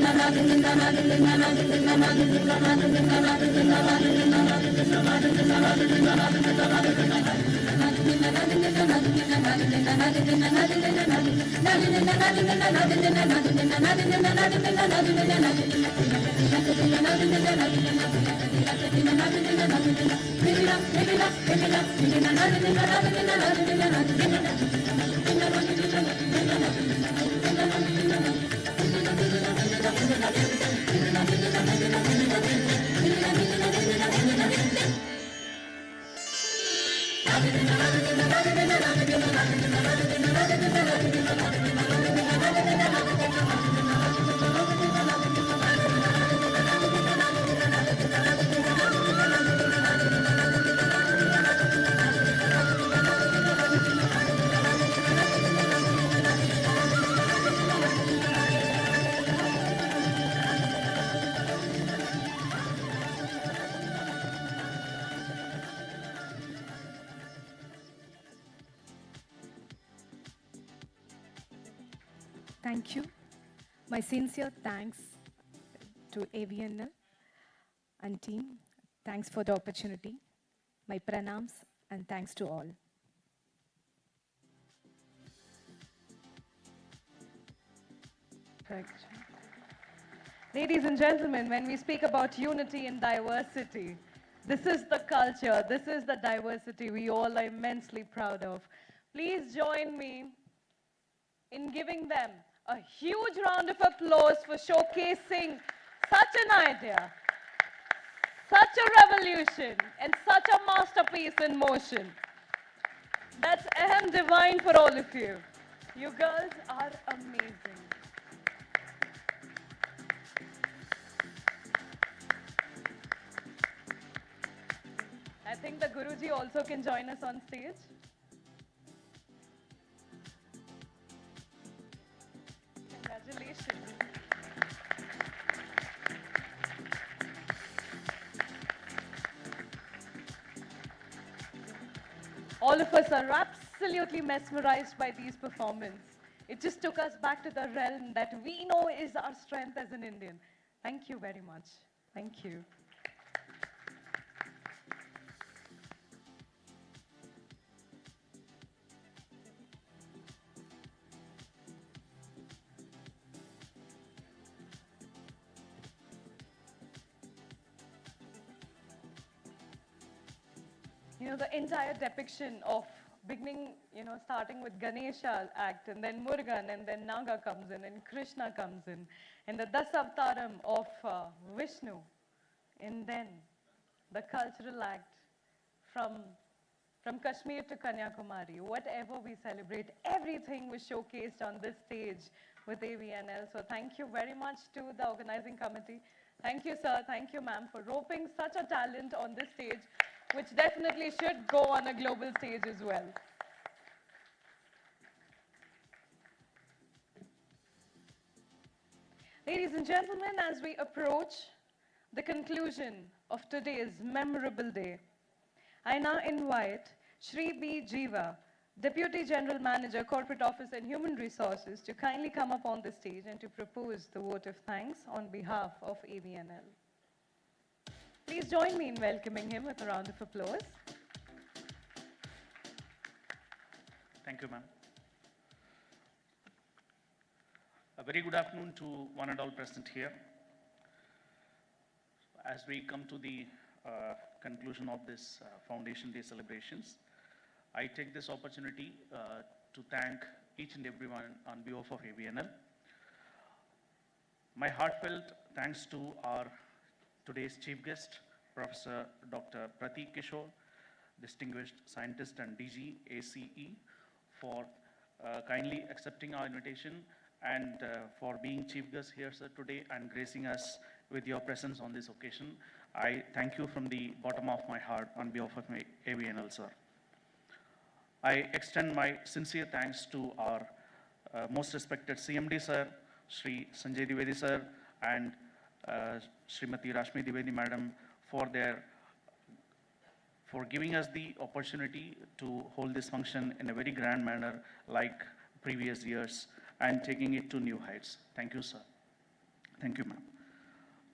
Na Thank you. My sincere thanks to AVNL and team. Thanks for the opportunity. My pranams and thanks to all. Correct. Ladies and gentlemen, when we speak about unity and diversity, this is the culture, this is the diversity we all are immensely proud of. Please join me in giving them a huge round of applause for showcasing such an idea, such a revolution, and such a masterpiece in motion. That's ahem divine for all of you. You girls are amazing. I think the Guruji also can join us on stage. Congratulations. All of us are absolutely mesmerized by these performances. It just took us back to the realm that we know is our strength as an Indian. Thank you very much. Thank you. You know, the entire depiction of beginning, starting with Ganesha act, and then Murugan, and then Naga comes in, and Krishna comes in, and the Dasavtaram of Vishnu, and then the cultural act from Kashmir to Kanyakumari. Whatever we celebrate, everything was showcased on this stage with AVNL. So thank you very much to the organizing committee. Thank you, sir. Thank you, ma'am, for roping such a talent on this stage, which definitely should go on a global stage as well. Ladies and gentlemen, as we approach the conclusion of today's memorable day, I now invite Shri B. Jiva, Deputy General Manager, Corporate Office and Human Resources, to kindly come up on the stage and to propose the vote of thanks on behalf of AVNL. Please join me in welcoming him with a round of applause. Thank you, ma'am. A very good afternoon to one and all present here. As we come to the conclusion of this Foundation Day celebrations, I take this opportunity to thank each and everyone on behalf of AVNL. My heartfelt thanks to our today's chief guest, Professor Dr. Pratik Kishore, distinguished scientist and DG ACE, for kindly accepting our invitation and for being chief guest here, sir, today and gracing us with your presence on this occasion. I thank you from the bottom of my heart on behalf of my AVNL, sir. I extend my sincere thanks to our most respected CMD, sir, Shri Sanjay Dwivedi, sir, and Srimati Rashmi Dwivedi, madam, for giving us the opportunity to hold this function in a very grand manner like previous years and taking it to new heights. Thank you, sir. Thank you, ma'am.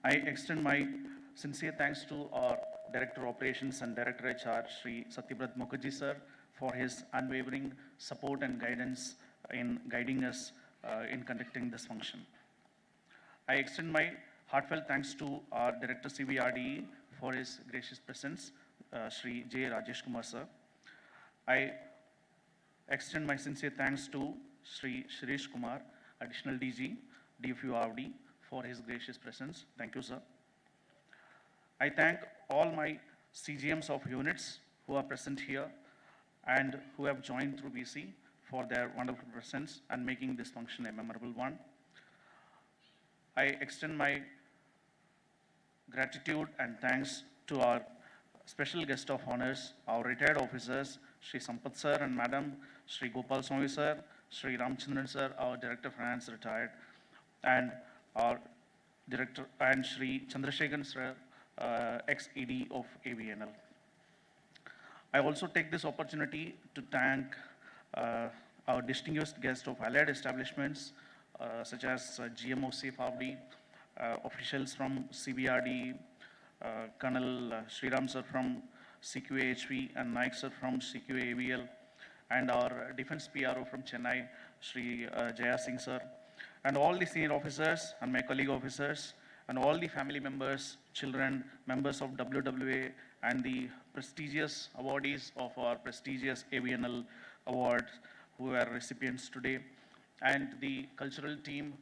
I extend my sincere thanks to our Director Operations and Director HR, Sri Satyabrat Mukherjee sir, for his unwavering support and guidance in guiding us in conducting this function. I extend my heartfelt thanks to our Director CVRDE for his gracious presence, Sri J. Rajesh Kumar sir. I extend my sincere thanks to Sri Shirish Kumar, Additional DG, DFURD, for his gracious presence. Thank you, sir. I thank all my CGMs of units who are present here and who have joined through VC for their wonderful presence and making this function a memorable one. I extend my gratitude and thanks to our special guest of honors, our retired officers, Sri Sampath sir and Madam, Sri Gopal Swami sir, Sri Ramchandran sir, our Director of Finance retired, and our Director, and Sri Chandrasekhan sir, ex-ED of AVNL. I also take this opportunity to thank our distinguished guests of allied establishments, such as GMO CFRD, officials from CBRD, Colonel Sriram sir from CQAHV, and Naik sir from CQAVL, and our Defense PRO from Chennai, Sri Jaya Singh sir, and all the senior officers and my colleague officers, and all the family members, children, members of WWA, and the prestigious awardees of our prestigious AVNL awards who are recipients today, and the cultural team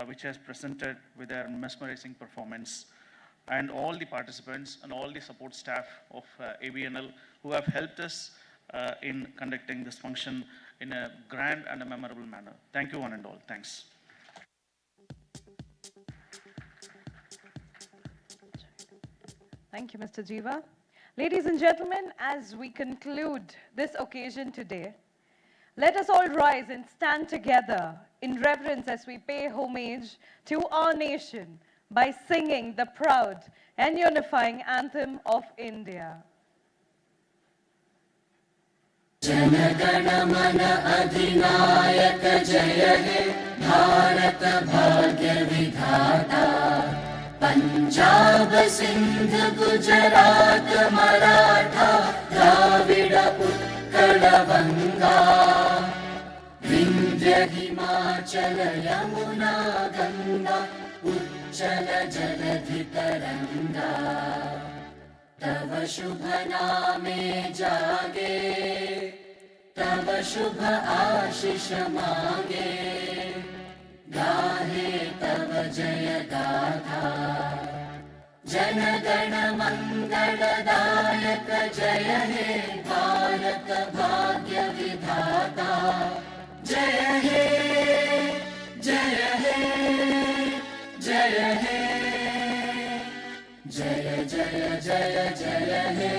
which has presented with their mesmerizing performance, and all the participants and all the support staff of AVNL who have helped us in conducting this function in a grand and a memorable manner. Thank you one and all. Thanks. Thank you, Mr. Jiva. Ladies and gentlemen, as we conclude this occasion today, let us all rise and stand together in reverence as we pay homage to our nation by singing the proud and unifying anthem of India. जनगण मन अधिनायक जय हे भारत भाग्य विधाता पंजाब सिंध गुजरात मराठा द्राविड उत्कल गंगा विंध्य हिमाचल यमुना गंगा उच्चल जलधि तरंगा तव शुभ नामे जागे तव शुभ आशीष मांगे गाहे तव जय गाथा जन गण मंगलदायक जय हे भारत भाग्य विधाता जय हे जय हे जय हे जय जय जय जय हे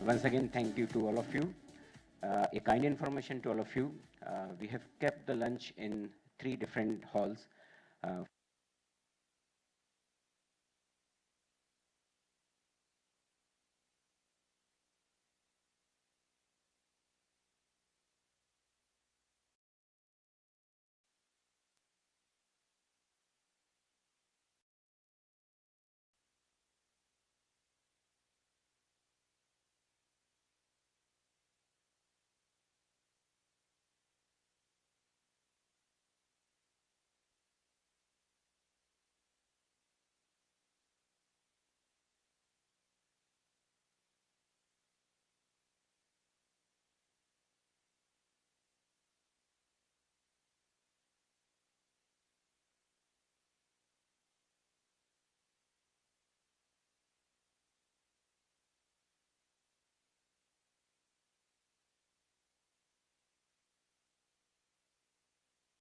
Once again, thank you to all of you. A kind information to all of you. We have kept the lunch in 3 different halls.